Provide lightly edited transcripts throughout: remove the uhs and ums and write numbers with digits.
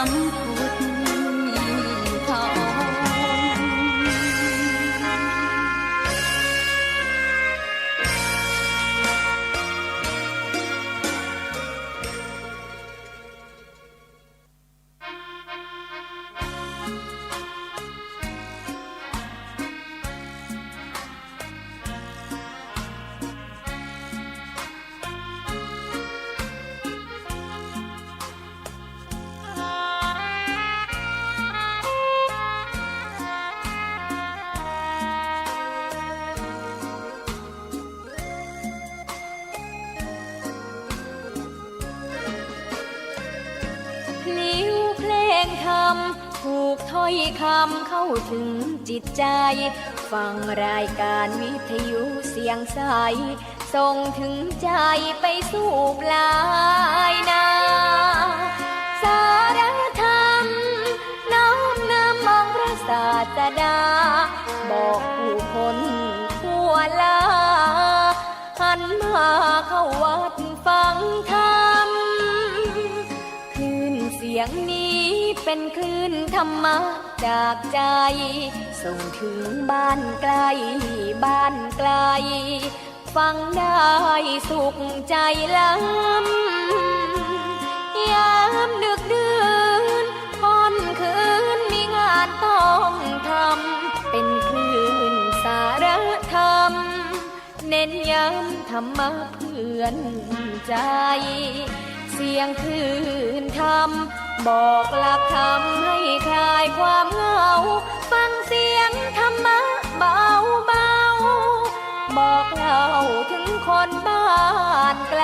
สัมพุทธทองถูกถ้อยคำเข้าถึงจิตใจฟังรายการวิทยุเสียงใสส่งถึงใจไปสู่ปลายนาสารธรรมน้อมนำมองพระศาสดาบอกผู้คนทั่วลาหันมาเข้าวัดฟังธรรมคลื่นเสียงนี้เป็นคลื่นธรรมะจากใจส่งถึงบ้านไกลบ้านไกลฟังได้สุขใจล้ำยามดึกดื่นค่ำคืนมีงานต้องทำเป็นคลื่นสารธรรมเน้นย้ำธรรมะเพื่อนใจเสียงคลื่นธรรมบอกหลักธรรมให้คลายความเหงาฟังเสียงธรรมะเบาเบาบอกเล่าถึงคนบ้านไกล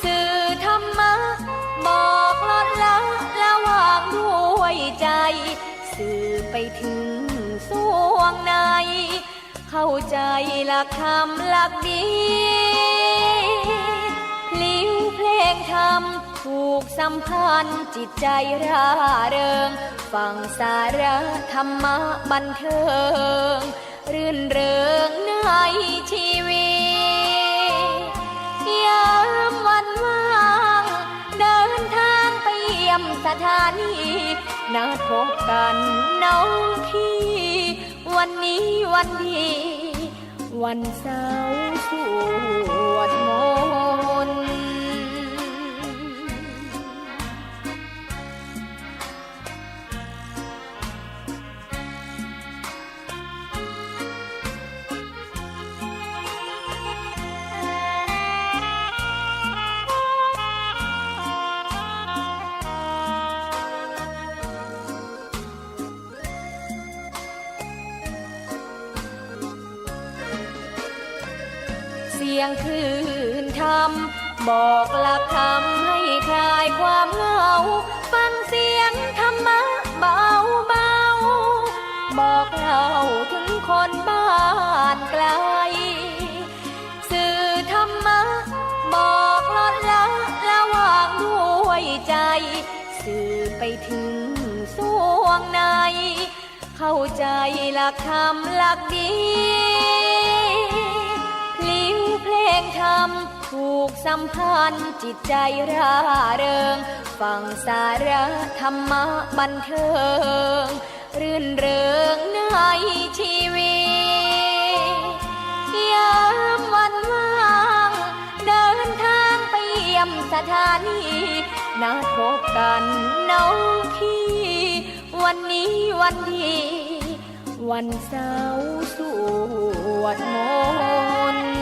สื่อธรรมะบอกลดละละวางด้วยใจสื่อไปถึงสวงในเข้าใจหลักธรรมหลักดีลิ้วเพลงธรรมผูกสัมพันธ์จิตใจร่าเริงฟังสาระธรรมะบันเทิงรื่นเริงในชีวิตยามวันว่างเดินทางไปเยี่ยมสถานีนัดพบกันน้องพี่วันนี้วันดีวันเสาร์สวดมนต์เสียงคลื่นธรรมบอกหลักธรรมให้คลายความเหงาฟังเสียงธรรมะเบาเบาบอกเล่าถึงคนบ้านไกลสื่อธรรมะบอกลดละละวางด้วยใจสื่อไปถึงสวงในเข้าใจหลักธรรมหลักดีลิ้วเพลงธรรมผูกสัมพันธ์จิตใจร่าเริงฟังสาระธรรมะบันเทิงรื่นเริงในชีวิตยามวันว่างเดินทางไปเยี่ยมสถานีนัดพบกันน้องพี่วันนี้วันดีวันเสาร์สวดมนต์ เ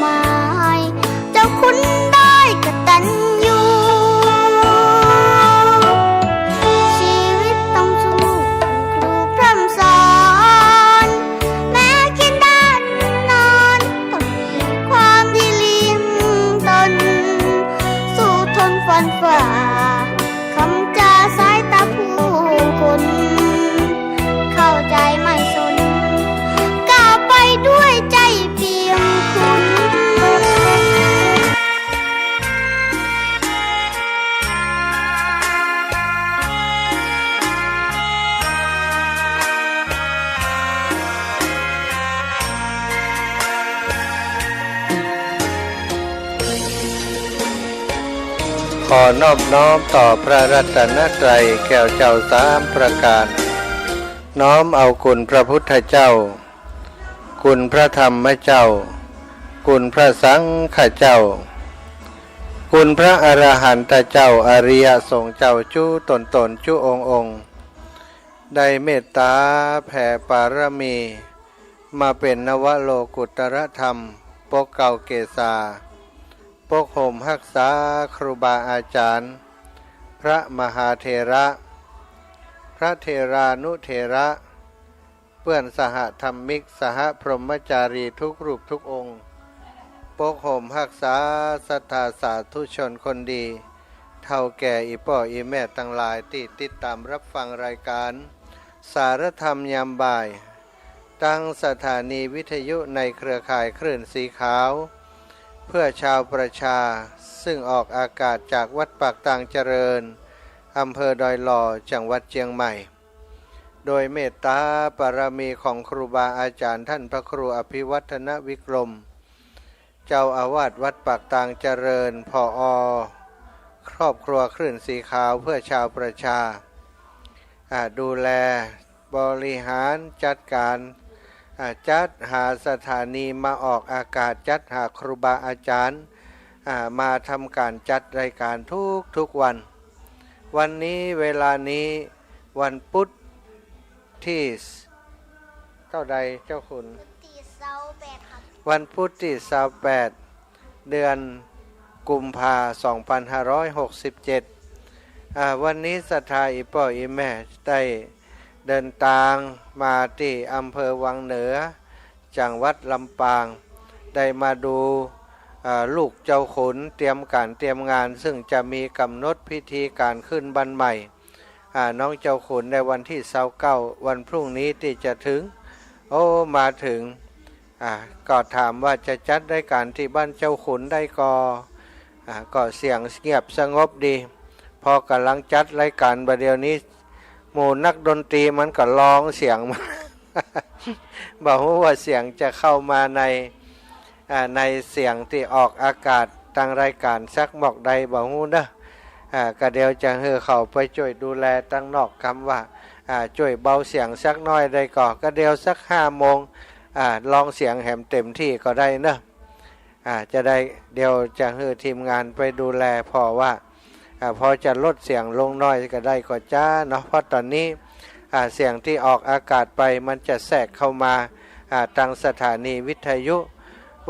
มาย เจ้าคุณได้กตัญญูชีวิตต้องสู้ครูพร่ำสอนแม้คิดด้านนอนต้องมีความดีเลี้ยงตนสู้ทนฟันฝ่าคำจาสายตาผู้คนเข้าใจไม่สนก้าวไปด้วยใจเพียงคุณ ขอนอบน้อมต่อพระรัตนตรัยแก้วเจ้าสามประการ น้อมเอาคุณพระพุทธเจ้า คุณพระธรรมเจ้า คุณพระสังฆเจ้า คุณพระอรหันตเจ้าอริยสงฆ์เจ้าจู้ตนจู้องค์ได้เมตตาแผ่ปารมี มาเป็นนวโลกุตรธรรมปกเก่าเกษาปกห่มรักษาครูบาอาจารย์ พระมหาเถระ พระเถรานุเถระเพื่อนสหธรรมิกสหพรหมจารีทุกรูปทุกองค์ปกห่มรักษาศรัทธาสาธุชนคนดี เท่าแก่อีป่ออีแม่ทั้งหลายที่ติดตามรับฟังรายการสารธรรมยามบ่ายตั้งสถานีวิทยุในเครือข่ายคลื่นสีขาวเพื่อชาวประชาซึ่งออกอากาศจากวัดปากต่างเจริญอำเภอดอยหล่อจังหวัดเชียงใหม่โดยเมตตาบารมีของครูบาอาจารย์ท่านพระครูอภิวัฒนวิกรมเจ้าอาวาสวัดปากต่างเจริญผอ.ครอบครัวคลื่นสีขาวเพื่อชาวประชาดูแลบริหารจัดการจัดหาสถานีมาออกอากาศจัดหาครูบาอาจารย์มาทำการจัดรายการทุกวันวันนี้เวลานี้วันพุธที่เท่าใดเจ้าคุณวันพุธที่28เดือนกุมภาพันธ์2567วันนี้ศรัทธาอีป่ออีแม่ได้เดินทางมาที่อำเภอวังเหนือจังหวัดลำปางได้มาดูลูกเจ้าขุนเตรียมงานซึ่งจะมีกำหนดพิธีการขึ้นบันใหม่น้องเจ้าขุนในวันที่29วันพรุ่งนี้ที่จะถึงมาถึงก็ถามว่าจะจัดรายการที่บ้านเจ้าขุนได้ก็เสียงเงียบสงบดีพอกำลังจัดรายการประเดี๋ยวนี้หมู่นักดนตรีมันก็ร้องเสียงมา บอกว่าเสียงจะเข้ามาในเสียงที่ออกอากาศทางรายการสักหมอกใดบอกฮู้เด้อก็เดี๋ยวจะให้เขาไปช่วยดูแลตั้งนอกคำว่าช่วยเบาเสียงสักน้อยได้ก็เดี๋ยวสัก5 โมงลองเสียงแหมเต็มที่ก็ได้เนอะจะได้เดี๋ยวจะให้ทีมงานไปดูแลพอว่าพอจะลดเสียงลงน้อยก็ได้ก็จ้าเนาะเพราะตอนนี้เสียงที่ออกอากาศไปมันจะแทรกเข้ามาทางสถานีวิทยุ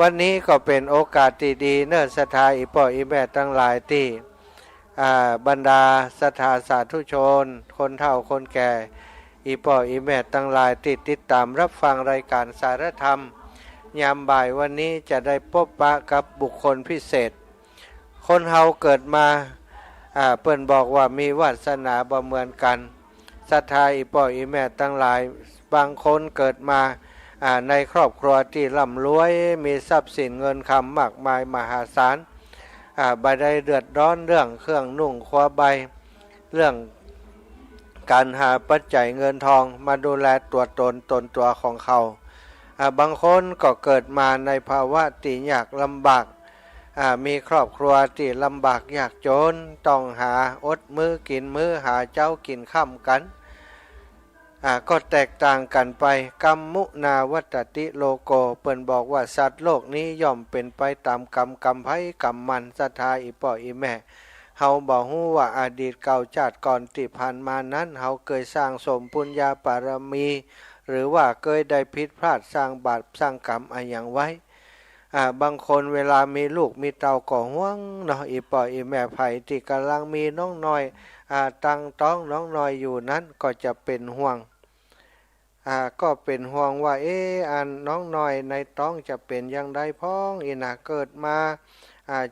วันนี้ก็เป็นโอกาสดีๆเนอะศรัทธาอีป่ออีแม่ทั้งหลายที่บรรดาศรัทธาสาธุชนคนเฒ่าคนแก่อีป่ออีแม่ทั้งหลายติดตามรับฟังรายการสารธรรมยามบ่ายวันนี้จะได้พบปะกับบุคคลพิเศษคนเฮาเกิดมาเปิ้นบอกว่ามีวาสนาบ่เหมือนกันศรัทธาอีป่ออีแม่ทั้งหลายบางคนเกิดมาในครอบครัวที่ร่ำรวยมีทรัพย์สินเงินคำมากมายมหาศาลบ่ได้เดือดร้อนเรื่องเครื่องนุ่งคว้าใบเรื่องการหาปัจจัยเงินทองมาดูแลตัวตัวของเขาบางคนก็เกิดมาในภาวะที่ยากลำบากมีครอบครัวที่ลำบากยากจนต้องหาอดมื้อกินมื้อหาเจ้ากินค่ำกันก็แตกต่างกันไปกัมมุนาวัตติโลโกเปิ้นบอกว่าสัตว์โลกนี้ย่อมเป็นไปตามกรรมไผกรรมมันศรัทธาอีป่ออีแม่เฮาบ่ฮู้ว่าอดีตเก่าชาติก่อนที่ผ่านมานั้นเฮาเคยสร้างสมปุญญาบารมีหรือว่าเคยได้ผิดพลาดสร้างบาปสร้างกรรมอะไรอย่างไว้ บางคนเวลามีลูกมีเต้าก็ห่วงเนาะอีป่ออีแม่ไผ่ที่กำลังมีน้องน้อยตั้งท้องน้องน้อยอยู่นั้นก็จะเป็นห่วงก็เป็นห่วงว่าอันน้องน้อยในท้องจะเป็นอย่างไรพ้องอีน่ะเกิดมา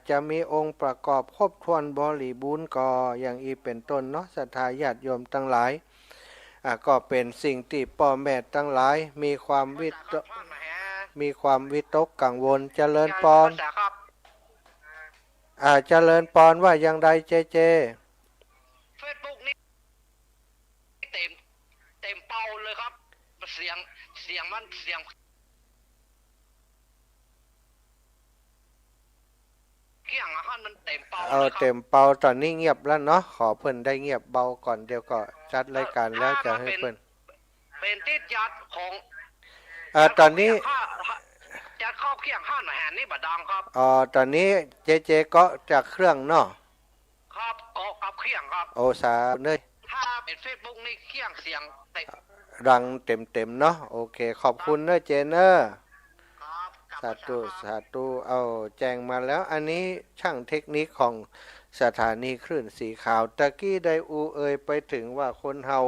จะมีองค์ประกอบครบถ้วนบริบูรณ์ก่ออย่างอีเป็นต้นเนาะศรัทธาญาติโยมทั้งหลายก็เป็นสิ่งที่พ่อแม่ทั้งหลายมีความวิตกกังวลเจริญปอนเจริญปอนว่าอย่างไรเจเจเฟซบุ๊กนี่เต็มเป่าเลยครับเสียงมันเสียงเกี่ยงอาหารมันเต็มเป่าเต็มเป่าตอนนี้เงียบแล้วเนาะขอเพิ่นได้เงียบเบาก่อนเดี๋ยวก็จัดรายการแล้วจะให้เพิ่นเป็นติดยัดของตอนนี้จัดเข้าเกี่ยงห้านแห่นี่บดังครับตอนนี้เจก็จากเครื่องเนาะครับก็กับเกี่ยงครับโอสาเนยถ้าเป็นเฟซบุ๊กนี่เกี่ยงเสียงรังเต็มเนาะโอเคขอบคุณเนอะเจเนอร์สาธุเอาแจ้งมาแล้วอันนี้ช่างเทคนิคของสถานีคลื่นสีขาวตะกี้ได้ไปถึงว่าคนเฮา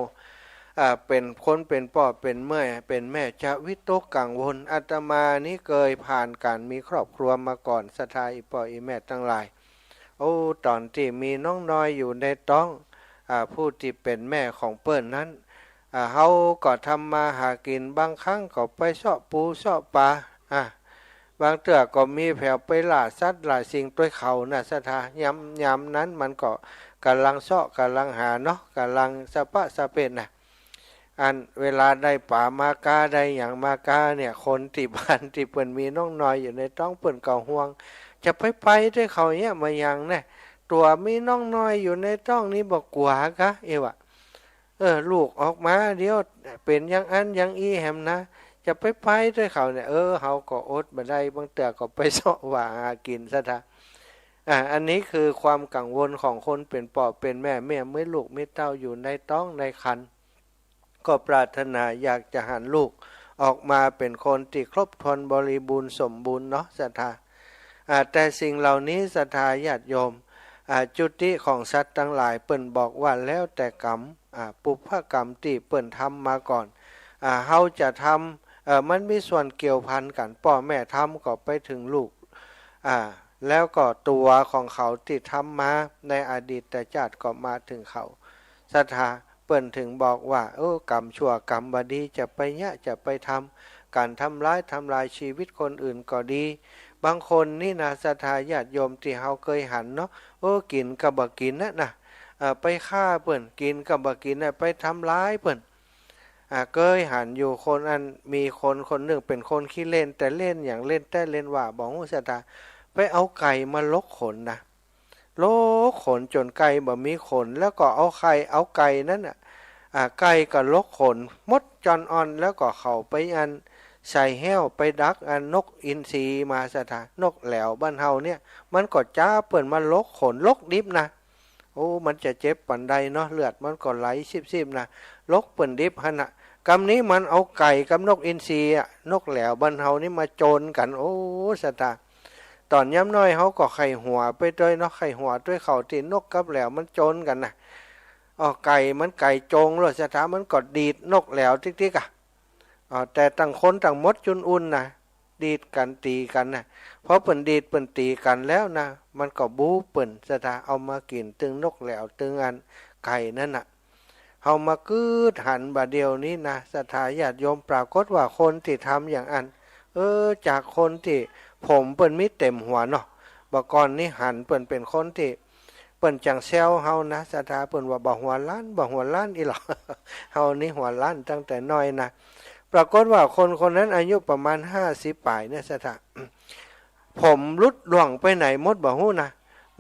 เป็นคนเป็นพ่อเป็นแม่จะวิตกกังวลอาตมานี้เคยผ่านการมีครอบครัวมาก่อนศรัทธาอีพ่ออีแม่ทั้งหลายตอนที่มีน้องน้อยอยู่ในท้องผู้ที่เป็นแม่ของเปิ้นนั้นเฮาก็ทำมาหากินบางครั้งก็ไปเสาะปูเสาะปลาบางเตื้อก็มีแผวไปล่าสัตว์ล่าสิ่งด้วยเขานะศรัทธายำนั้นมันก็กำลังเสาะกำลังหาเนาะกำลังสะปะสะเป็นนะอันเวลาได้ป่ามากาได้อย่างมากาเนี่ยคนที่บ้านที่เปิ้นมีน้องน้อยอยู่ในท้องเปิ้นก็ห่วงจะไปด้วยเขาเนี่ยมาอย่างเนี่ยตัวมีน้องน้อยอยู่ในท้องนี้บอกกลัวกะวะลูกออกมาเดี๋ยวเป็นอย่างอันอย่างอีแหมนะจะไปด้วยเขาเนี่ยเฮาก็อดบ่ได้บางเตื้อก็ไปเสาะว่าหากินซะท่าอันนี้คือความกังวลของคนเป็นพ่อเป็นแม่เมื่อลูกไม่เต้าอยู่ในท้องในครรภ์ก็ปรารถนาอยากจะหันลูกออกมาเป็นคนที่ครบถ้วนบริบูรณ์สมบูรณ์เนาะศรัทธาแต่สิ่งเหล่านี้ศรัทธาญาติโยมจุติของสัตว์ทั้งหลายเปิ้นบอกว่าแล้วแต่กรรมปุพพกรรมที่เปิ้นทำมาก่อนเฮาจะทำมันมีส่วนเกี่ยวพันกันพ่อแม่ทำก็ไปถึงลูกแล้วก็ตัวของเขาที่ทำมาในอดีตชาติก็มาถึงเขาศรัทธาเปิ้นถึงบอกว่ากรรมชั่วกรรมบดีจะไปจะไปทำการทำลายชีวิตคนอื่นก็ดีบางคนนี่นะศรัทธาญาติโยมที่เฮาเคยหันเนาะกินกับบ่กินนะไปฆ่าเปิ้นกินกับบ่กินไปทำร้ายเปิ้นเคยหันอยู่คนอันมีคนหนึ่งเป็นคนขี้เล่นแต่เล่นอย่างเล่นแต่เล่นว่าบอกฮู้ศรัทธาไปเอาไก่มาลกขนนะลกขนจนไก่บ่มีขนแล้วก็เอาไก่นั้นไก่ก็ลกขนมดจอนอ่อนแล้วก็เข้าไปอันใส่แห้วไปดักอันนกอินทรีมาศรัทธานกแหลวบ้านเฮาเนี่ยมันก็จ้าเปิ้นมาลกขนลกดิบนะมันจะเจ็บปานใดเนาะเลือดมันก็ไหลซิบๆนะลกเปิ้นดิบหั่นน่ะกำนี้มันเอาไก่กับนกอินทรีนกแหลวบ้านเฮานี่มาโจรกันศรัทธาตอนย้ำน้อยเขาก็ไข่หัวไปด้วยเนาะไข่หัวด้วยเขาที่นกกับแหลวมันโจรกันนะไก่มันไก่โจงเลยศรัทธามันก็ดีดนกแหลวติ๊กแต่ต่างคนต่างมดจุนอุ่นนะดีดกันตีกันนะเพราะเปิ่นดีดเปิ่นตีกันแล้วนะมันก็บู๊เปิ่นศรัทธาเอามากินตึงนกแหลวตึงอันไก่นั่นน่ะเอามากืดหันบาเดียวนี้นะศรัทธาญาติโยมปรากฏว่าคนที่ทำอย่างอันจากคนที่ผมเปิ้นมีเต็มหัวเนาะบ่ก่อนนี้หันเปิ้นเป็นคนที่เปิ้นจังแซวเฮานะศรัทธาเปิ้นว่าบ่หัวล้านอีหรอเฮานี่หัวล้านตั้งแต่น้อยนะปรากฏว่าคนนั้นอายุประมาณ50ปลายเนี่ยศรัทธาผมรุดล่วงไปไหนหมดบ่ฮู้นะ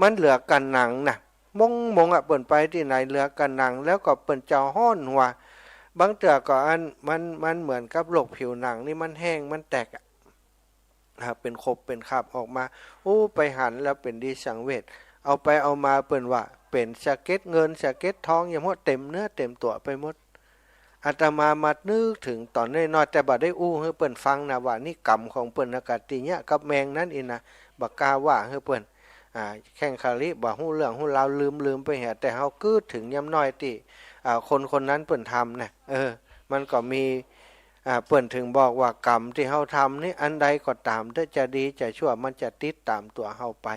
มันเหลือกันหนังนะมงเปิ้นไปที่ไหนเหลือกันหนังแล้วก็เปิ้นเจ้าฮ้อนหัวบางเทื่อก็อันมันเหมือนกับโรคผิวหนังนี่มันแห้งมันแตกเป็นคบเป็นคาบออกมาไปหันแล้วเป็นดีสังเวชเอาไปเอามาเปิ้นว่าเป็นสะเก็ดเงินสะเก็ดทองอย่างหมดเต็มเนื้อเต็มตัวไปหมด อาตมามานึกถึงตอนน้อยๆแต่บ่ได้อู้ให้เปิ้นฟังนะว่านี่กรรมของเปิ้นอากาศติเนี่ยกับแมงนั้นอีนะบ่กล้าว่าให้เปิ้นแข่งคาริบ่ฮู้เรื่องฮู้ราวลืมไปแฮะแต่เฮาคิดถึงยามน้อยติคนนั้นเปิ้นทำนะมันก็มีเปิ้นถึงบอกว่ากรรมที่เฮาทำนี่อันใดก็ตามถ้าจะดีจะชั่วมันจะติดตามตัวเฮาไป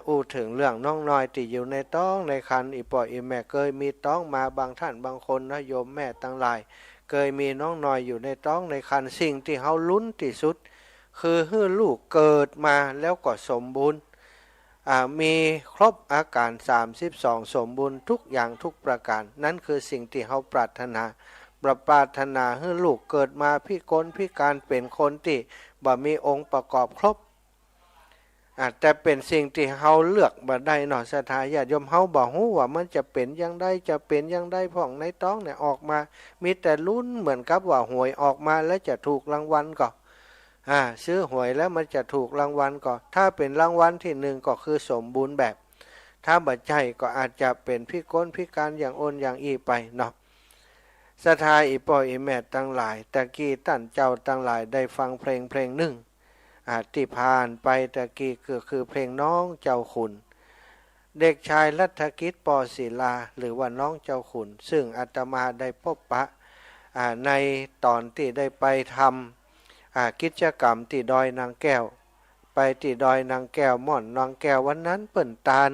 อู้ถึงเรื่องน้องน้อยที่อยู่ในท้องในครรภ์อีป่ออีแม่เคยมีท้องมาบางท่านบางคนนะโยมแม่ทั้งหลายเคยมีน้องน้อยอยู่ในท้องในครรภ์สิ่งที่เฮาลุ้นที่สุดคือให้ลูกเกิดมาแล้วก็สมบูรณ์มีครบอาการ32สมบูรณ์ทุกอย่างทุกประการนั่นคือสิ่งที่เฮาปรารถนาให้ลูกเกิดมาพิกลพิการเป็นคนที่บ่มีองค์ประกอบครบแต่เป็นสิ่งที่เฮาเลือกบ่ได้เนาะศรัทธาญาติโยมเฮาบ่ฮู้ว่ามันจะเป็นอย่างใดจะเป็นอย่างใดพ่องในท้องเนี่ยออกมามีแต่ลุ้นเหมือนกับว่าหวยออกมาแล้วจะถูกรางวัลก็ซื้อหวยแล้วมันจะถูกรางวัลก็ถ้าเป็นรางวัลที่1ก็คือสมบูรณ์แบบถ้าบ่ใช่ก็อาจจะเป็นพิกลพิการอย่างโอนอย่างอีไปเนาะศรัทธาอีป่ออีแม่ทั้งหลายตะกี้ท่านเจ้าทั้งหลายได้ฟังเพลงหนึ่งที่ผ่านไปตะกี้คือเพลงน้องเจ้าขุนเด็กชายรัฐกิจปอศิลาหรือว่าน้องเจ้าขุนซึ่งอาตมาได้พบปะในตอนที่ได้ไปทำกิจกรรมที่ดอยนางแก้วไปที่ดอยนางแก้วม่อนนางแก้ววันนั้นเปิ่นตาล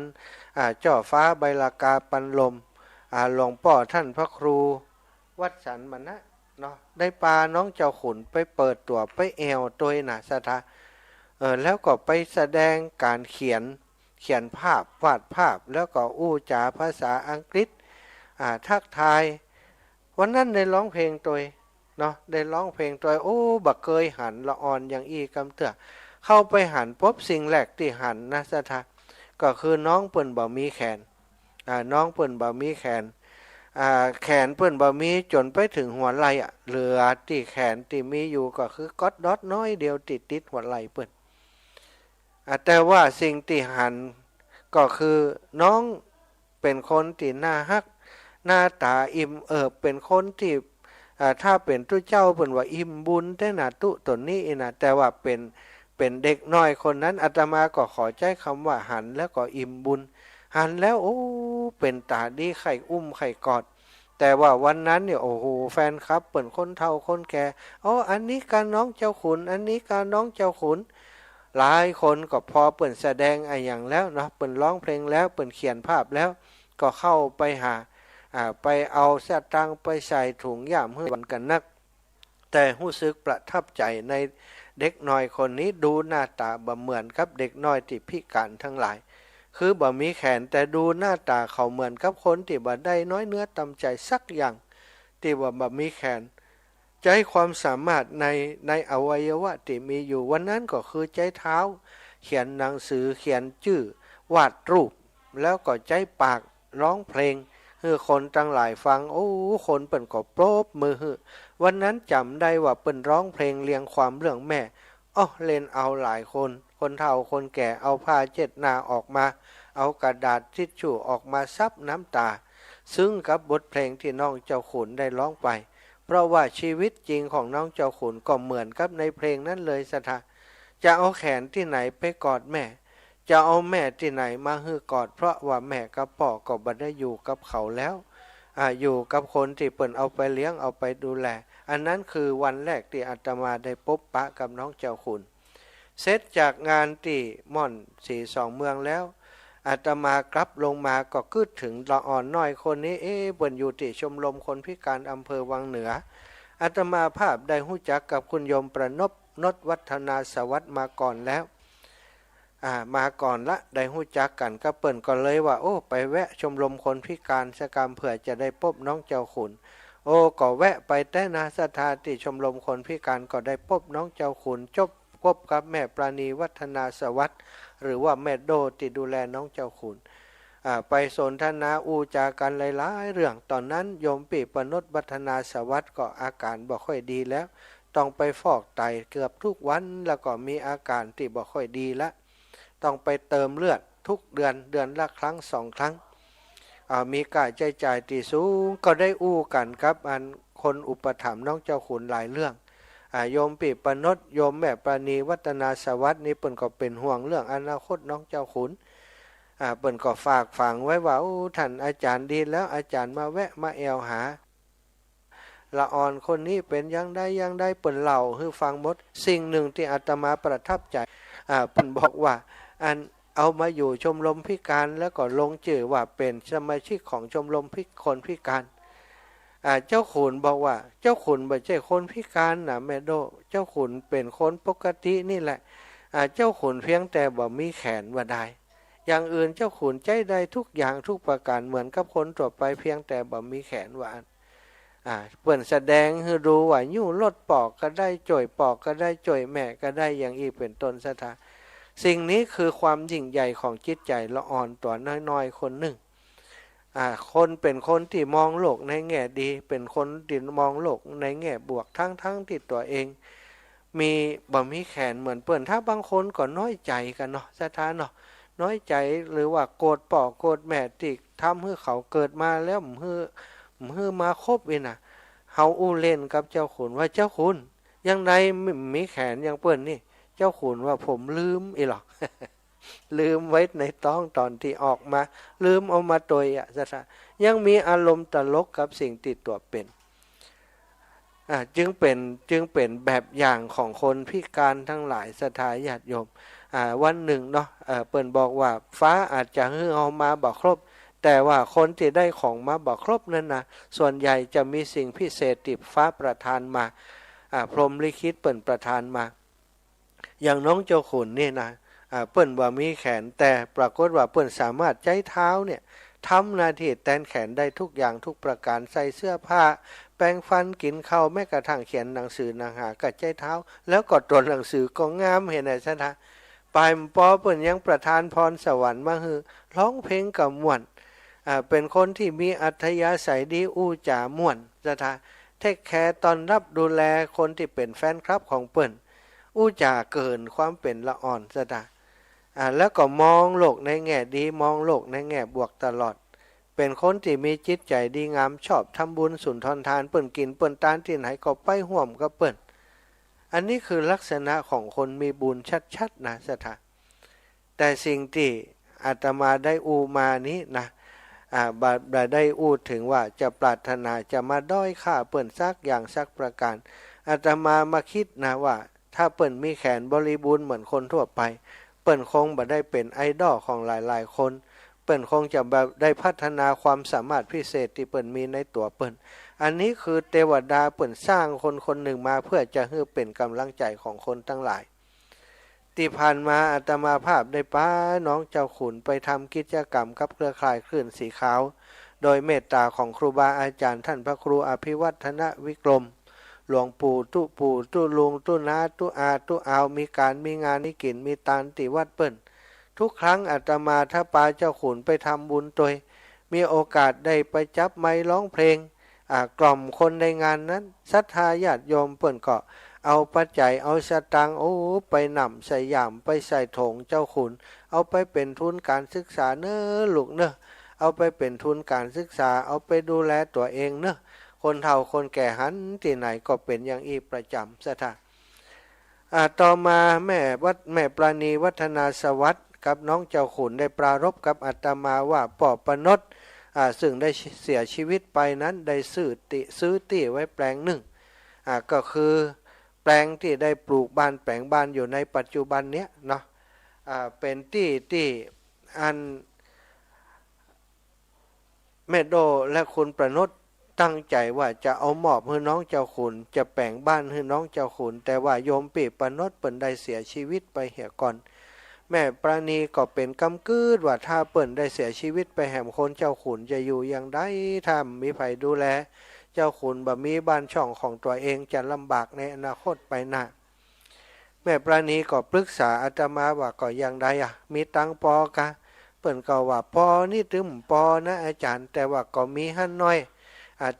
จ่อฟ้าใบลากาปันลมหลวงพ่อท่านพระครูวัดสันมณะเนาะได้ปาน้องเจ้าขุนไปเปิดตัวไปแอวตัวน่ะสถาแล้วก็ไปแสดงการเขียนภาพวาดภาพแล้วก็อู้จาภาษาอังกฤษทักทายวันนั้นได้ร้องเพลงตัวเนาะได้ร้องเพลงตัวโอ้บักเคยหันละอ่อนอย่างอีกำเตือเข้าไปหันพบสิ่งแรกที่หันนะสถาก็คือน้องเปิ้นบ่มีแขนน้องเปิ้นบ่มีแขนแขนเปิ้นบ่มีจนไปถึงหัวไหล่เหลือที่แขนที่มีอยู่ก็คือก๊อตดอทน้อยเดียวติดหัวไหล่เปิ้นแต่ว่าสิ่งที่หันก็คือน้องเป็นคนที่น่าฮักหน้าตาอิ่มเป็นคนที่ถ้าเป็นตู้เจ้าเปิ้นว่าอิ่มบุญแต่น่ะตุตนนี้นะแต่ว่าเป็นเด็กน้อยคนนั้นอาตมาก็ขอใช้คำว่าหันแล้วก็อิ่มบุญหันแล้วโอ้เป็นตาดีไข่อุ้มไข่กอดแต่ว่าวันนั้นเนี่ยโอ้โหแฟนคลับเปิ่นคนเฒ่าคนแก่อันนี้การน้องเจ้าขุนอันนี้การน้องเจ้าขุนหลายคนก็พอเปิ่นแสดงอย่างแล้วเนาะเปิ่นร้องเพลงแล้วเปิ่นเขียนภาพแล้วก็เข้าไปหาไปเอาสตางค์ไปใส่ถุงย่ามให้วันกันนักแต่รู้สึกประทับใจในเด็กน้อยคนนี้ดูหน้าตาบ่เหมือนกับเด็กน้อยที่พิการทั้งหลายคือบ่มีแขนแต่ดูหน้าตาเขาเหมือนกับคนที่บ่ได้น้อยเนื้อต่ำใจสักอย่างที่ว่าบ่มีแขนใจความสามารถในอวัยวะที่มีอยู่วันนั้นก็คือใจเท้าเขียนหนังสือเขียนชื่อวาดรูปแล้วก็ใจปากร้องเพลงคือคนทั้งหลายฟังโอ้คนเปิ่นก็ปรบมือวันนั้นจำได้ว่าเปิ่นร้องเพลงเรียงความเรื่องแม่เล่นเอาหลายคนเฒ่าคนแก่เอาผ้าเช็ดหน้าออกมาเอากระดาษทิชชู่ออกมาซับน้ำตาซึ่งกับบทเพลงที่น้องเจ้าขุนได้ร้องไปเพราะว่าชีวิตจริงของน้องเจ้าขุนก็เหมือนกับในเพลงนั้นเลยสถาจะเอาแขนที่ไหนไปกอดแม่จะเอาแม่ที่ไหนมาฮื้อกอดเพราะว่าแม่กับพ่อก็บ่ได้อยู่กับเขาแล้วอยู่กับคนที่เปิ่นเอาไปเลี้ยงเอาไปดูแลอันนั้นคือวันแรกที่อาตมาได้พบปะกับน้องเจ้าขุนเสร็จจากงานที่ม่อนสีสองเมืองแล้วอาตมากลับลงมาก็คิดถึงละอ่อนน้อยคนนี้เบิ่นอยู่ที่ชมรมคนพิการอำเภอวังเหนืออาตมาภาพได้รู้จักกับคุณโยมประนพนตวัฒนาสวัสดิ์มาก่อนแล้วมาก่อนละได้รู้จักกันก็เปิ่นก็เลยว่าไปแวะชมรมคนพิการสกรรมเผื่อจะได้พบน้องเจ้าขุนก็แวะไปแต่นาสถานที่ชมรมคนพิการก็ได้พบน้องเจ้าขุนพบกับแม่ปราณีวัฒนาสวัสดิ์หรือว่าแม่โดที่ดูแลน้องเจ้าขุนไปสนทนาอูจากันหลายๆเรื่องตอนนั้นโยมปีปนดวัฒนาสวัสดิ์ก็อาการบ่ค่อยดีแล้วต้องไปฟอกไตเกือบทุกวันแล้วก็มีอาการที่บ่ค่อยดีละต้องไปเติมเลือดทุกเดือนละครั้ง2 ครั้ง มีกายใจจ่ายตีสูงก็ได้อู้กันครับอันคนอุปถัมภ์น้องเจ้าขุนหลายเรื่องโยมปีปนดโยมแม่ปราณีวัฒนาสวัสดิ์นี่เปิ่นก็เป็นห่วงเรื่องอนาคตน้องเจ้าขุนเปิ่นก็ฝากฝังไว้ว่าท่านอาจารย์ดีแล้วอาจารย์มาแวะมาแอวหาละอ่อนคนนี้เป็นยังได้เปิ่นเล่าให้ฟังหมดสิ่งหนึ่งที่อาตมาประทับใจเปิ่นบอกว่าอันเอามาอยู่ชมรมพิการแล้วก็ลงชื่อว่าเป็นสมาชิกของชมรมคนพิการเจ้าขุนบอกว่าเจ้าขุนไม่ใช่คนพิการนะแม่โดเจ้าขุนเป็นคนปกตินี่แหละเจ้าขุนเพียงแต่บ่มีแขนว่าได้อย่างอื่นเจ้าขุนใจได้ทุกอย่างทุกประการเหมือนกับคนทั่วไปเพียงแต่บ่มีแขนว่าเปิ่นแสดงให้รู้ว่ายู่รถปอกก็ได้จ่อยปอกก็ได้จ่อยแม่ก็ได้อย่างอีกเป็นต้นสถาสิ่งนี้คือความยิ่งใหญ่ของจิตใจละอ่อนตัวน้อยๆคนหนึ่งคนเป็นคนที่มองโลกในแง่ดีเป็นคนที่มองโลกในแง่บวกทั้งที่ตัวเองมีบ่มีแขนเหมือนเปิ่นถ้าบางคนก็น้อยใจกันเนาะสถานเนาะน้อยใจหรือว่าโกรธปอกโกรธแม่ติทำให้เขาเกิดมาแล้วมือมาคบอีน่ะเฮาอู้เล่นกับเจ้าขุนว่าเจ้าขุนยังไงมีแขนยังเปิ่นนี่เจ้าขุนว่าผมลืมอีหรอก ลืมไว้ในต้องตอนที่ออกมาลืมเอามาตัวสถายังมีอารมณ์ตลกกับสิ่งติดตัวเป็นจึงเป็นแบบอย่างของคนพิการทั้งหลายสถาญาติโยมวันหนึ่งเนาะเปิ่นบอกว่าฟ้าอาจจะให้เอามาบ่ครบแต่ว่าคนที่ได้ของมาบ่ครบนั่นนะส่วนใหญ่จะมีสิ่งพิเศษติดฟ้าประทานมาพรหมลิขิตเปิ่นประทานมาอย่างน้องเจ้าขุนนี่นะเปิ่นว่ามีแขนแต่ปรากฏว่าเปิ่นสามารถใช้เท้าเนี่ยทำหน้าที่แทนแขนได้ทุกอย่างทุกประการใส่เสื้อผ้าแปรงฟันกินข้าวแม้กระทั่งเขียนหนังสือหนังหากับใจเท้าแล้วก็ตัวหนังสือก็งามเห็นไหมซะนะปลายปอเปิ่นยังประทานพรสวรรค์มาคือร้องเพลงกับม่วนเป็นคนที่มีอัธยาศัยดีอู้จ๋าม่วนซะนะเทคแคร์ตอนรับดูแลคนที่เป็นแฟนคลับของเปิ่นอู้จ๋าเกินความเป็นละอ่อนซะนะแล้วก็มองโลกในแง่ดีมองโลกในแง่บวกตลอดเป็นคนที่มีจิตใจดีงามชอบทำบุญสุนทรทานเปิ่นกินเปิ่นตานที่ไหนก็ไปห่วมก็เปิ่นอันนี้คือลักษณะของคนมีบุญชัดๆนะสถาแต่สิ่งที่อาตมาได้อูมานี้นะบาได้อูถึงว่าจะปรารถนาจะมาด้อยค่าเปิ่นสักอย่างสักประการอาตมาคิดนะว่าถ้าเปิ่นมีแขนบริบูรณ์เหมือนคนทั่วไปเปิ่นคงบ่ได้เป็นไอดอลของหลายๆคนเปิ่นคงจะแบบได้พัฒนาความสามารถพิเศษที่เปิ่นมีในตัวเปิ่นอันนี้คือเทวดาเปิ่นสร้างคนหนึ่งมาเพื่อจะให้เป็นกำลังใจของคนทั้งหลายที่ผ่านมาอาตมาภาพได้ป้าน้องเจ้าขุนไปทำกิจกรรมกับเครือข่ายคลื่นสีขาวโดยเมตตาของครูบาอาจารย์ท่านพระครูอภิวัฒนวิกรมหลวงปู่ตุลุงตุนาตุอาตุอาวมีการมีงานมีกินมีตานติวัดเปิ้นทุกครั้งอาตมาถ้าปาเจ้าขุนไปทำบุญตัวมีโอกาสได้ไปจับไมค์ร้องเพลงกล่อมคนในงานนั้นศรัทธาญาติโยมเปิ้นก็เอาปัจจัยเอาสตางค์ไปนำใส่ย่ามไปใส่ถงเจ้าขุนเอาไปเป็นทุนการศึกษาเน้อลูกเน้อเอาไปเป็นทุนการศึกษาเอาไปดูแลตัวเองเน้อคนเฒ่าคนแก่หันที่ไหนก็เป็นอย่างอีประจำสถานต่อมาแม่ปราณีวัฒนาสวัสดิ์กับน้องเจ้าขุนได้ปรารภกับอาตมาว่าปอปนดซึ่งได้เสียชีวิตไปนั้นได้ซื้อที่ไว้แปลงหนึ่งก็คือแปลงที่ได้ปลูกบ้านแปลงบ้านอยู่ในปัจจุบันเนี้ยเนาะเป็นที่อันแม่โดและคุณประนดตั้งใจว่าจะเอามอบให้น้องเจ้าขุนจะแปลงบ้านให้น้องเจ้าขุนแต่ว่าโยมปีประนดเปิ่นได้เสียชีวิตไปเหี่ยก่อนแม่ปราณีก็เป็นกำกืดว่าถ้าเปิ่นได้เสียชีวิตไปแห่มคนเจ้าขุนจะอยู่อย่างไรถ้ามีไผดูแลเจ้าขุนบ่มีบ้านช่องของตัวเองจะลำบากในอนาคตไปหน้าแม่ปราณีก็ปรึกษาอาตมาว่าก็อย่างไรมีตังปอกะเปิ่นก็ว่าปอนี่ถึงปอนะอาจารย์แต่ว่าก็มีหั่นน้อย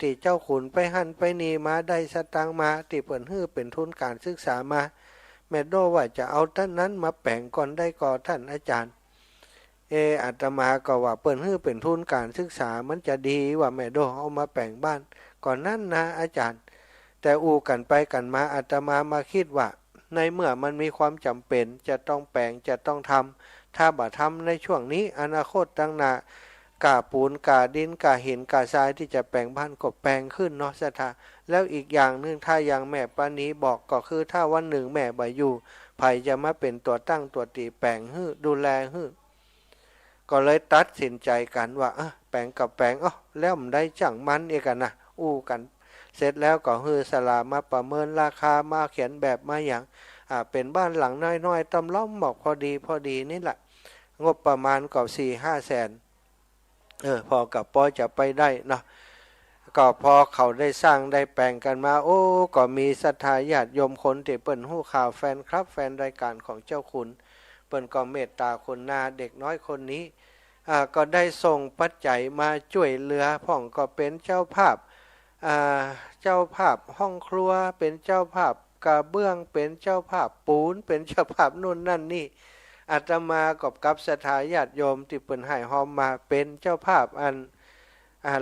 ที่เจ้าขุนไปหั่นไปนี่มาได้สตางค์มาที่เปิ่นฮื้อเป็นทุนการศึกษามาแม่โดว่าจะเอาท่านนั้นมาแปลงก่อนได้ก่อท่านอาจารย์ อาตมาก็ว่าเปิ้นฮื้อเป็นทุนการศึกษามันจะดีว่าแม่โดเอามาแปลงบ้านก่อนนั้นนะอาจารย์แต่อูกันไปกันมาอาตมาคิดว่าในเมื่อมันมีความจำเป็นจะต้องแปลงจะต้องทำถ้าบ่ทำในช่วงนี้อนาคตตั้งหน้ากาปูนกาดินกาหินกาทรายที่จะแปลงบ้านก็แปลงขึ้นเนาะศรัทธาแล้วอีกอย่างนึงถ้าอย่างแม่ปานี้บอกก็คือถ้าวันหนึ่งแม่บ่อยู่ไผจะมาเป็นตัวตั้งตัวตีแปลงฮื้อดูแลฮื้อก็เลยตัดสินใจกันว่าแปลงกับแปลงแล้วมันได้จังมันเองกันนะอู้กันเสร็จแล้วก็ฮื้อสลามาประเมินราคามาเขียนแบบมาอย่างเป็นบ้านหลังน้อยๆตำล้อมบอกพอดีนี่แหละงบประมาณก็ 4-5 แสนพอกับปอจะไปได้เนาะก็พอเขาได้สร้างได้แปลงกันมาก็มีศรัทธาญาติโยมคนที่เปิ้นฮู้ข่าวแฟนครับแฟนรายการของเจ้าคุณเปิ้นก็เมตตาคนนาเด็กน้อยคนนี้ก็ได้ส่งปัจจัยมาช่วยเหลือพ่องก็เป็นเจ้าภาพห้องครัวเป็นเจ้าภาพกระเบื้องเป็นเจ้าภาพปูนเป็นเจ้าภาพนู่นนั่นนี่อาตมากับศรัทธาญาติโยมที่เปิ้นให้หอมมาเป็นเจ้าภาพ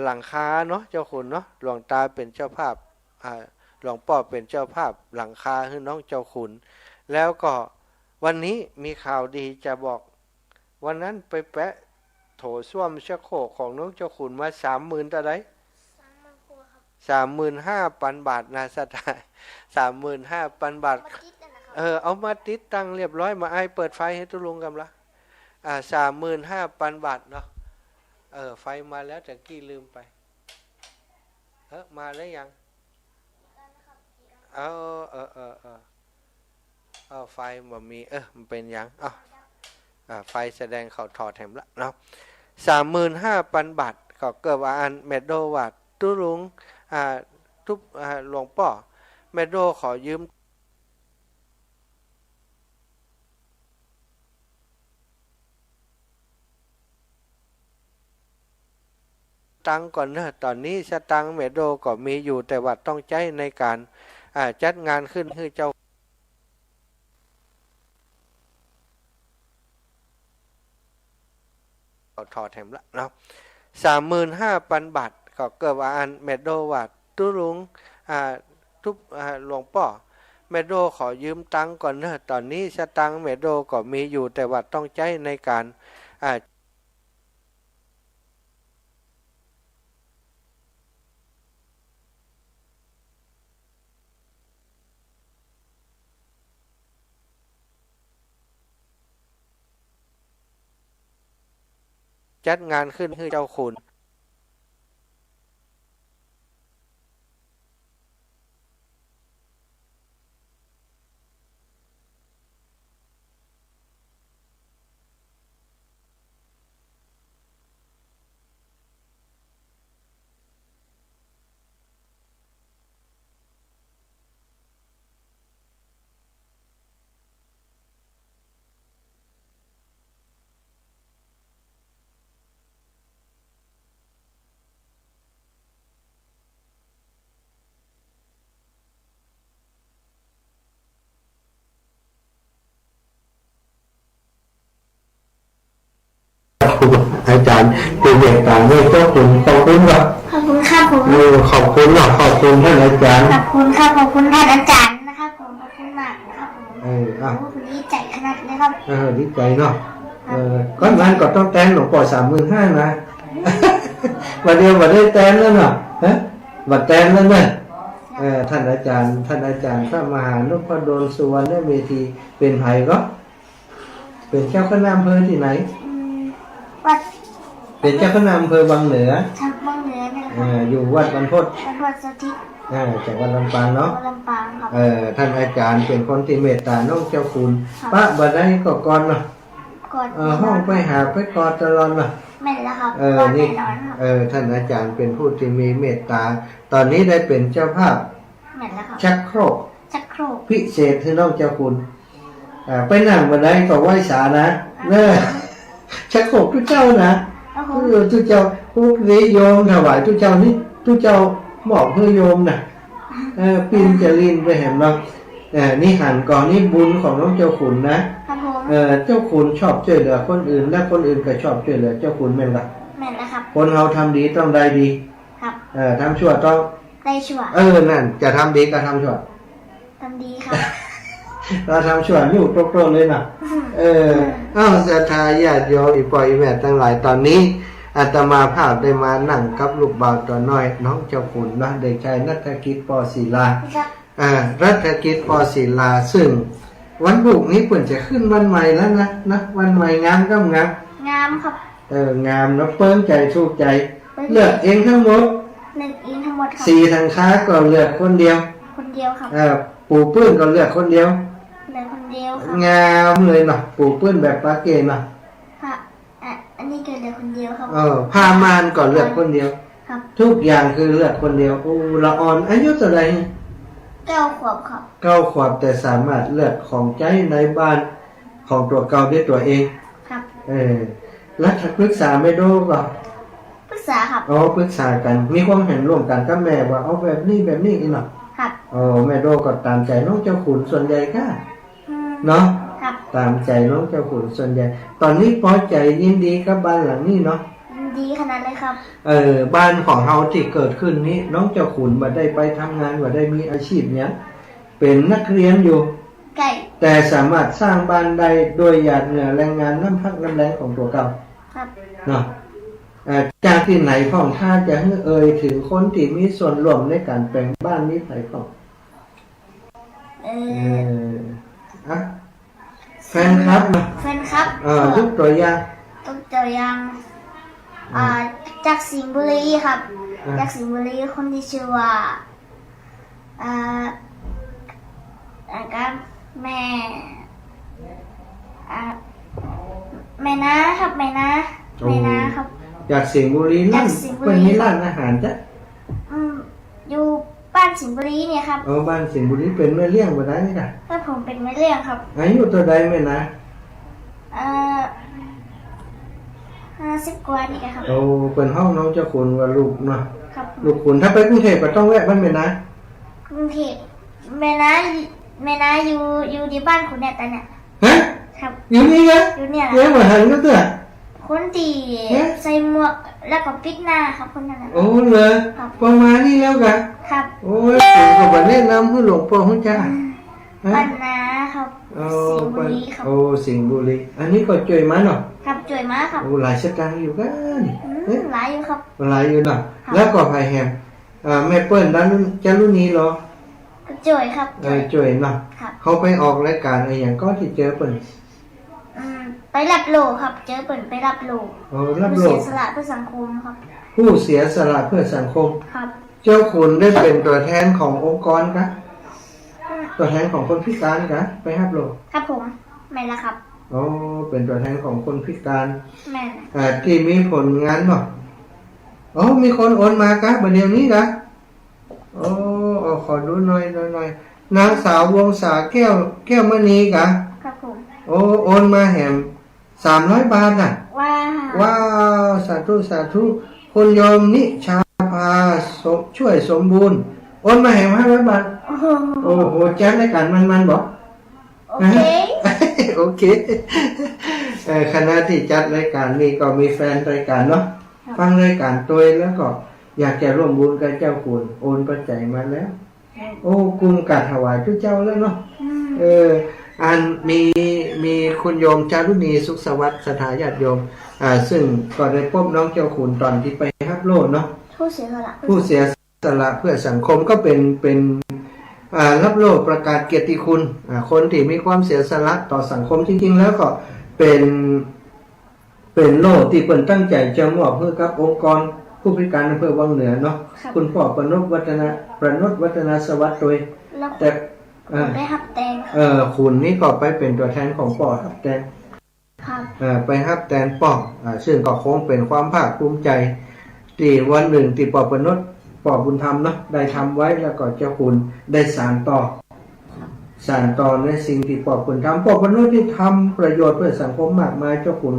หลังคาเนาะเจ้าคุณเนาะหลวงตาเป็นเจ้าภาพหลวงพ่อเป็นเจ้าภาพหลังคาให้น้องเจ้าคุณแล้วก็วันนี้มีข่าวดีจะบอกวันนั้นไปแปะโถส้วมชักโครกของน้องเจ้าคุณมา 30,000 ตะได 35,000 บาทนะศรัทธา 35,000 บาทเอามาติดตั้งเรียบร้อยมาไอเปิดไฟให้ตุลุงกันละ35,000 บาทเนาะไฟมาแล้วแต่กี้ลืมไปมาแล้วยังไฟมันมีมันเป็นยังไฟแสดงเขาถอดแถมละเนาะ 35,000 บาทก็เกิดว่าอันเมโดว่าตุลุงทุบหลวงป่อเมโดขอยืมตังก่อนนะตอนนี้สตังเมโดก็มีอยู่แต่ว่าต้องใช้ในการจัดงานขึ้นให้เจ้าถอดแถมละเนาะ 35,000 บาทก็เกิดว่าอันเมโดว่าตุลุงทุบหลวงป่อเมโดขอยืมตังก่อนนะตอนนี้สตังเมโดก็มีอยู่แต่ว่าต้องใช้ในการจัดงานขึ้นให้เจ้าคุณอาจารย์เป็นเด็กต่างไม่ต้องคุณขอบคุณครับขอบคุณครับผมขอบคุณนะขอบคุณท่านอาจารย์ขอบคุณครับขอบคุณท่านอาจารย์นะครับผมขอบคุณมากนะครับผมดีใจขนาดนี้ครับดีใจเนาะก้อนงานก็ต้องแต่งหลวงพ่อ 35,000 นะวันเดียวมาได้แต่งแล้วเนาะมาแต่งแล้วเนี่ยท่านอาจารย์พระมหานพดลสุวรรณเมธีเป็นไผก็เป็นเจ้าคณะอำเภอที่ไหนวัดเป็นเจ้าคณะอำเภอวังเหนือวังเหนือเนี่ยอยู่วัดบรรพตสถิตจากวัดลำปางเนาะลำปางครับท่านอาจารย์เป็นคนที่เมตตาน้องเจ้าคุณป้าบัดได้ก็ก่อนเนาะห้องไปหาไปกอดตลอดเนาะไม่แล้วครับนี่ท่านอาจารย์เป็นผู้ที่มีเมตตาตอนนี้ได้เป็นเจ้าภาพชักโครกพิเศษที่น้องเจ้าคุณไปนั่งบัดได้ก็ไหว้สานะชักโครกทุกเจ้านะทุกเจ้าผู้นิยมถวายทุกเจ้านี่ทุกเจ้าหมอบเพื่อโยมนะปินจะลินไปเห็นบ้างนี่หันก่อนนี่บุญของน้องเจ้าขุนนะ เจ้าคุณชอบช่วยเหลือคนอื่นและคนอื่นก็ชอบช่วยเหลือเจ้าคุณแม่นล่ะ แม่นนะครับ คนเราทำดีต้องได้ดี ครับ ทำชั่วต้อง ได้ชั่ว นั่นจะทำดีก็ทำชั่ว ทำดีครับ เราทำชั่วอยู่โตๆเลยนะศรัทธาญาติโยมอีปอยอีแม่ทั้งหลายตอนนี้อาตมาภาพได้มานั่งกับลูกบ่าวตัวน้อยน้องเจ้าขุนนะเด็กชายณัฐกิจปศิลา ครับ รัฐกิจปศิลาซึ่งวันบุกนี้เปิ่นจะขึ้นวันใหม่แล้วนะวันใหม่งามก็งาม งามครับ งามแล้วเปิ้งใจถูกใจ เลือกเองทั้งหมด หนึ่งอินทั้งหมดครับ สี่ทางค้าก็เลือกคนเดียว คนเดียวครับ ปู่ปื้นก็เลือกคนเดียว เหลือคนเดียวครับ งามเลยเนาะปู่ปื้นแบบปาเกเนาะ ค่ะอันนี้ก็เหลือคนเดียวครับ พามานก็เลือกคนเดียว ครับ ทุกอย่างคือเลือกคนเดียวละอ่อนอายุเท่าไหร่ 9 ขวบครับ 9 ขวบแต่สามารถเลือกของใจในบ้านของตัวเก่าด้วยตัวเอง ครับ แล้วถ้าปรึกษาไม่ดูก็ ปรึกษาครับ ปรึกษากันมีความเห็นร่วมกันกับแม่ว่าเอาแบบนี้อีกเนาะ ครับ แม่โดก็ตามใจน้องเจ้าขุนส่วนใหญ่ค่ะ อืม เนาะ ครับ ตามใจน้องเจ้าขุนส่วนใหญ่ ตอนนี้พอใจยินดีกับบ้านหลังนี้เนาะ ดีขนาดเลยครับ บ้านของเราที่เกิดขึ้นนี้น้องเจ้าขุนบ่ได้ไปทำงานบ่ได้มีอาชีพเนี้ยเป็นนักเรียนอยู่ ไก่ แต่สามารถสร้างบ้านได้โดยหยาดเหงื่อแรงงานน้ำพักน้ำแรงของตัวเก่า ครับ เนาะจากที่ไหนพ่องท่าจะให้ถึงคนที่มีส่วนร่วมในการแปลงบ้านนี้ไผพ่อง อะแฟนครับมา แฟนครับ ยกตัวอย่าง ตัวอย่างจากสิงห์บุรีครับ จากสิงห์บุรีคนที่ชื่อว่าการแม่แม่นะครับแม่นะครับ จากสิงห์บุรีนั่น จากสิงห์บุรี เป็นมีร้านอาหารจ้ะ อยู่บ้านสิงห์บุรีเนี่ยครับ บ้านสิงห์บุรีเป็นแม่เลี้ยงบ่ได้นี่ค่ะ ถ้าผมเป็นแม่เลี้ยงครับ อายุตัวใดแม่นะ 50 กว่านี่ครับ เป็นห้องน้องเจ้าคุณว่าลูกเนาะ ครับ ลูกคุณถ้าไปกรุงเทพก็ต้องแวะบ้านแม่นะ กรุงเทพแม่นะอยู่ที่บ้านคุณเนี่ยแต่เนี่ย ฮะ ครับ อยู่นี่นะ อยู่เนี่ย เลี้ยงมาหันก็เถอะ คนที่ เอ๊ะ ใส่หมวกแล้วก็ปิดหน้าครับคนนั้นนะ เลย ครับ ประมาณนี้แล้วกัน ครับ ผมก็บ่แนะนำให้หลวงพ่อหุ่นจ้า บ้านนาครับสิงห์บุรีครับ สิงห์บุรีอันนี้ก็จ่วยมาเนาะ ครับจ่วยมาครับ หลายสตางค์อยู่กันนี่ หลายอยู่ครับ หลายอยู่เนาะ ครับ แล้วก็ไผแฮมแม่เปิ้ลนั้นจะรุ่นนี้เหรอ ก็จ่วยครับ จ่วยเนาะ ครับ เขาไปออกรายการอะไรอย่างก็ที่เจอเปิ้ล ไปรับโลครับ เจอเปิ่นไปรับโล รับโล เสี ก ยสละเพื่อสังคมครับ ผู้เสียสละเพื่อสังคม ครับ เจ้าคุณได้เป็นตัวแทนขององค์กรกะตัวแทนของคนพิการกะไปรับโลก ครับผมไม่ละครับ เป็นตัวแทนของคนพิการ แม่นะ ที่มีผลงานเนาะมีคนโอนมากะบัดเดี๋ยวนี้กะขอดูหน่อยนางสาววงศาแก้วมณีกะ ครับผม โอนมาแหม300 บาทน่ะ ว้าว สาธุคุณโยมนิชาภาช่วยสมบูรณ์โอนมาแหม500 บาท โอ้โห โอ้โหแจ้งรายการมันบอก โอเค โอเคคณะที่จัดรายการนี้ก็มีแฟนรายการเนาะฟังรายการตัวแล้วก็อยากจะร่วมบุญกับเจ้าคุณโอนปัจจัยมาแล้ว กุมกัดถวายเจ้าแล้วเนาะอันมีคุณโยมจารุณีสุขสวัสดิ์สถาญาติโยมซึ่งก็ได้พบน้องเจ้าขุนตอนที่ไปฮับโลดเนาะ ผู้เสียสละ ผู้เสียสละเพื่อสังคมก็เป็นรับโลกประกาศเกียรติคุณคนที่มีความเสียสละต่อสังคมจริงๆแล้วก็เป็นโลกที่เปิ่นตั้งใจจะมอบเพื่อกับองค์กรผู้พิการอำเภอวังเหนือเนาะคุณพ่อประนพวัฒนาสวัสดิ์โดย แล้ว แต่ ได้หับแตง คุณนี่ก็ไปเป็นตัวแทนของป่อฮับแตน ครับ ไปฮับแตนป่อซึ่งก็คงเป็นความภาคภูมิใจที่วันหนึ่งที่ป่อประนพป่อบุญธรรมเนาะได้ทำไว้แล้วก็เจ้าคุณได้สานต่อในสิ่งที่ป่อบุญธรรมป่อประนพที่ทำประโยชน์เพื่อสังคมมากมายเจ้าคุณ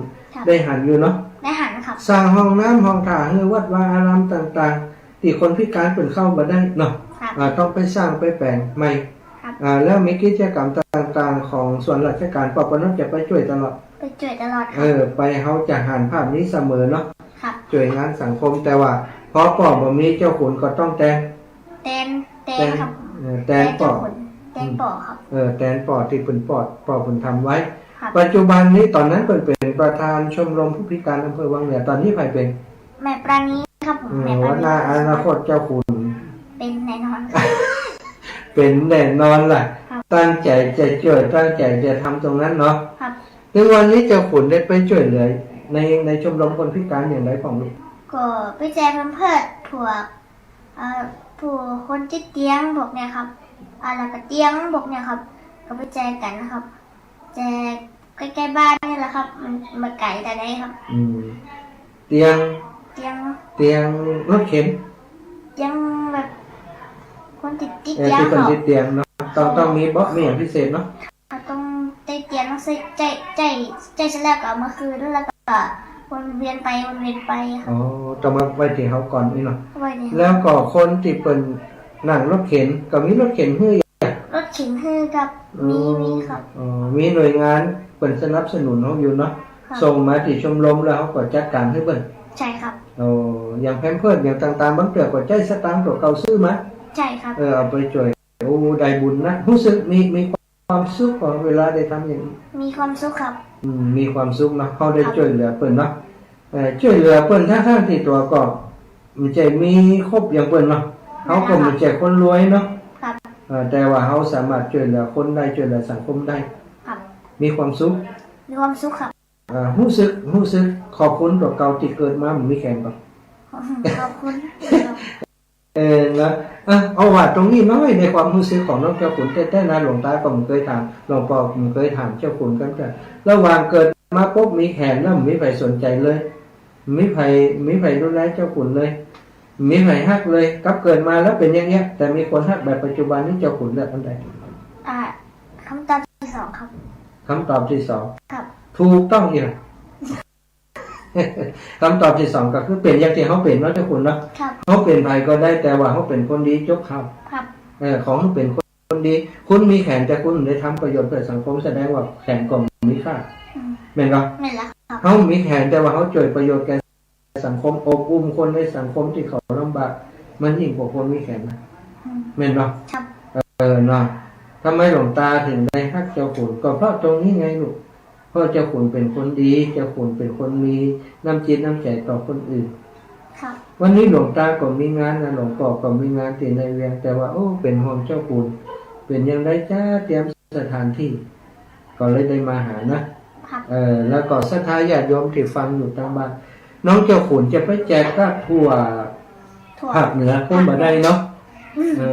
ได้หันอยู่เนาะ ได้หันครับ สร้างห้องน้ำห้องท่าให้วัดวาอารามต่างๆที่คนพิการเป็นเข้ามาได้เนาะ ครับ ต้องไปสร้างไปแปลงใหม่ ครับ แล้วมีกิจกรรมต่างๆของส่วนราชการปปนจะไปช่วยตลอด ไปช่วยตลอดครับ ไปเขาจะหันภาพนี้เสมอเนาะ ครับ ช่วยงานสังคมแต่ว่าพอป่อบ่มีเจ้าขุนก็ต้องแตน แตนครับ แตนป่อ แตนป่อครับ แตนป่อที่เพิ่นป่อเพิ่นทำไว้ ครับ ปัจจุบันนี้ตอนนั้นเพิ่นเป็นประธานชมรมผู้พิการอำเภอวังเหนือตอนนี้ใครเป็น แม่ปราณีครับผมแม่ปรา ว่า ณี อนาคตเจ้าขุน เป็นแน่นอนครับ เป็นแน่นอนล่ะ ครับ ตั้งใจจะช่วยตั้งใจจะทำตรงนั้นเนาะ ครับ ในวันนี้เจ้าขุนได้ไปช่วยเหลือในชมรมคนพิการอย่างไรของลูก ก็ไปแจกเพิ่มพวกผู้คนติดเตียงพวกเนี่ยครับแล้วก็เตียงพวกเนี่ยครับก็ไปแจกกันนะครับ แจกใกล้ๆบ้านนี่แหละครับ มันมาไกลแต่ได้ครับ เตียง เตียง รถเข็น เตียงแบบคนติด ที่ เตียง คน เขา ติดเตียงเนาะต้องมีเบาะมีอย่างพิเศษเนาะ เขาต้องได้เตียงต้องใจฉันแล้วก็เอามาคืนแล้วก็วนเวียนไปครับ อ๋อต้องมาไว้ที่เขาก่อนนี่เนาะ ไว้เนี่ย แล้วก็คนที่เป็นนั่งรถเข็นก็มีรถเข็นให้ รถเข็นฮือกับมีครับ มีหน่วยงานเป็นสนับสนุนเขาอยู่เนาะ ครับ ส่งมาที่ชมรมแล้วเขาก็จัดการให้เบิ่น ใช่ครับ อย่างแพมเพิร์สอย่างต่างๆบางเตือก็ใจสตางค์ตัวเก่าซื้อมา ใช่ครับ เอาไปช่วยได้บุญนะรู้สึกมีความสุขของเวลาได้ทำอย่างนี้ มีความสุขครับ มีความสุขเนาะเขาได้ช่วยเหลือเพิ่นเนาะช่วยเหลือเพิ่นทั้งที่ตัวก็มันใจมีครบอย่างเพิ่นเนาะเขาก็มันใจคนรวยเนาะ ครับ แต่ว่าเขาสามารถช่วยเหลือคนได้ช่วยเหลือสังคมได้ ครับ มีความสุข มีความสุขครับ รู้สึกขอบคุณตัวเก่าที่เกิดมามันมีแข่งก่อน ขอบคุณ นะเอาว่าตรงนี้น้อยในความรู้สึกของน้องเจ้าขุนแต่นะหลวงตาก็มันเคยถามหลวงพ่อมันเคยถามเจ้าขุนกันแต่ระหว่างเกิดมาปุ๊บมีแขนแล้วไม่ใครสนใจเลยไม่ใครดูแลเจ้าขุนเลยมีใครฮักเลยกับเกิดมาแล้วเป็นอย่างเงี้ยแต่มีคนฮักแบบปัจจุบันนี้เจ้าขุนแบบอันใด คำตอบที่สองครับ คำตอบที่สอง ครับ ถูกต้องอีก คำตอบที่สองก็คือเป็นอย่างที่เขาเป็นเนาะเจ้าขุนเนาะ ครับ เขาเป็นใครก็ได้แต่ว่าเขาเป็นคนดีจบข่าว ครับ ของเขาเป็นคนดีคุณมีแขนแต่คุณได้ทำประโยชน์เพื่อสังคมแสดงว่าแขนก็มีค่า อืม เป็นไง นั่นแหละครับ เขามีแขนแต่ว่าเขาช่วยประโยชน์แก่สังคมอบอุ้มคนในสังคมที่เขาลำบากมันยิ่งกว่าคนมีแขนนะ อืม เป็นไง ครับ เนาะทำไมหลวงตาถึงได้ฮักเจ้าขุนก็เพราะตรงนี้ไงลูกเพราะเจ้าขุนเป็นคนดีเจ้าขุนเป็นคนมีน้ำจิตน้ำใจต่อคนอื่น ครับ วันนี้หลวงตาก็มีงานนะหลวงพ่อก็มีงานที่ในเวียงแต่ว่าเป็นห่วงเจ้าคุณเป็นยังไงจ้าเตรียมสถานที่ก็เลยได้มาหานะครับ แล้วก็ศรัทธาญาติโยมที่ฟังอยู่ทางบ้านน้องเจ้าขุนจะไปแจกก็ทั่ว ถั่ว ภาคเหนือคนมาได้เนาะ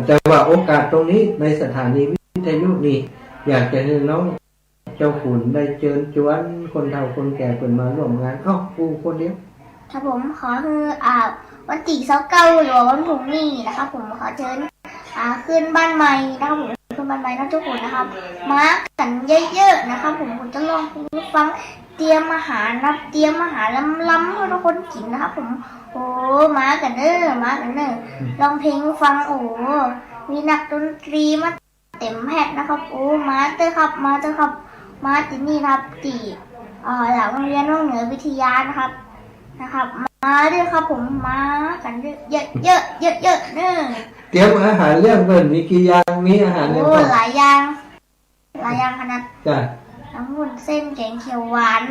แต่ว่าโอกาสตรงนี้ในสถานีวิทยุนี้อยากจะให้น้องเจ้าขุนได้เชิญชวนคนเฒ่าคนแก่เป็นมาร่วมงานกูคนเดียว ถ้าผมขอคือวันที่29หรือว่าวันพรุ่งนี้นะครับ ผมขอเชิญขึ้นบ้านใหม่นะครับผมขึ้นบ้านใหม่นะทุกคนนะครับ มากันเยอะๆนะครับ ผมจะลองฟังเตรียมอาหารนะเตรียมอาหารล้ำๆให้ทุกคนกินนะครับผมมากันเนอะลองเพลงฟังมีนักดนตรีมาเต็มแพทย์นะครับมาเตอร์ครับมาที่นี่ครับที่หลังโรงเรียนว่างเหนือวิทยานะครับมาด้วยครับผมมากันเยอะเนอะ เตรียมอาหารเรื่องเงินมีกี่อย่างมีอาหารเรื่อง หลายอย่างขนาด จ้ะ น้ำวุ้นเส้นแกงเขียวหวาน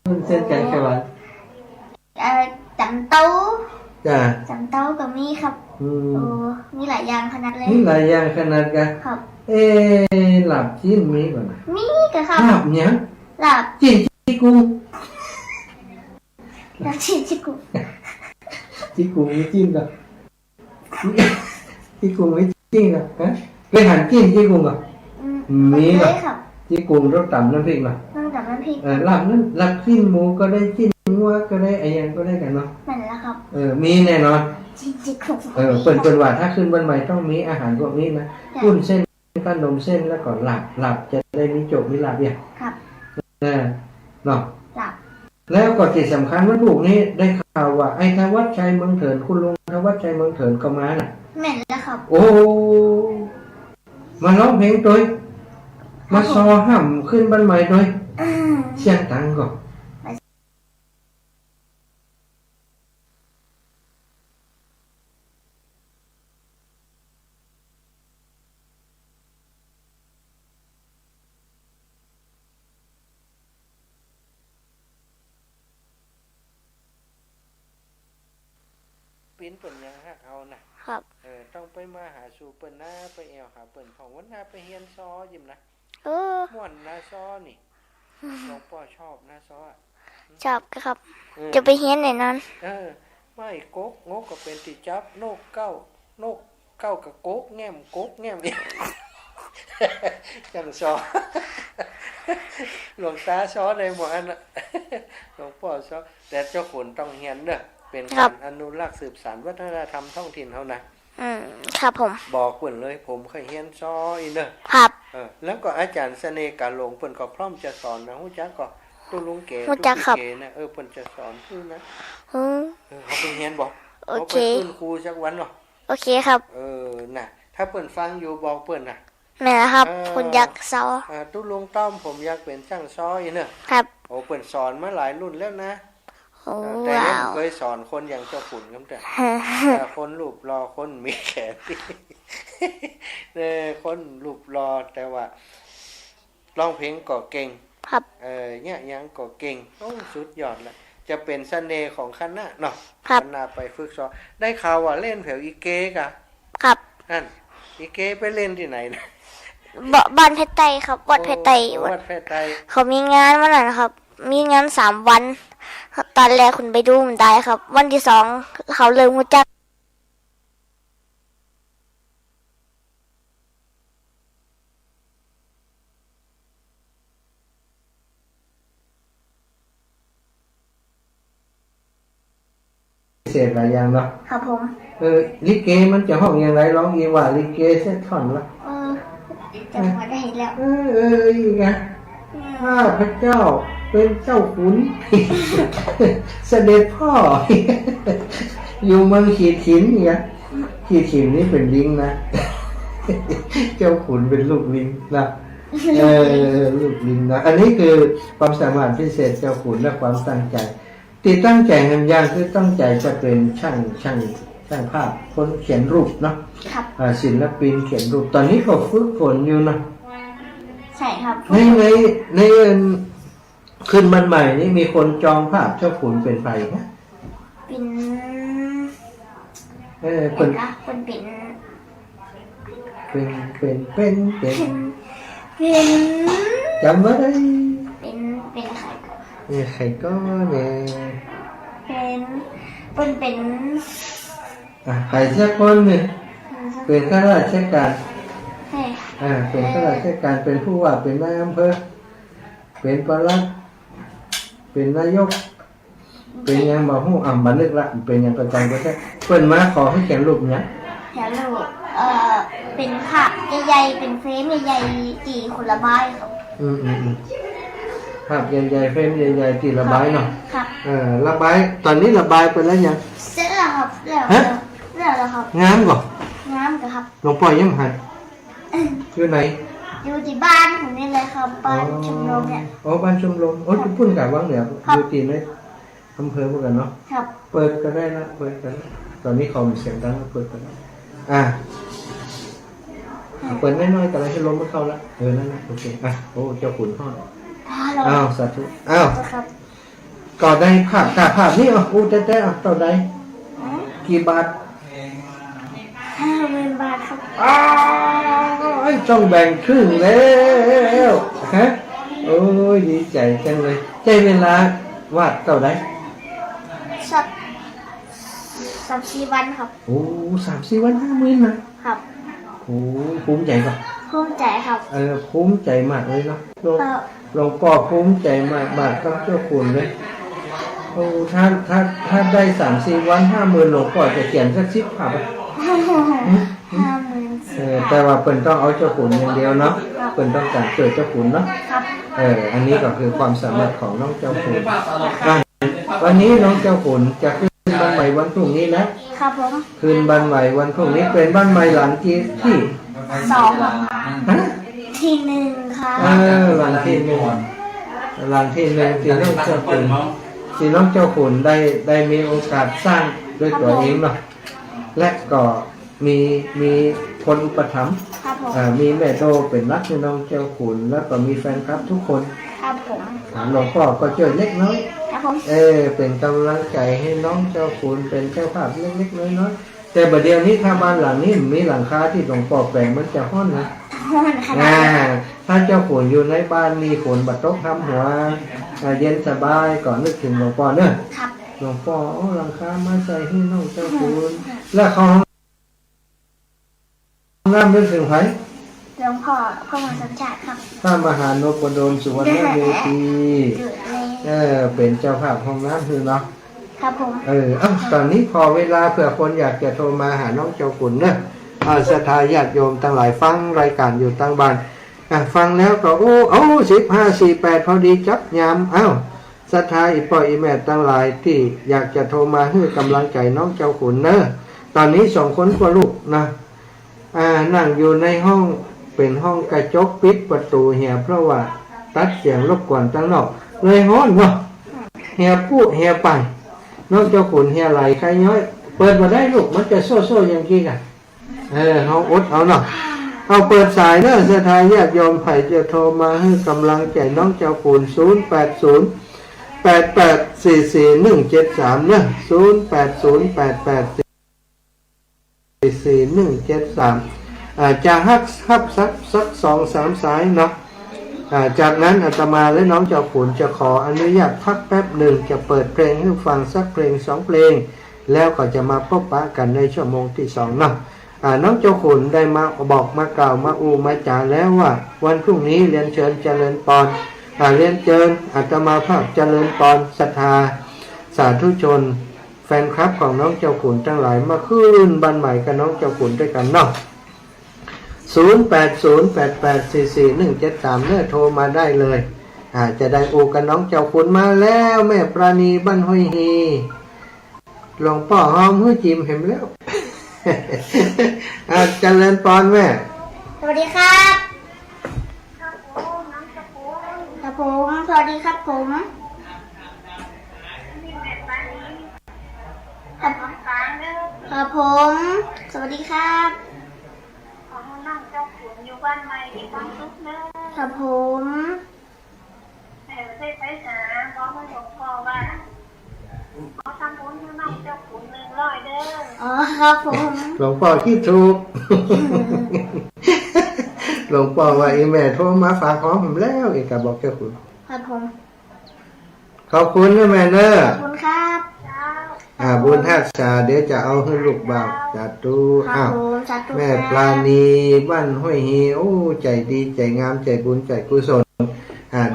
มันเส้นแกงเขียวหวาน จำเต้า จ้ะ ก็มีครับมีหลายอย่างขนาดเลย มีหลายอย่างขนาดกัน ครับ หลับจิ้นมีก่อนนะ มีกันครับ หลับเนี้ย หลับ จิ้นกุ้ง ชิกุ จิ้นกุ้งมีจิ้นก่อนจิ้นกุ้งมีจิ้นก่อนฮะเคยหันจิ้นจิ้นกุ้งก่อน มีเหรอ ครับ จิ้นกุ้งรสต่ำน้ำพริกเนาะ นั่งกับน้ำพริก หลับจิ้นหมูก็ได้จิ้นงัวก็ได้อะไรอย่างก็ได้กันเนาะ นั่นแหละครับ มีแน่นอน จิกุ เป็นว่าถ้าขึ้นวันใหม่ต้องมีอาหารพวกนี้นะกุ้นเส้นขนมเส้นแล้วก็หลับจะได้มีโจกมีหลับเนี่ย ครับ เนาะ หลับ แล้วก็ที่สำคัญว่าถูกนี้ได้ข่าวว่าไอ้ทวัชชัยเมืองเถินคุณลุงทวัชชัยเมืองเถินก็มาน่ะ แม่นแล้วครับ โอ้ มาร้องเพลงโดยมาซอห้ามขึ้นบ้านใหม่โดยเสียงตังก่อนปิ้นเปิ่นยังฮักเอานะครับ ต้องไปมาหาสู่เปิ่นหน้าไปแอวหาเปิ่นของวันหน้าไปเฮียนซอยิ้มนะ เออ ม่วนนาซอนี่หลวงพ่อชอบนาซออ่ะ ชอบครับ จะไปเฮียนไหนนั้น ไม่กกงกก็เป็นติจับนกเก้กับกกแง้มนี่ จังซอ หลวงตาซอในหมดอันน่ะ หลวงพ่อซอแต่เจ้าขุนต้องเฮียนเด้อเป็นการอนุรักษ์สืบสานวัฒนธรรมท้องถิ่นเขานะครับ ผม บอกเพิ่นเลยผมเคยเฮียนซออีเด้อ ครับ แล้วก็อาจารย์เสน่ห์กาหลงเพิ่นก็พร้อมจะสอนนะฮู้จักก็ตู้ลุงเก๋ ฮู้จักครับ เก๋นะเพิ่นจะสอนคือนะ อืม เขาไปเฮียนบ่ โอ เขา เค ไปขึ้นครูสักวันเนาะ โอเคครับ น่ะถ้าเพิ่นฟังอยู่บอกเพิ่นน่ะ แม่นะครับคุณยักษ์เซา ตู้ลุงต้อมผมอยากเป็นช่างซออีเด้อ ครับ โอ้เพิ่นสอนมาหลายรุ่นแล้วนะ โอ้ แต่ ว้า ยัง ว เคยสอนคนอย่างเจ้าขุนครับแต่คนรูปรอคนมีแขนคนรูปรอแต่ว่าร้องเพลงก็เก่ง ครับ เนี่ยยังก็เก่งโอ้สุดยอดละจะเป็นเสน่ห์ของคณะเนาะ ครับ คณะไปฝึกซ้อมได้ข่าวว่าเล่นแถวอีเกกะ ครับ นั่นอีเกไปเล่นที่ไหนนะ บ้านเพชรไตครับวัดเพชรไต วัดแพร่ไต เขามีงานวันนั้นครับ มีงาน3 วัน ตอนแรกคุณไปดูมันได้ครับ วันที่2เขาเริ่มรู้จัก พิเศษหลายอย่างเนาะ ครับผม ลิเกมันจะห้องอย่างไรร้องอีว่าลิเกเส้นท่อนละ จำมาได้แล้ว อีกไงข้าพระเจ้าเป็นเจ้าขุน เสด็จพ่อ อยู่เมืองขีดขินเนี่ยขีดขินนี่เป็นลิงนะ เจ้าขุนเป็นลูกลิงนะลูกลิงนะอันนี้คือความสามารถพิเศษเจ้าขุนและความตั้งใจที่ตั้งใจทำอย่างคือตั้งใจจะเป็นช่างภาพคนเขียนรูปเนาะ ครับ ศิลปินเขียนรูปตอนนี้ก็ฝึกฝนอยู่นะ ใช่ครับ ในขึ้นบ้านใหม่นี่มีคนจองภาพเจ้าขุนเป็นไปนะ เป็น เป็น คนเป็น จำไว้ได้ เป็นใคร ใครก็เนี่ย เป็น ใครสักคนหนึ่งเป็นข้าราชการ ใช่ เป็นข้าราชการเป็นผู้ว่าเป็นนายอำเภอเป็นปลัดเป็นนายกเป็นยังบ่ฮู้บันทึกละเป็นยังประจำก็ใช่เพิ่นมาขอให้เขียนรูปเนี่ย แถวลูกเป็นภาพใหญ่ๆเป็นเฟรมใหญ่ๆกี่คนละใบครับ ภาพใหญ่ๆเฟรมใหญ่ๆที่ระบายเนาะ ครับ ระบายตอนนี้ระบายไปแล้วยัง เสร็จแล้วครับแล้วครับ งามบ่ น้ำกับครับ หลวงพ่อยังหันอยู่ไหน อยู่ที่บ้านผมนี่เลยครับบ้านชมรมเนี่ย บ้านชมรมทุกพุ่นกับวังเหนืออยู่ที่ในอำเภอพวกกันเนาะ ครับ เปิดก็ได้นะเปิดกันตอนนี้เขามีเสียงดังเปิดกันเปิดน้อยๆแต่ละให้ลมมันเข้าละนั่นนะโอเคโอ้เจ้าขุนทอดสาธุครับ ก่อได้ภาพนี่แต่ต่อได้กี่บาท 50,000 บาทครับ ต้องแบ่งครึ่งแล้วฮะโอ้ยดีใจจังเลยใจเวลาวาดต่อได้สัก3-4 วันครับ 3-4 วัน 50,000นะครับภูมิใจป่ะ ภูมิใจครับ ภูมิใจมากเลยเนาะหลวงพ่อภูมิใจมากกับเจ้าคุณเลยถ้าได้ 3-4 วัน 50,000หลวงพ่อจะเขียนสัก10 ภาพ 50,000 แต่ว่าเพิ่นต้องเอาเจ้าขุนอย่างเดียวเนาะเพิ่นต้องการช่วยเจ้าขุนเนาะ ครับ อันนี้ก็คือความสามารถของน้องเจ้าขุนวันนี้น้องเจ้าขุนจะขึ้นบ้านใหม่วันพรุ่งนี้นะครับ ผม คืนบ้านใหม่วันพรุ่งนี้เป็นบ้านใหม่หลังที่ 2ทีหนึ่งค่ะ หลังที่หนึ่งหลังที่หนึ่งที่น้องเจ้าขุนที่น้องเจ้าขุนได้มีโอกาสสร้างด้วยตัวเองเนาะและก็มีคนอุปถัมภ์ ครับผม มีแม่โตเป็นรักในน้องเจ้าขุนแล้วก็มีแฟนคลับทุกคน ครับผม หลวงพ่อก็ช่วยเล็กน้อย ครับผม เป็นกำลังใจให้น้องเจ้าขุนเป็นเจ้าภาพเล็กๆน้อยๆแต่บัดเดี๋ยวนี้ถ้าบ้านหลังนี้มีหลังคาที่หลวงพ่อแปลงมันจะห้อนนะ ขนาด ถ้าเจ้าขุนอยู่ในบ้านมีฝนบัดตกทำหัวเย็นสบายก่อนนึกถึงหลวงพ่อเนอะ ครับ หลวงพ่อเอาหลังคามาใส่ให้น้องเจ้าขุนแล้วเขาน้ำนึกถึงใคร หลวงพ่อพระมหาสัจจครับ พระมหานพดลสุวรรณเวที จุดเลย เป็นเจ้าภาพห้องน้ำคือเนาะ ครับผม ตอนนี้พอเวลาเผื่อคนอยากจะโทรมาหาน้องเจ้าขุนเนอะศรัทธาญาติโยมตั้งหลายฟังรายการอยู่ตั้งบ้านฟังแล้วก็1548พอดีจับยามศรัทธาอีป่อยอีแม่ตั้งหลายที่อยากจะโทรมาให้กำลังใจน้องเจ้าขุนเนอะตอนนี้2 คนกว่าลูกนะนั่งอยู่ในห้องเป็นห้องกระจกปิดประตูเหี่ยเพราะว่าตัดเสียงรบกวนตั้งนอกเลยฮ้อนเนาะเหี่ยพูดเหี่ยไปน้องเจ้าขุนเหี่ยไหลใครย้อยเปิดมาได้ลูกมันจะโซ่อย่างกี้กันเขาอดเอาเนาะเอาเปิดสายเนอะศรัทธาญาติโยมไผ่จะโทรมาให้กำลังใจน้องเจ้าขุน08088444173เนอะ0808844173จะฮับสัก2-3 สายเนาะจากนั้นอาตมาและน้องเจ้าขุนจะขออนุญาตพักแป๊บหนึ่งจะเปิดเพลงให้ฟังสักเพลง2 เพลงแล้วก็จะมาพบปะกันในชั่วโมงที่2เนาะน้องเจ้าขุนได้มาบอกมากล่าวมามาจาแล้วว่าวันพรุ่งนี้เรียนเชิญเจริญปอนเรียนเชิญอาตมาภาพเจริญปอนศรัทธาสาธุชนแฟนคลับของน้องเจ้าขุนทั้งหลายมาขึ้นบ้านใหม่กับน้องเจ้าขุนด้วยกันเนาะ0808844173เนี่ยโทรมาได้เลยจะได้อูกันน้องเจ้าขุนมาแล้วแม่ปราณีบ้านห้วยฮีหลวงพ่อหอมหื้อจิมเห็นแล้ว เจริญปอนแม่ สวัสดีครับครับผมสวัสดีครับผมครับผมสวัสดีครับน้องเจ้าขุนอยู่บ้านใหม่มีความสุขเนอะ ครับผม แม่ได้ไปหาเพราะว่าหลวงพ่อว่าเขาทำบุญให้น้องเจ้าขุน100เด้อ อ๋อครับผม หลวงพ่อคิดถูก หลวงพ่อว่าอีแม่โทรมาฝากของผมแล้วอีกก็บอกเจ้าขุน ครับผม ขอบคุณนะแม่เนอะ ขอบคุณครับ เจ้า บุญทักษาเดี๋ยวจะเอาให้ลูกบ่าวสาธุ ครับผมสาธุ แม่ปราณีบ้านห้วยฮีใจดีใจงามใจบุญใจกุศล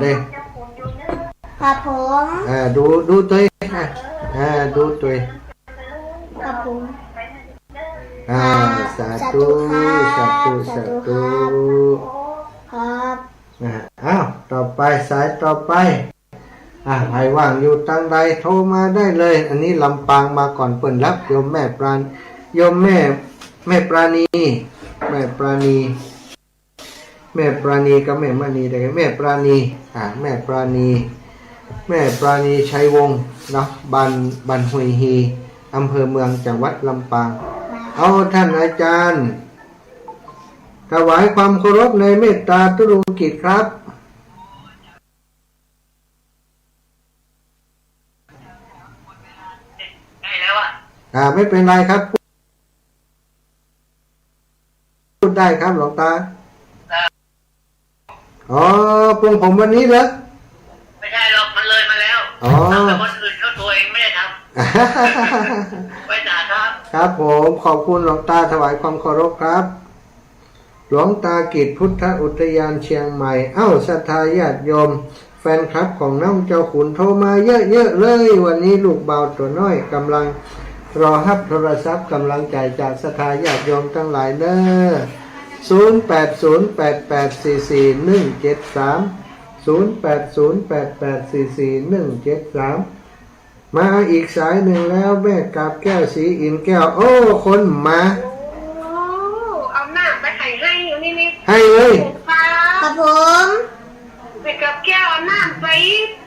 ได้ เจ้าขุนอยู่เนอะ ครับผม ดูตัวดูตัว ครับผม ไปเถอะเด้อ สาธุสาธุสาธุ ครับ ต่อไปสายต่อไปใครว่างอยู่ตั้งใดโทรมาได้เลย อันนี้ลำปางมาก่อนเปิ่นรับโยมแม่ปราณีโยมแม่ปราณีแม่ปราณีกับแม่มณีได้แม่ปราณีแม่ปราณีชัยวงศ์เนาะบ้านห้วยฮีอำเภอเมืองจังหวัดลำปางเอาท่านอาจารย์ถวายความเคารพในเมตตาตุรุกิจครับได้แล้วอ่ะ ไม่เป็นไรครับพูดได้ครับหลวงตาปรุงผมวันนี้เหรอ ไม่ใช่หรอกมันเลยมาแล้วทำแต่คนอื่นเขาตัวเองไม่ได้ทำ ไว้ด่าครับ ครับผมขอบคุณหลวงตาถวายความเคารพครับหลวงตากิจพุทธอุทยานเชียงใหม่ศรัทธาญาติโยมแฟนคลับของน้องเจ้าขุนโทรมาเยอะๆเลยวันนี้ลูกเบาตัวน้อยกำลังรอรับโทรศัพท์กำลังใจจากศรัทธาญาติโยมทั้งหลายเด้อ0808844173 มาอีกสายหนึ่งแล้วแม่กับแก้วสีอินแก้วคนมา เอาหน้าไปให้ ให้เลย ครับผม เป็นกับแก้วน้ำไฟ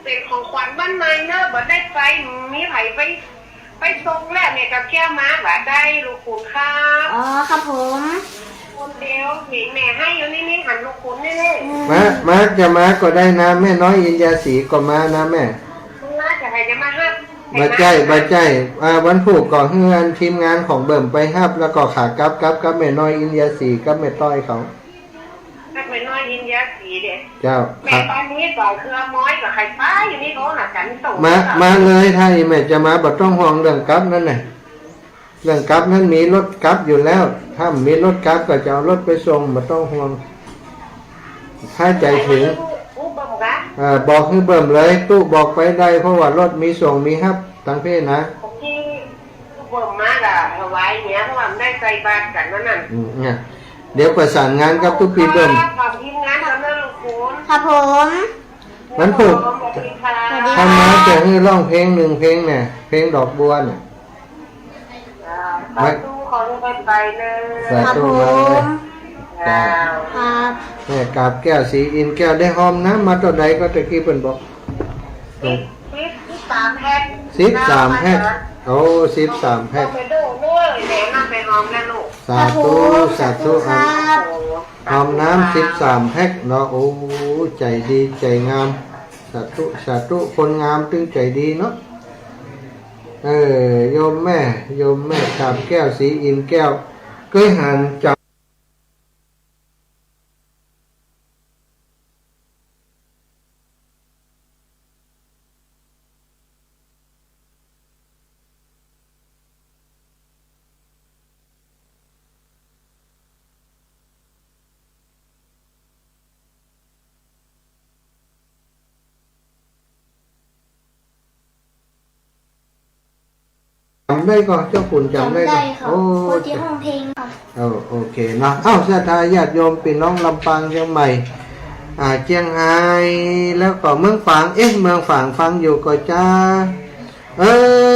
เป็นของขวัญบ้านในเนอะบ่ได้ไฟมีไผไปทรงแล้วเนี่ยกับแก้วมาบ่ได้ลูกคุณครับ อ๋อครับผม คนเดียวเห็นแม่ให้อยู่นี่หันลูกคุณนี่ มาจะมาก็ได้นะแม่น้อยอินยาศรีก็มานะแม่ น่าจะให้จะมาฮับ บาใจวันผูกก่อเฮือนทีมงานของเบิ่มไปฮับแล้วก็ขากลับแม่น้อยอินยาศรีกับแม่ต้อยเขา ถ้าเป็นน้อยยินยาสีเด็ด เจ้า แม่ตอนนี้ก่อนคือม้อยกับไข่ป้าอยู่นี่โน้นอ่ะกันส่ง มาเลยถ้าอีแม่จะมาบ่ต้องห่วงเรื่องกลับนั่นน่ะเรื่องกลับนั้นมีรถกลับอยู่แล้วถ้ามีรถกลับก็จะเอารถไปส่งบ่ต้องห่วงถ้าใจถึงบอกให้เบิ่มเลยตู้บอกไปได้เพราะว่ารถมีส่งมีฮับทั้งเพศนะ ที่เบิ่มมากอะเอาไว้เนี้ยเพราะว่าได้ใจบานกันนั่นน่ะ เนี่ยเดี๋ยวประสานงานกับทุกปีเบิ่ม ทำทีมงานแล้วนะลูกคุณ ครับผม มันผูกทำมาจะให้ร้องเพลงหนึ่งเพลงเนี่ยเพลงดอกบัวเนี่ย สาธุขอให้ไปเลย สา ครับ ธุ ผ มาเลย ม ครับ แม่กราบแก้วสีอินแก้วได้หอมนะมาตัวใดก็ตะกี้เพิ่นบอก 13 แพ็ค 13แพ็คโอ้13แพ็ค ไปดูด้วยแหนมไปหอมกันลูก สาธุ ครับ หอมน้ำ13แพ็คเนาะโอ้ใจดีใจงามสาธุคนงามตึงใจดีเนาะโยมแม่กราบแก้วสีอินแก้วเคยหันจับจำได้ก็เจ้าคุณจำได้ก็ ครับ โอ้ โคที่ห้องเพลงครับ โอเคเนาะศรัทธาญาติโยมพี่น้องลำปางเชียงใหม่เชียงรายแล้วก็เมืองฝางเมืองฝางฟังอยู่ก็จ้า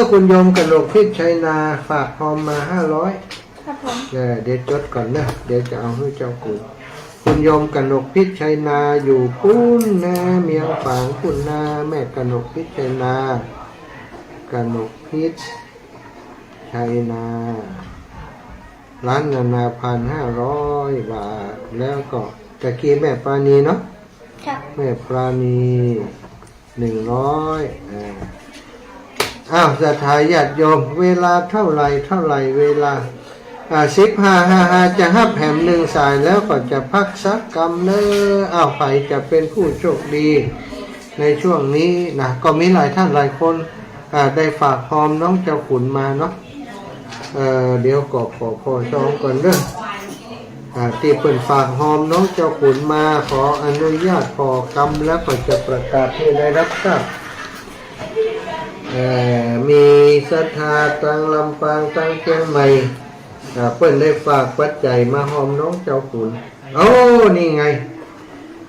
คุณโยมกระโหลกพิษชัยนาฝากพอมมา500ครับผม เดี๋ยวจดก่อนนะเดี๋ยวจะเอาให้เจ้าคุณโยมกระโหลกพิษชัยนาอยู่ปุ้นนะเมียงฝางปุ้นนาแม่กระโหลกพิษชัยนากระโหลกพิษชัยนาร้านนานา1,500 บาทแล้วก็ตะกี้แม่ปราณีเนาะ ครับ แม่ปราณี100ศรัทธาญาติโยมเวลาเท่าไหร่เวลา15:55จะหับแหม1สายแล้วก็จะพักสักกรรมเนอไปจะเป็นผู้โชคดีในช่วงนี้นะก็มีหลายท่านหลายคนได้ฝากพร้อมน้องเจ้าขุนมาเนาะเดี๋ยวก็ขอจองก่อนเด้อที่เปิดฝากหอมน้องเจ้าขุนมาขออนุญาตขอกรรมแล้วก็จะประกาศให้ได้รับทราบมีศรัทธาตังลำปางตังเชียงใหม่เปิ้นได้ฝากปัจจัยมาหอมน้องเจ้าขุนนี่ไง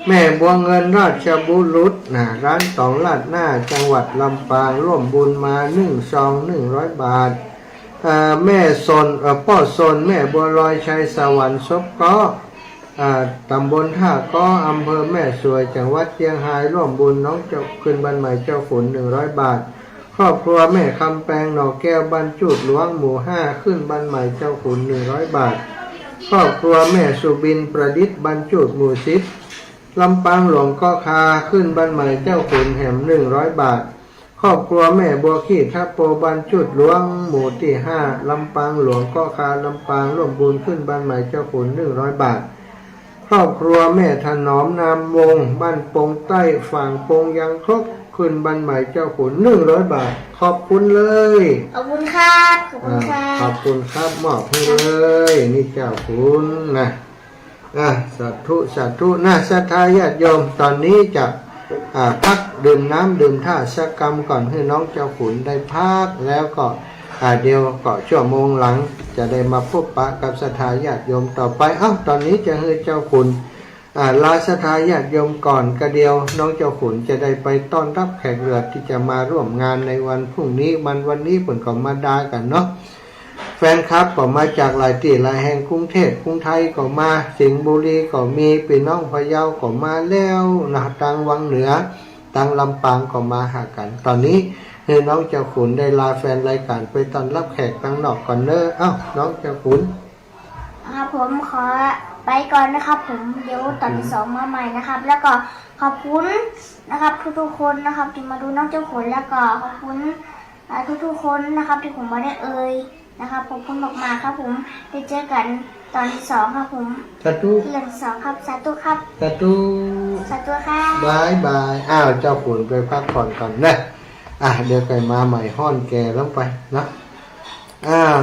แม่บัวเงินราชบุรุษร้านตองลาดหน้าจังหวัดลำปางร่วมบุญมา1 ซอง 100 บาทแม่สนพ่อสนแม่บัวลอยชัยสวรรค์ซบก้อตำบลท่าก้ออำเภอแม่สวยจังหวัดเชียงรายร่วมบุญน้องเจ้าขึ้นบ้านใหม่เจ้าขุน100 บาทครอบครัวแม่คำแปงหน่อแก้วบรรจุหลวงหมู่5ขึ้นบ้านใหม่เจ้าขุน100 บาทครอบครัวแม่สุบินประดิษฐ์บรรจุหมู่10ลำปางหลวงก็คาขึ้นบ้านใหม่เจ้าขุนแหม100 บาทครอบครัวแม่บัวขี้ทับโปบันจุดหลวงหมู่ที่5ลำปางหลวงก็คาลำปางร่วมบุญขึ้นบ้านใหม่เจ้าขุน100 บาทครอบครัวแม่ถนอมนามวงบ้านปงใต้ฝั่งปงยังครกขึ้นบ้านใหม่เจ้าขุน100 บาทขอบคุณเลย ขอบคุณครับขอบคุณครั ขอ บบ คุณครับมอบให้เลยนี่เจ้าคุณนะสาธุนะศรัทธาญาติโยมตอนนี้จะพักดื่มน้ำดื่มท่าสักกรรมก่อนให้น้องเจ้าขุนได้พักแล้วก็เดี๋ยวก็ชั่วโมงหลังจะได้มาพบปะกับศรัทธาญาติโยมต่อไปตอนนี้จะให้เจ้าขุนลาศรัทธาญาติโยมก่อนกระเดียวน้องเจ้าขุนจะได้ไปต้อนรับแขกเรือที่จะมาร่วมงานในวันพรุ่งนี้วันนี้ผลก็มาดากันเนาะ แฟนคลับก็มาจากหลายที่หลายแห่งกรุงเทพกรุงไทยก็มาสิงห์บุรีก็มีพี่น้องพะเยาก็มาแล้วนะตังวังเหนือตังลำปางก็มาหากันตอนนี้น้องเจ้าขุนได้ลาแฟนรายการไปต้อนรับแขกตั้งนอกก่อนเนอะเอ้าน้องเจ้าขุนครับผมขอไปก่อนนะครับผมเดี๋ยวตอนที่สองมาใหม่นะครับ แล้วก็ขอบคุณนะครับทุกๆคนนะครับที่มาดูน้องเจ้าขุนแล้วก็ขอบคุณทุกๆคนนะครับที่ผมมาได้นะครับขอบคุณมากๆครับผมได้เจอกันตอนที่สองครับผมสาธุเรื่องที่สองครับสาธุครับสาธุสาธุครับบายบายอ้าวเจ้าขุนไปพักผ่อนก่อนนะเดี๋ยวไปมาใหม่ห้อนแก่ลงไปนะ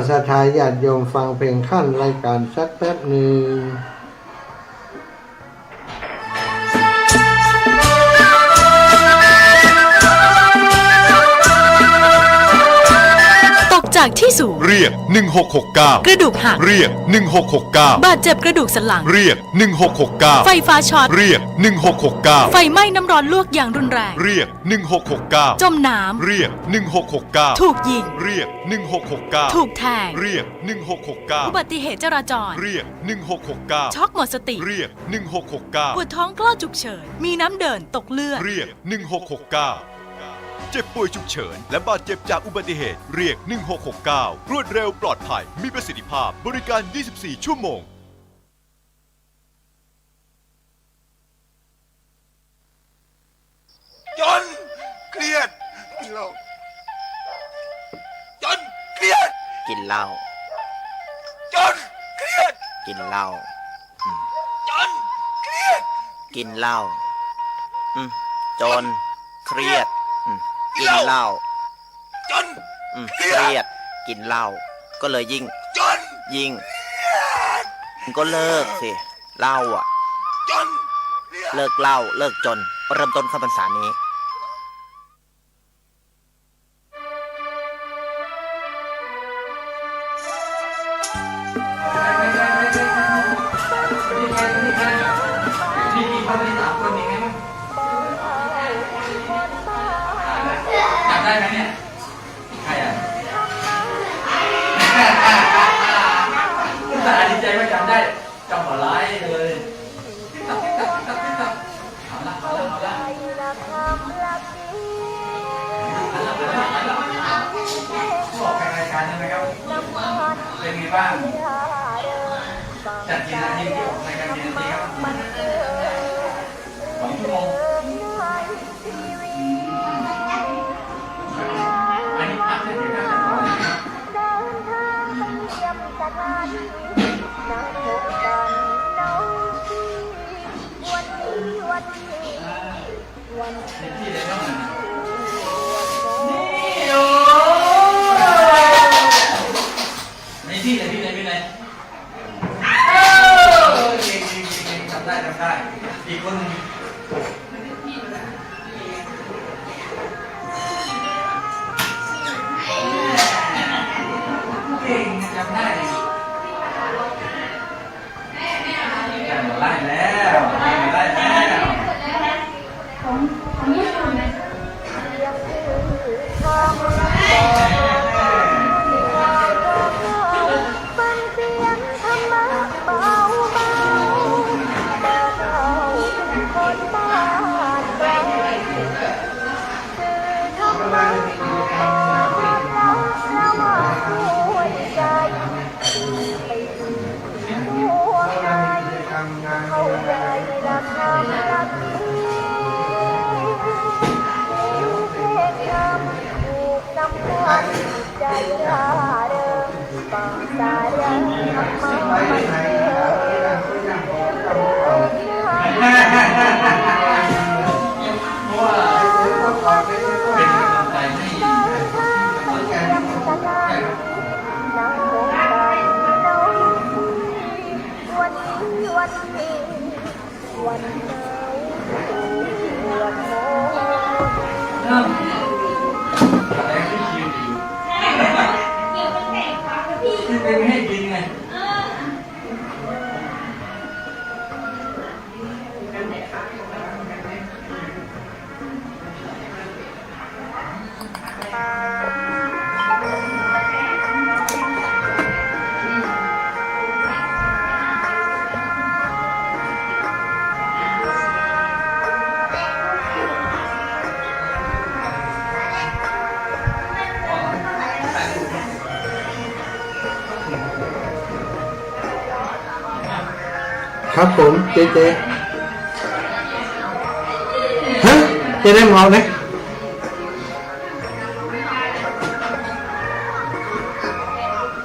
ศรัทธาญาติโยมฟังเพลงขั้นรายการสักแป๊บหนึ่งจากที่สูงเรียก1669กระดูกหักเรียก1669บาดเจ็บกระดูกสันหลังเรียก1669ไฟฟ้าช็อตเรียก1669ไฟไหม้น้ำร้อนลวกอย่างรุนแรงเรียก1669จมน้ำเรียก1669ถูกยิงเรียก1669ถูกแทงเรียก1669อุบัติเหตุจราจรเรียก1669ช็อกหมดสติเรียก1669ปวดท้องคลอดฉุกเฉินมีน้ำเดินตกเลือดเรียก1669เจ็บป่วยฉุกเฉินและบาดเจ็บจากอุบัติเหตุเรียก1669รวดเร็วปลอดภัยมีประสิทธิภาพบริการ24ชั่วโมงจนเครียดกินเหล้าจนเครียดกินเหล้าจนเครียดกินเหล้าจนเครียดกินเหล้าจนเครียดกินเหล้าจนเครียดกินเหล้าก็เลยยิ่งก็เลิกสิเหล้าจนเลิกเหล้าเลิกจนเริ่มต้นเข้าพรรษานี้ได้ไหมเนี่ยใครอ่ะอุตส่าห์ดีใจว่าจำได้จำหัวร้ายเลยเอาละบอกรายการใช่ไหมครับเป็นไงบ้างจัดกี่นาทีที่ออกรายการกี่นาทีครับ2 ชั่วโมงได้อีกคนนึงเก่งจำได้จำได้แล้วผมไม่รู้นะเป็นให้กินไง ครับผมเจเจฮะเจได้หมอไหม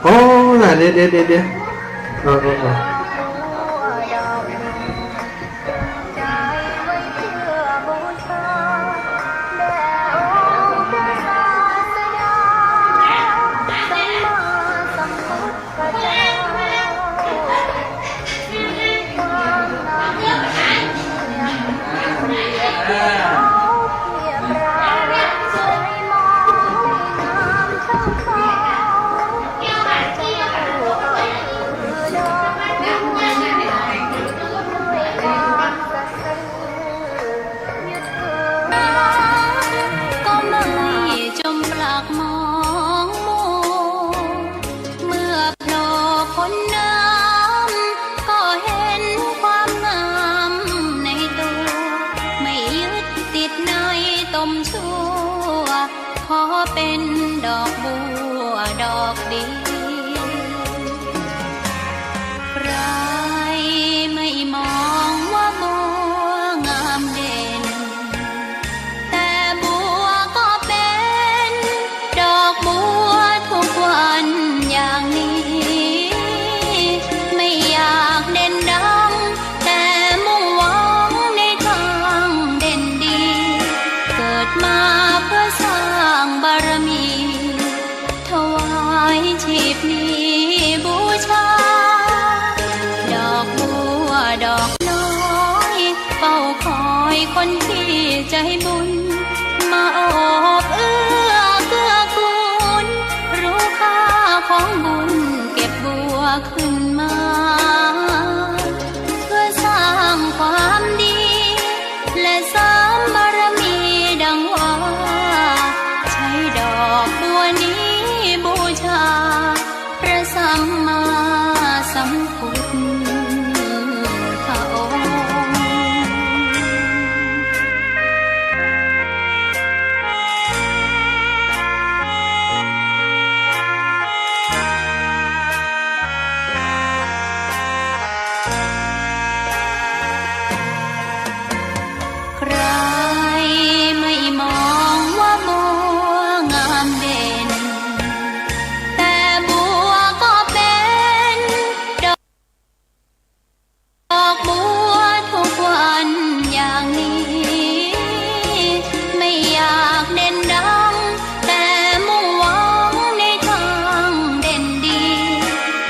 โอ้น่ะเดี๋ยวก็ไม่จมปลักมองมัวเมื่อโผล่พ้นน้ำก็เห็นความงามในตัวไม่ยึดติดในตมชั่วขอเป็นดอกบัวดอกดีใครไม่มองว่าบัวงามเด่นแต่บัวก็เป็นดอกบัวทุกวันอย่างนี้ไม่อยากเด่นดังแต่มุ่งหวังในทางเด่นดีเกิดมาเพื่อสร้างบารมีถวายชีพนี้บูชาดอกบัวดอกน้อยเฝ้าคอยคนที่ใจบุญมาโอบเอื้อเกื้อกูลรู้ค่าของบุญเก็บบัวขึ้นมาเพื่อสร้างความดีและเสริมบารมีดังว่าใช้ดอกบัวนี้บูชาพระสัมมาสัมพุทธองค์ ใครไม่มองว่าบัวงามเด่นแต่บัวก็เป็นดอกบัวทุกวันอย่างนี้ไม่อยากเด่นดังแต่มุ่งหวังในทางเด่นดี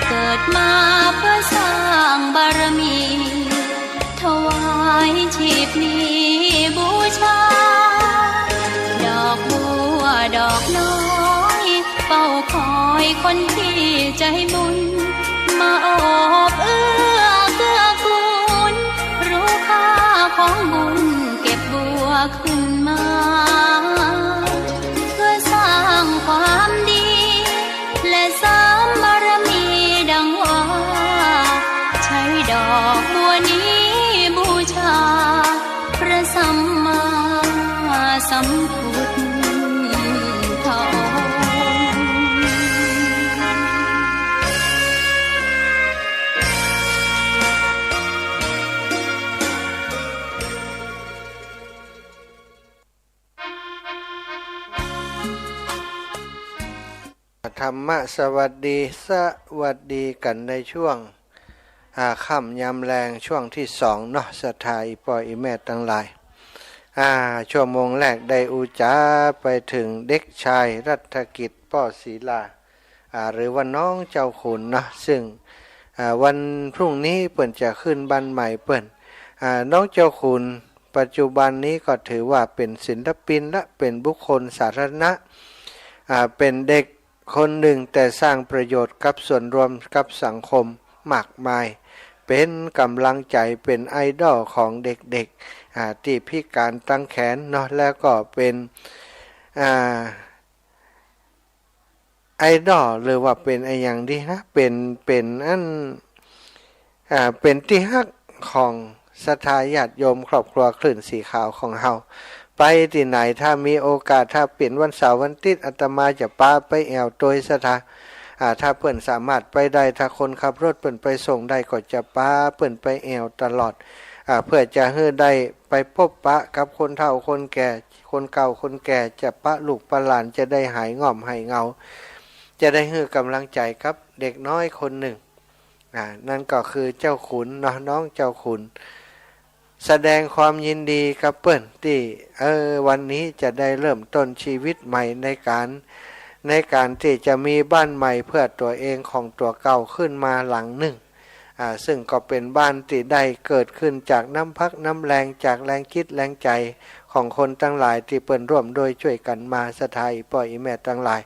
เกิดมาเพื่อสร้างบารมีถวายชีพนี้บูชาดอกบัวดอกน้อยเฝ้าคอยคนที่ใจบุญมาโอบเอื้อเกื้อกูลรู้ค่าของบุญเก็บบัวขึ้นมาเพื่อสร้างความดีและเสริมบารมีดังว่าใช้ดอกบัวนี้บูชาพระสัมมาสัมพุทธองค์ ธรรมะสวัสดีกันในช่วงค่ำยามแรงช่วงที่สองเนาะศรัทธาอีปออีแม่ทั้งหลายชั่วโมงแรกได้อุจาไปถึงเด็กชายรัฐกิจป้อศิลาหรือว่าน้องเจ้าขุนเนาะซึ่งวันพรุ่งนี้เปิ่นจะขึ้นบ้านใหม่เปิ่นน้องเจ้าขุนปัจจุบันนี้ก็ถือว่าเป็นศิลปินและเป็นบุคคลสาธารณะเป็นเด็กคนหนึ่งแต่สร้างประโยชน์กับส่วนรวมกับสังคมมากมายเป็นกำลังใจเป็นไอดอลของเด็กๆที่พิการตั้งแขนเนาะแล้วก็เป็นไอดอลหรือว่าเป็นไออย่างดีนะเป็นอันเป็นที่ฮักของศรัทธาญาติโยมครอบครัวคลื่นสีขาวของเฮาไปที่ไหนถ้ามีโอกาสถ้าเปลี่ยนวันเสาร์วันอาทิตย์อาตมาจะพาไปแอวโดยศรัทธา ถ้าเปิ้นสามารถไปได้ถ้าคนขับรถเปิ้นไปส่งได้ก็จะป้าเปิ้นไปแอวตลอดเพื่อจะให้ได้ไปพบปะกับคนเฒ่าคนแก่คนเก่าคนแก่จะปะลูกปะหลานจะได้หายง่อมหายเงาจะได้ให้กำลังใจครับเด็กน้อยคนหนึ่งนั่นก็คือเจ้าขุนน้องเจ้าขุนแสดงความยินดีกับเปิ้นที่วันนี้จะได้เริ่มต้นชีวิตใหม่ในการที่จะมีบ้านใหม่เพื่อตัวเองของตัวเก่าขึ้นมาหลังหนึ่งซึ่งก็เป็นบ้านที่ได้เกิดขึ้นจากน้ำพักน้ำแรงจากแรงคิดแรงใจของคนทั้งหลายที่เปิ้นร่วมโดยช่วยกันมาสถายป่อยแม่ทั้งหลาย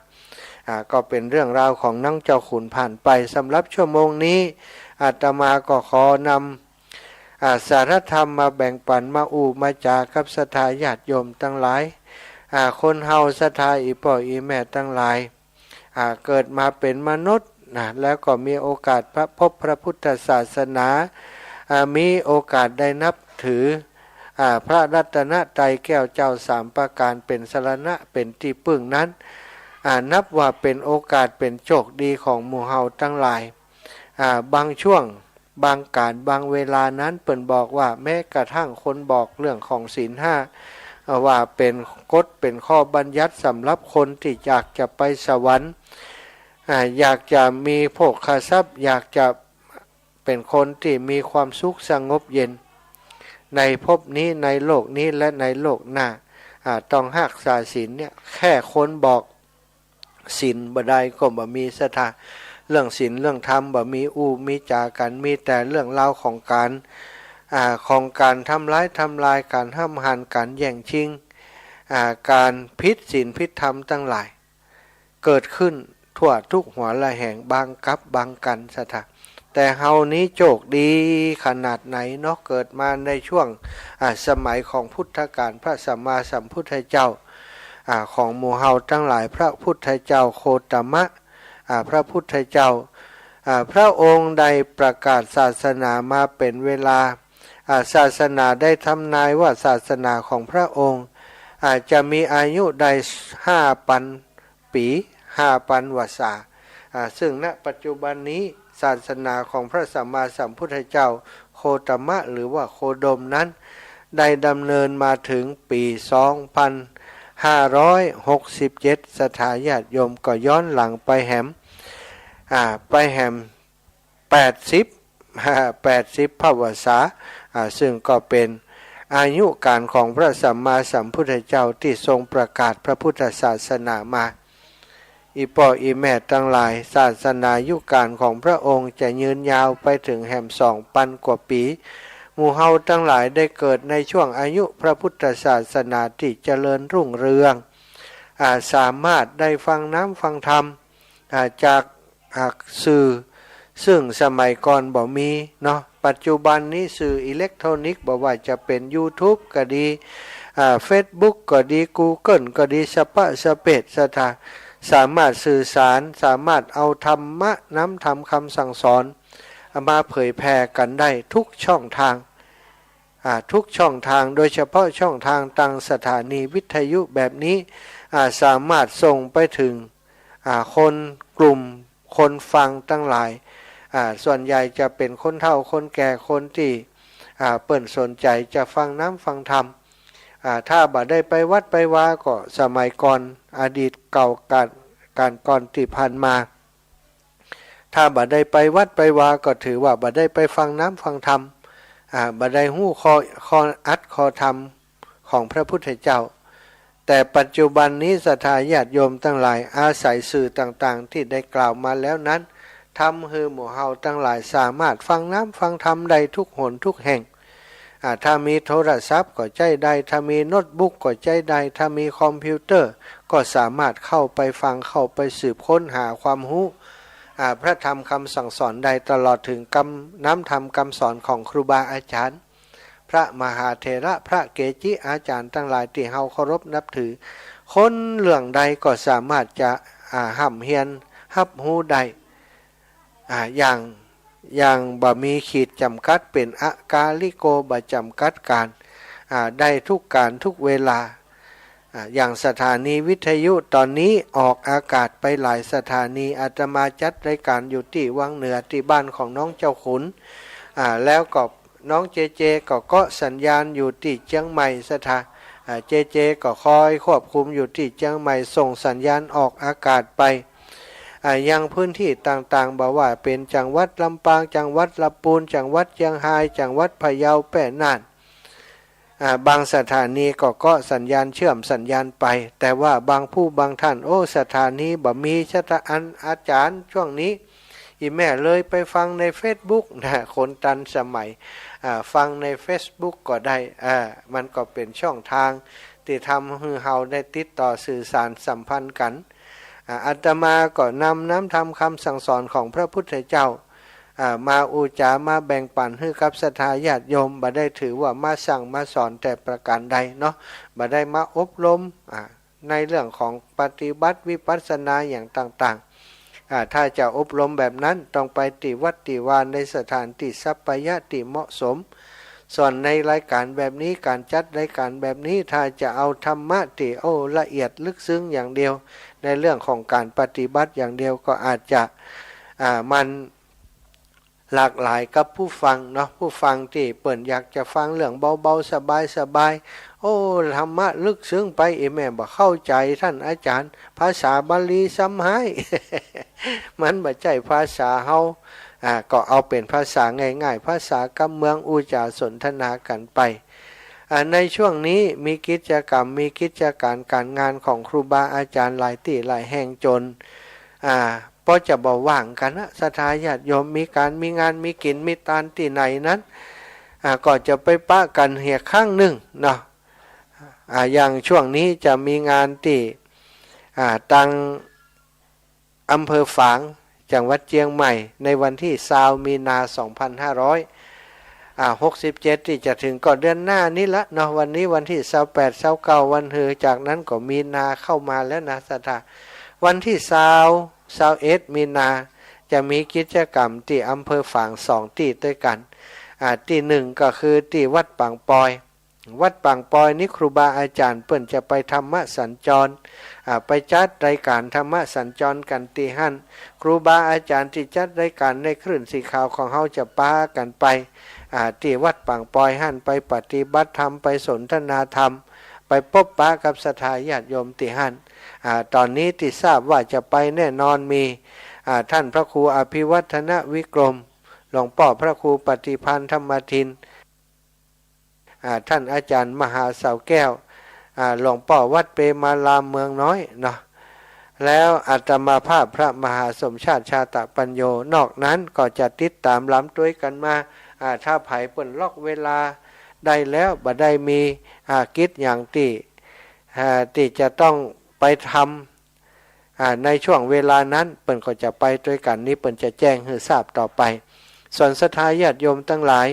ก็เป็นเรื่องราวของน้องเจ้าขุนผ่านไปสำหรับชั่วโมงนี้อาตมาก็ขอนำสารธรรมมาแบ่งปันมามาจากับศรัทธาญาติโยมทั้งหลายคนเฮาศรัทธาอีป่อยอีแม่ทั้งหลายเกิดมาเป็นมนุษย์แล้วก็มีโอกาสพบพระพุทธศาสนามีโอกาสได้นับถือพระรัตนตรัยแก้วเจ้าสามประการเป็นสรณะเป็นที่พึ่งนั้นนับว่าเป็นโอกาสเป็นโชคดีของหมู่เฮาทั้งหลายบางช่วงบางการบางเวลานั้นเปิ่นบอกว่าแม้กระทั่งคนบอกเรื่องของศีลห้าว่าเป็นกฎเป็นข้อบัญญัติสำหรับคนที่อยากจะไปสวรรค์อยากจะมีโภคทรัพย์อยากจะเป็นคนที่มีความสุขสงบเย็นในภพนี้ในโลกนี้และในโลกหน้าต้องรักษาศีลเนี่ยแค่คนบอกศีลบ่ได้ก็บ่มีศรัทธาเรื่องศีลเรื่องธรรมบ่มีมีจากันมีแต่เรื่องเล่าของการทำร้ายการห้ามหันการแย่งชิงการผิดศีลผิดธรรมทั้งหลายเกิดขึ้นทั่วทุกหัวละแห่งบางกับบางกันศรัทธาแต่เฮานี้โชคดีขนาดไหนเนาะเกิดมาในช่วงสมัยของพุทธกาลพระสัมมาสัมพุทธเจ้าของหมู่เฮาทั้งหลายพระพุทธเจ้าโคตมะพระพุทธเจ้าพระองค์ได้ประกาศศาสนามาเป็นเวลาศาสนาได้ทำนายว่าศาสนาของพระองค์จะมีอายุได้ 5,000 ปี5,000 วษาซึ่งณปัจจุบันนี้ศาสนาของพระสัมมาสัมพุทธเจ้าโคตมะหรือว่าโคดมนั้นได้ดำเนินมาถึงปี2567สถาญาติโยมก็ย้อนหลังไปแหม80 พระวษาซึ่งก็เป็นอายุการของพระสัมมาสัมพุทธเจ้าที่ทรงประกาศพระพุทธศาสนามาอีป่ออีแม่ทั้งหลายศาสนายุคการของพระองค์จะยืนยาวไปถึงแห่ม2,000 กว่าปีหมู่เฮาทั้งหลายได้เกิดในช่วงอายุพระพุทธศาสนาที่เจริญรุ่งเรืองสามารถได้ฟังน้ำฟังธรรมจากสื่อซึ่งสมัยก่อนบ่มีเนาะปัจจุบันนี้สื่ออิเล็กทรอนิกส์บ่ว่าจะเป็น YouTube ก็ดีFacebook ก็ดี Google ก็ดีสเปดสามารถสื่อสารสามารถเอาธรรมะน้ำธรรมคำสั่งสอนมาเผยแผ่กันได้ทุกช่องทางโดยเฉพาะช่องทางทางสถานีวิทยุแบบนี้สามารถส่งไปถึงคนกลุ่มคนฟังทั้งหลายส่วนใหญ่จะเป็นคนเฒ่าคนแก่คนที่เปิ่นสนใจจะฟังน้ำฟังธรรมถ้าบ่ได้ไปวัดไปวาก็สมัยก่อนอดีตเก่าการก่อนที่ผ่านมาถ้าบ่ได้ไปวัดไปวาก็ถือว่าบ่ได้ไปฟังน้ำฟังธรรมบ่ได้ฮู้ข้ออัดข้อธรรมของพระพุทธเจ้าแต่ปัจจุบันนี้ศรัทธาญาติโยมทั้งหลายอาศัยสื่อต่างๆที่ได้กล่าวมาแล้วนั้นทำให้หมู่เฮาทั้งหลายสามารถฟังน้ำฟังธรรมได้ทุกหนทุกแห่งถ้ามีโทรศัพท์ก็ใจได้ถ้ามีโน้ตบุ๊กก็ใจได้ถ้ามีคอมพิวเตอร์ก็สามารถเข้าไปฟังเข้าไปสืบค้นหาความรู้พระธรรมคำสั่งสอนได้ตลอดถึงน้ำธรรมคำสอนของครูบาอาจารย์พระมหาเถระพระเกจิอาจารย์ทั้งหลายที่เฮาเคารพนับถือคนเรื่องใดก็สามารถจะห่ำเฮียนฮับฮู้ได้อย่างบ่มีขีดจำกัดเป็นอากาลิโกบ่จำกัดการได้ทุกการทุกเวลา อย่างสถานีวิทยุตอนนี้ออกอากาศไปหลายสถานีอาตมาจัดรายการอยู่ที่วังเหนือที่บ้านของน้องเจ้าขุนแล้วก็น้องเจเจก็สัญญาณอยู่ที่เชียงใหม่เจเจก็คอยควบคุมอยู่ที่เชียงใหม่ส่งสัญญาณออกอากาศไปยังพื้นที่ต่างๆบอกว่าเป็นจังหวัดลำปางจังหวัดลำพูนจังหวัดเชียงรายจังหวัดพะเยาแปะน่านบางสถานีก็สัญญาณเชื่อมสัญญาณไปแต่ว่าบางผู้บางท่านสถานีบ่มีชัตอันอาจารย์ช่วงนี้อีแม่เลยไปฟังใน Facebook นะคนตันสมัยฟังใน Facebook ก็ได้มันก็เป็นช่องทางที่ทำให้เฮาได้ติดต่อสื่อสารสัมพันธ์กันอาตมาก็นำน้ำทำคำสั่งสอนของพระพุทธเจ้ามาอุจามาแบ่งปันให้กับศรัทธาญาติโยมบ่ได้ถือว่ามาสั่งมาสอนแต่ประการใดเนาะบ่ได้มาอบรมในเรื่องของปฏิบัติวิปัสสนาอย่างต่างๆถ้าจะอบรมแบบนั้นต้องไปติวัดติวาในสถานที่สัปปายะติเหมาะสมส่วนในรายการแบบนี้การจัดรายการแบบนี้ถ้าจะเอาธรรมะที่ละเอียดลึกซึ้งอย่างเดียวในเรื่องของการปฏิบัติอย่างเดียวก็อาจจะมันหลากหลายกับผู้ฟังเนาะผู้ฟังที่เปิ่นอยากจะฟังเรื่องเบาๆสบายๆธรรมะลึกซึ้งไปแม่บ่เข้าใจท่านอาจารย์ภาษาบาลีซ้ำให้ มันบ่ใช่ภาษาเฮาก็เอาเป็นภาษาง่ายๆภาษากำเมืองอุจาสนทนากันไปในช่วงนี้มีกิจกรรมมีกิจการงานของครูบาอาจารย์หลายที่หลายแห่งจนเพราะจะบ่ว่างกันนะศรัทธาญาติโยมมีการมีงานมีกินมีตานที่ไหนนั้นก็จะไปปะกันเหียข้างหนึ่งเนาะอย่างช่วงนี้จะมีงานที่ตังอำเภอฝางจังหวัดเชียงใหม่ในวันที่20มีนา2567ที่จะถึงก่อนเดือนหน้านี้ละเนาะวันนี้วันที่28 29วันฮือจากนั้นก็มีนาเข้ามาแล้วนะศรัทธาวันที่21มีนาจะมีกิจกรรมที่อำเภอฝาง2ที่ด้วยกันที่หนึ่งก็คือที่วัดปางปอยวัดปางปอยนี้ครูบาอาจารย์เปิ้นจะไปธรรมะสัญจรไปจัดรายการธรรมะสัญจรกันที่หั่นครูบาอาจารย์ที่จัดรายการในคลื่นสีขาวของเฮาจะพากันไปที่วัดปางปอยหั่นไปปฏิบัติธรรมไปสนทนาธรรมไปพบปะกับศรัทธาญาติโยมที่หั่นตอนนี้ที่ทราบว่าจะไปแน่นอนมีท่านพระครูอภิวัฒนวิกรมหลวงพ่อพระครูปฏิพันธ์ธรรมทินท่านอาจารย์มหาเสาแก้วหลวงพ่อวัดเปมาลามเมืองน้อยเนาะแล้วอาตมาภาพพระมหาสมชาติชาตปัญโยนอกนั้นก็จะติดตามล้ำด้วยกันมาถ้าไผ่เปิ่นล็อกเวลาได้แล้วบ่ได้มีกิจอย่างที่จะต้องไปทำในช่วงเวลานั้นเปิ่นก็จะไปด้วยกันนี้เปิ่นจะแจ้งให้ทราบต่อไปส่วนศรัทธาญาติโยมทั้งหลาย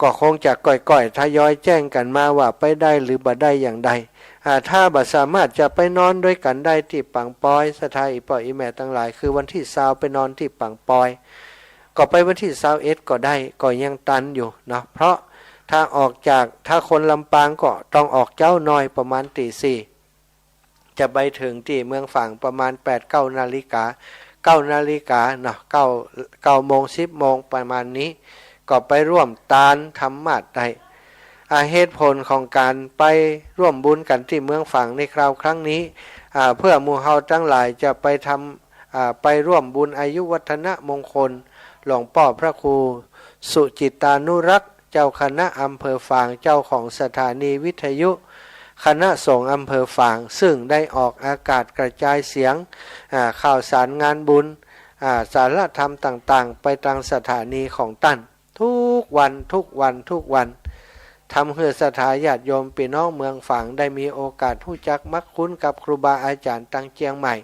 ก็คงจะก่อยๆทยอยแจ้งกันมาว่าไปได้หรือบ่ได้อย่างใดถ้าบ่สามารถจะไปนอนด้วยกันได้ที่ปังปอยศรัทธาอีพ่ออีแม่ทั้งหลายคือวันที่20ไปนอนที่ปังปอยก็ไปวันที่21ก็ได้ก็ยังตันอยู่เนาะเพราะถ้าคนลำปางก็ต้องออกเจ้าน้อยประมาณตี 4จะไปถึงที่เมืองฝางประมาณ 8-9 นาฬิกา9 นาฬิกาเนาะ9 โมง 10 โมงประมาณนี้ก็ไปร่วมตานธรรมะได้เหตุผลของการไปร่วมบุญกันที่เมืองฝางในคราวครั้งนี้เพื่อหมู่เฮาทั้งหลายจะไปร่วมบุญอายุวัฒนมงคลหลวงพ่อพระครูสุจิตานุรักษ์เจ้าคณะอำเภอฝางเจ้าของสถานีวิทยุคณะสงฆ์อำเภอฝางซึ่งได้ออกอากาศกระจายเสียงข่าวสารงานบุญสารธรรมต่างๆไปทางสถานีของตั้นทุกวันทำให้ศรัทธาญาติโยมพี่น้องเมืองฝางได้มีโอกาสรู้จักมักคุ้นกับครูบาอาจารย์ตังเจียงใหม่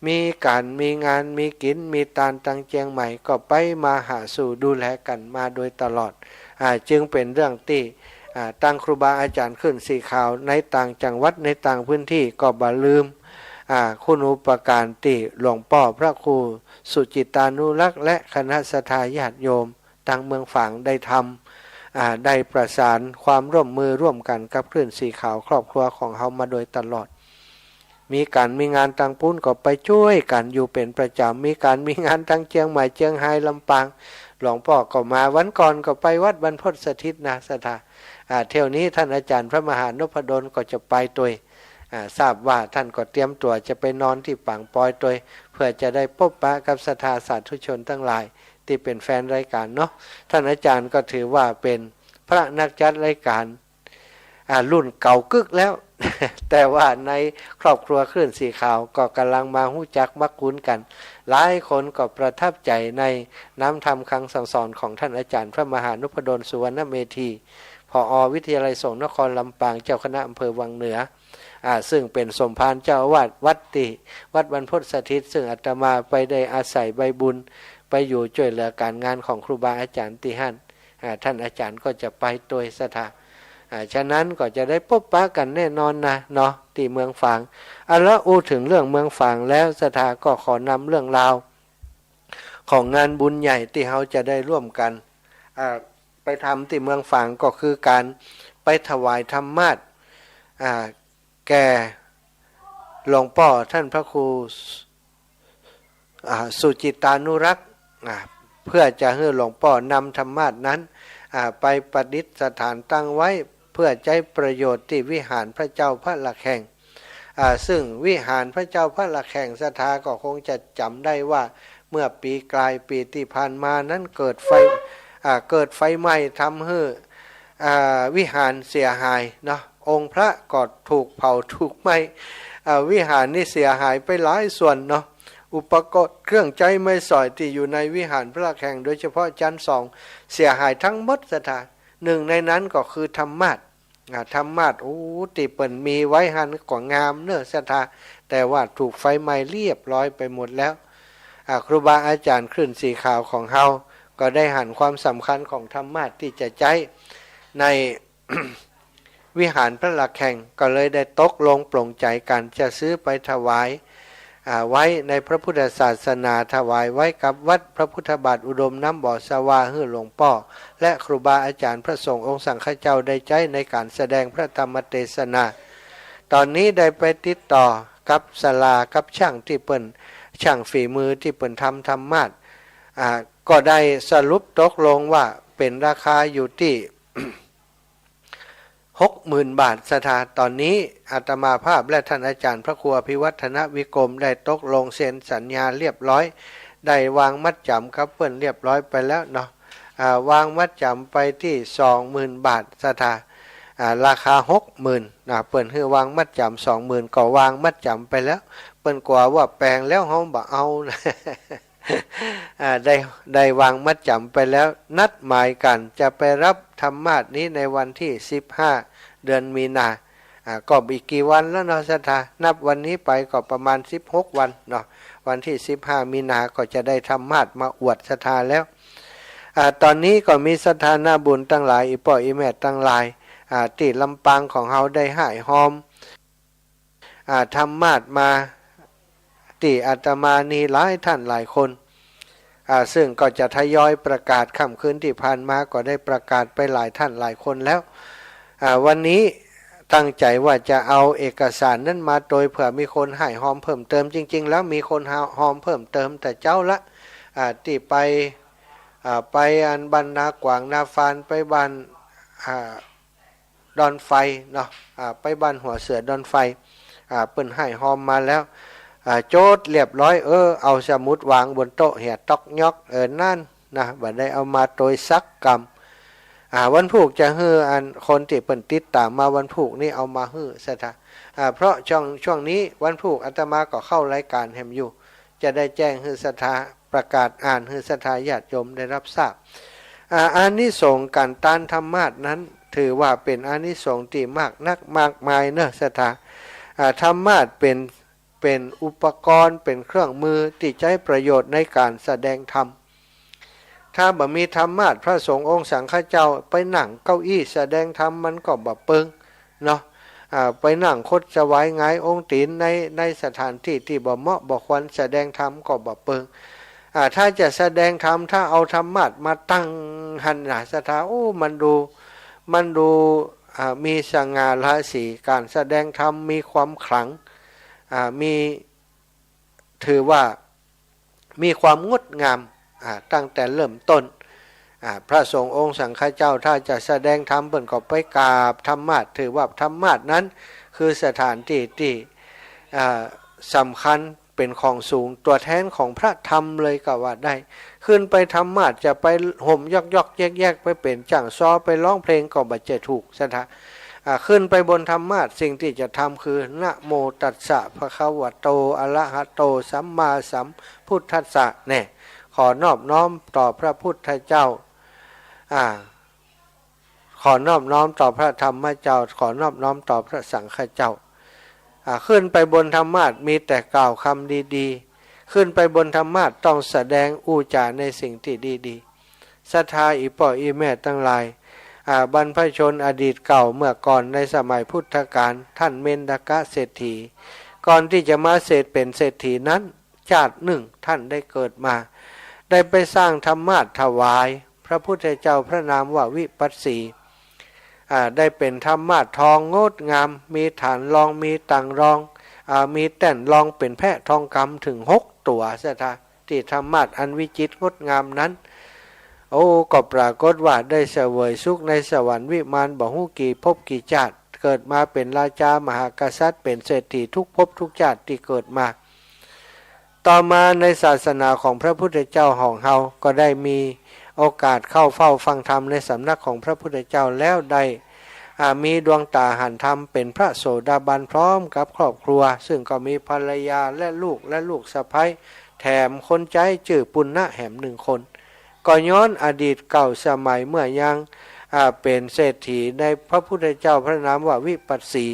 มีการมีงานมีกินมีตานตังเจียงใหม่ก็ไปมาหาสู่ดูแลกันมาโดยตลอดจึงเป็นเรื่องที่ตั้งครูบาอาจารย์ขึ้นสีขาวในต่างจังหวัดในต่างพื้นที่ก็บ่ลืมคุณูปการที่หลวงพ่อพระครูสุจิตานุรักษ์และคณะศรัทธาญาติโยมต่างเมืองฝางได้ท ได้ประสานความร่วมมือร่วมกันกับคลื่นสีขาวครอบครัวของเฮามาโดยตลอดมีงานต่างปุ้นก็ไปช่วยกันอยู่เป็นประจำมีงานตั้งเชียงใหม่เชียงไฮ้ลำปางหลวงพ่อก็มาวันก่อนก็ไปวัดบรรพตสถิตนะสถาเที่ยวนี้ท่านอาจารย์พระมหานพดลก็จะไปตัวทราบว่าท่านก็เตรียมตัวจะไปนอนที่ปางปอยตัวเพื่อจะได้พบปะกับสถาสาธุชนทั้งหลายที่เป็นแฟนรายการเนาะท่านอาจารย์ก็ถือว่าเป็นพระนักจัดรายการรุ่นเก่ากึกแล้ว แต่ว่าในครอบครัวคลื่นสีขาวก็กำลังมาหู้จักมักคุ้นกันหลายคนก็ประทับใจในน้ำธรรมคำสั่งสอนของท่านอาจารย์พระมหานพดลสุวรรณเมธีผอ.วิทยาลัยสงฆ์นครลำปางเจ้าคณะอำเภอวังเหนือซึ่งเป็นสมภารเจ้าอาวาสวัดบรรพตสถิตซึ่งอาตมาไปได้อาศัยใบบุญไปอยู่ช่วยเหลือการงานของครูบาอาจารย์ที่หั่นท่านอาจารย์ก็จะไปโดยสถาฉะนั้นก็จะได้พบปะกันแน่นอนนะเนาะที่เมืองฝางแล้วถึงเรื่องเมืองฝางแล้วสถาก็ขอนำเรื่องราวของงานบุญใหญ่ที่เขาจะได้ร่วมกันไปทำที่เมืองฝางก็คือการไปถวายธรรมาสน์แก่หลวงพ่อท่านพระครูสุจิตานุรักษ์เพื่อจะให้หลวงพ่อนำธรรมาสน์นั้นไปประดิษฐานตั้งไว้เพื่อใช้ประโยชน์ที่วิหารพระเจ้าพระละแข่งซึ่งวิหารพระเจ้าพระละแข่งสถาก็คงจะจำได้ว่าเมื่อปีกลายปีที่ผ่านมานั้นเกิดไฟไหม้ทำให้วิหารเสียหายเนาะองค์พระก็ถูกเผาถูกไหม้วิหารนี่เสียหายไปหลายส่วนเนาะอุปกรณ์เครื่องใจไม้สอยที่อยู่ในวิหารพระละแข่งโดยเฉพาะชั้น2เสียหายทั้งหมดสถานหนึ่งในนั้นก็คือธรรมาสน์ที่เปิ่นมีไว้หันก็งามเนื้อสถาแต่ว่าถูกไฟไหม้เรียบร้อยไปหมดแล้วครูบาอาจารย์คลื่นสีขาวของเฮาก็ได้หันความสำคัญของธรรมาสน์ที่จะใช้ใน วิหารพระละแข่งก็เลยได้ตกลงปลงใจกันจะซื้อไปถวายไว้ในพระพุทธศาสนาถวายไว้กับวัดพระพุทธบาทอุดมน้ำบ่อสวาให้หลวงพ่อและครูบาอาจารย์พระสงฆ์องค์สังฆเจ้าได้ใช้ในการแสดงพระธรรมเทศนาตอนนี้ได้ไปติดต่อกับศาลากับช่างที่เปิ่นช่างฝีมือที่เปิ่นทำธรรมาสน์ก็ได้สรุปตกลงว่าเป็นราคาอยู่ที่ 60,000 บาทสถาตอนนี้อาตมาภาพและท่านอาจารย์พระครูอภิวัฒนวิกรมได้ตกลงเซ็นสัญญาเรียบร้อยได้วางมัดจำครับเพื่อนเรียบร้อยไปแล้วเนาะวางมัดจำไปที่ 20,000 บาทสถาราคา 60,000เปิ้นให้วางมัดจำ 20,000 ก็วางมัดจำไปแล้วเปิ้นกว่าว่าแปลงแล้วเฮาบ่เอานะได้วางมัดจำไปแล้วนัดหมายกันจะไปรับธรรมาสน์นี้ในวันที่15เดือนมีนาก็อีกกี่วันแล้วเนาะสถานับวันนี้ไปก็ประมาณ16วันเนาะวันที่15มีนาก็จะได้ธรรมาสน์มาอวดสถาแล้วตอนนี้ก็มีสถานะบุญตั้งหลายอีพ่ออีแม่ตั้งหลายที่ลำปางของเฮาได้หายหอมธรรมาสน์มาที่อาตมานี่หลายท่านหลายคนซึ่งก็จะทยอยประกาศค่ำคืนที่ผ่านมาก็ได้ประกาศไปหลายท่านหลายคนแล้ววันนี้ตั้งใจว่าจะเอาเอกสารนั้นมาโดยเผื่อมีคนให้หอมเพิ่มเติมจริงๆแล้วมีคนหอมเพิ่มเติมแต่เจ้าละที่ไปอันบ้านนากวางนาฟานไปบ้านดอนไฟเนาะไปบ้านหัวเสือดอนไฟเปิ้นให้หอมมาแล้วโจทย์เรียบร้อยเอาสมุดวางบนโต๊ะเหี่ยตอกยอกนั่นนะบัดได้เอามาโดยซักกรรมวันพุธจะฮืออันคนที่เปิ้นติดตามมาวันพุธนี่เอามาฮือซะท่าเพราะช่วงนี้วันพุธอาตมาก็เข้ารายการแฮมอยู่จะได้แจ้งฮือศรัทธาประกาศอ่านฮือศรัทธาญาติโยมได้รับทราบอานิสงส์การต้านธรรมาสน์นั้นถือว่าเป็นอานิสงส์ที่มากมายเนอะศรัทธาธรรมาสน์เป็นอุปกรณ์เป็นเครื่องมือที่ใช้ประโยชน์ในการแสดงธรรมถ้าบ่มีธรรมาสน์พระสงฆ์องค์สังฆเจ้าไปนั่งเก้าอี้แสดงธรรมมันก็บ่เปิงเนาะไปนั่งคดสวายหงายองค์ตีนในสถานที่ที่บ่เหมาะบ่ควรแสดงธรรมก็บ่เปิง ถ้าจะแสดงธรรมถ้าเอาธรรมะมาตั้งหันหน้าศรัทธามันดูมีสง่าราศีการแสดงธรรมมีความขลังมีถือว่ามีความงดงามตั้งแต่เริ่มต้นพระสงฆ์องค์สังฆเจ้าถ้าจะแสดงธรรมเปิ่นก็ไปกราบธรรมะถือว่าธรรมะนั้นคือสถานที่ที่สำคัญเป็นของสูงตัวแทนของพระธรรมเลยก็ว่าได้ขึ้นไปธรรมะจะไปห่มยอกแยกไปเป็นจังซอไปร้องเพลงก็บ่จะถูกสถาขึ้นไปบนธรรมะสิ่งที่จะทำคือนะโมตัสสะภะคะวะโตอะระหะโตสัมมาสัมพุทธัสสะเนี่ยขอนอบน้อมต่อพระพุทธเจ้าขอนอบน้อมต่อพระธรรมเจ้าขอนอบน้อมต่อพระสังฆเจ้าขึ้นไปบนธรรมะมีแต่กล่าวคำดีๆขึ้นไปบนธรรมะต้องแสดงอุจาในสิ่งที่ดีๆศรัทธาอีป่ออีแม่ทั้งหลายบรรพชนอดีตเก่าเมื่อก่อนในสมัยพุทธกาลท่านเมนดกะเศรษฐีก่อนที่จะมาเป็นเศรษฐีนั้นชาติหนึ่งท่านได้เกิดมาได้ไปสร้างธรรมะถวายพระพุทธเจ้าพระนามว่าวิปัสสีได้เป็นธรรมะทองงดงามมีฐานรองมีตังรองมีแต่นรองเป็นแพะทองคำถึง6 ตัวซะท่าที่ธรรมะอันวิจิตรงดงามนั้นก็ปรากฏว่าได้เสวยสุขในสวรรค์วิมานบ่ฮู้กี่ภพกี่ชาติเกิดมาเป็นราชามหากษัตริย์เป็นเศรษฐีทุกภพทุกชาติที่เกิดมาต่อมาในศาสนาของพระพุทธเจ้าของเฮาก็ได้มีโอกาสเข้าเฝ้าฟังธรรมในสำนักของพระพุทธเจ้าแล้วได้มีดวงตาหันธรรมเป็นพระโสดาบันพร้อมกับครอบครัวซึ่งก็มีภรรยาและลูกสะใภ้แถมคนใจจื่อปุณณะแหม1 คนก็ย้อนอดีตเก่าสมัยเมื่อยังเป็นเศรษฐีในพระพุทธเจ้าพระนามว่าวิปัสสี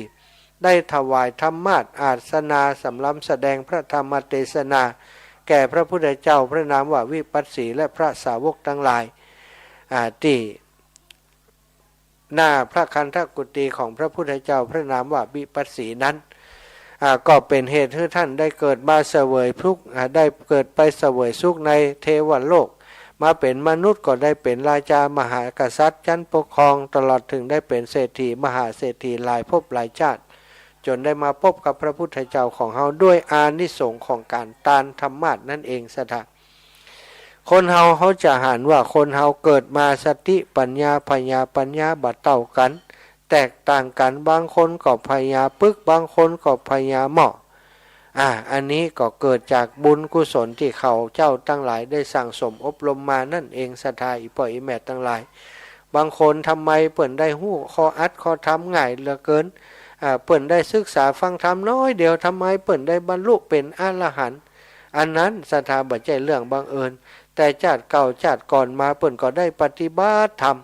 ได้ถวายธรรมาสอาสนาสำรับแสดงพระธรรมเทศนาแก่พระพุทธเจ้าพระนามว่าวิปัสสีและพระสาวกทั้งหลายที่หน้าพระคันธกุฏีของพระพุทธเจ้าพระนามว่าวิปัสสีนั้นก็เป็นเหตุให้ท่านได้เกิดมาเสวยทุกข์ได้เกิดไปเสวยสุขในเทวโลกมาเป็นมนุษย์ก็ได้เป็นราชามหากษัตริย์ชั้นปกครองตลอดถึงได้เป็นเศรษฐีมหาเศรษฐีหลายภพหลายชาติจนได้มาพบกับพระพุทธเจ้าของเฮาด้วยอานิสงส์ของการทานธรรมะนั่นเองสถาคนเฮาจะหันว่าคนเฮาเกิดมาสติปัญญาบัดเต่ากันแตกต่างกันบางคนก็พญาปึกบางคนก็พญาเหมาะอันนี้ก็เกิดจากบุญกุศลที่เขาเจ้าทั้งหลายได้สั่งสมอบรมมานั่นเองศรัทธาอีป่ออีแม่ทั้งหลายบางคนทำไมเปิ่นได้หู้คออัดคอทำง่ายเหลือเกินเปิ่นได้ศึกษาฟังธรรมน้อยเดียวทำไมเปิ่นได้บรรลุเป็นอรหันต์อันนั้นศรัทธาบ่ใช่เรื่องบังเอิญแต่ชาติเก่าชาติก่อนมาเปิ่นก็ได้ปฏิบัติธรรม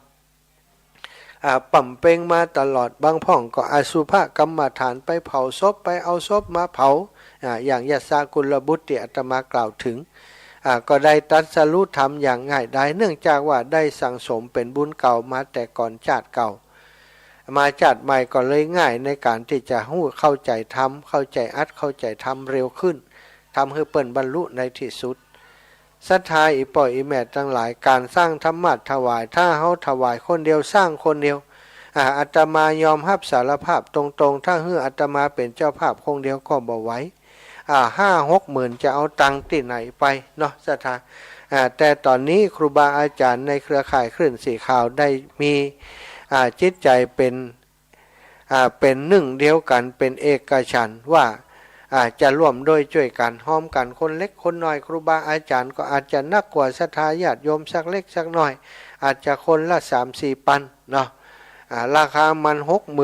ปั่มเป่งมาตลอดบางพ่องก็อสุภกรรมฐานไปเผาศพไปเอาศพมาเผาอย่างยศกุลบุตรที่อาตมากล่าวถึงก็ได้ตรัสรู้ธรรมอย่างง่ายดายเนื่องจากว่าได้สั่งสมเป็นบุญเก่ามาแต่ก่อนชาติเก่ามาชาติใหม่ก็เลยง่ายในการที่จะเข้าใจธรรมเข้าใจเข้าใจธรรมเร็วขึ้นทำให้เปิ่นบรรลุในที่สุดศรัทธาอีป่ออีแม่ทั้งหลายการสร้างธรรมะถวายถ้าเฮาถวายคนเดียวสร้างคนเดียวอาตมายอมรับสารภาพตรงๆถ้าอาตมาเป็นเจ้าภาพคงเดียวก็บ่ไหว5-6 หมื่นจะเอาตังค์ที่ไหนไปเนาะศรัทธาแต่ตอนนี้ครูบาอาจารย์ในเครือข่ายคลื่นสีขาวได้มีจิตใจเป็นหนึ่งเดียวกันเป็นเอกฉันท์ว่าจะร่วมด้วยช่วยกันห้อมกันคนเล็กคนน้อยครูบาอาจารย์ก็อาจจะนักกว่าศรัทธาญาติโยมสักเล็กสักน้อยอาจจะคนละ 3-4 ปันเนาะราคามัน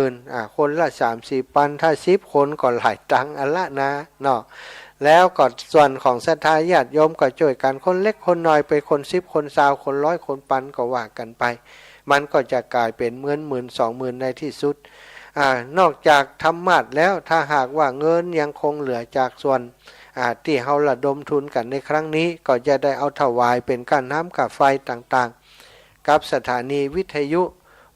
60,000คนละ 3-4 ปันถ้า10 คนก็หลายตังค์อันละนะเนาะแล้วก็ส่วนของศรัทธาญาติโยมก็ช่วยกันคนเล็กคนน้อยไปคน10 คน20 คน100 คนปันก็ว่ากันไปมันก็จะกลายเป็น10,000 20,000ในที่สุดนอกจากธรรมะแล้วถ้าหากว่าเงินยังคงเหลือจากส่วนที่เฮาระดมทุนกันในครั้งนี้ก็จะได้เอาถวายเป็นค่าน้ำค่าไฟต่างๆกับสถานีวิทยุ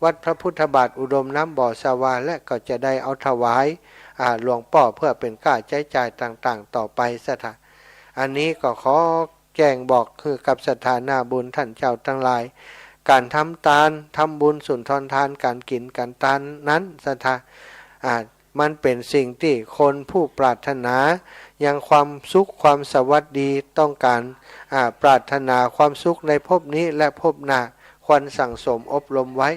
วัดพระพุทธบาทอุดมน้ำบ่อสวาและก็จะได้เอาถวายหลวงพ่อเพื่อเป็นค่าใช้จ่ายต่างๆต่อไปสถานอันนี้ก็ขอ แจ้งบอกคือกับสถานาบุญท่านเจ้าทั้งหลายการทำทานทำบุญสุนทรทานการกินการทานนั้นสถามันเป็นสิ่งที่คนผู้ปรารถนายังความสุขความสวัสดีต้องการปรารถนาความสุขในภพนี้และภพหน้าควรสั่งสมอบรมไว้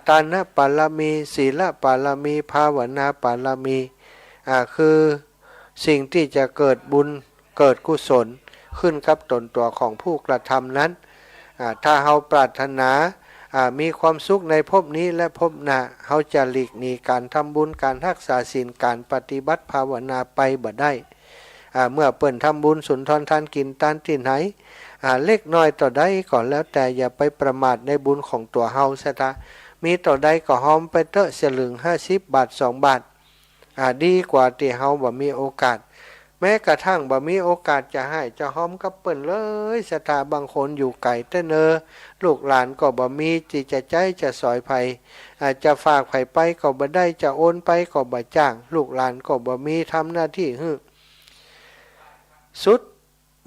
ทานปารมีศีลปารมีภาวนาปารมีคือสิ่งที่จะเกิดบุญเกิดกุศลขึ้นกับตนตัวของผู้กระทำนั้นถ้าเราปรารถนามีความสุขในภพนี้และภพหน้าเราจะหลีกหนีการทำบุญการรักษาศีลการปฏิบัติภาวนาไปบ่ได้เมื่อเปิ่นทำบุญสุนทรทานกินทานที่ไหนเล็กน้อยต่อใดก่อนแล้วแต่อย่าไปประมาทในบุญของตัวเฮาซะตามีต่อใดก็หอมไปเตอะเสลึง50 บาท2 บาทดีกว่าที่เฮาบ่มีโอกาสแม้กระทั่งบ่มีโอกาสจะให้จะหอมกับเปิ้นเลยสถาบางคนอยู่ไกลแต่เนอลูกหลานก็บ่มีที่จะใจจะสอยไผจะฝากไผไปก็บ่ได้จะโอนไปก็บ่จ้างลูกหลานก็บ่มีทำหน้าที่สุด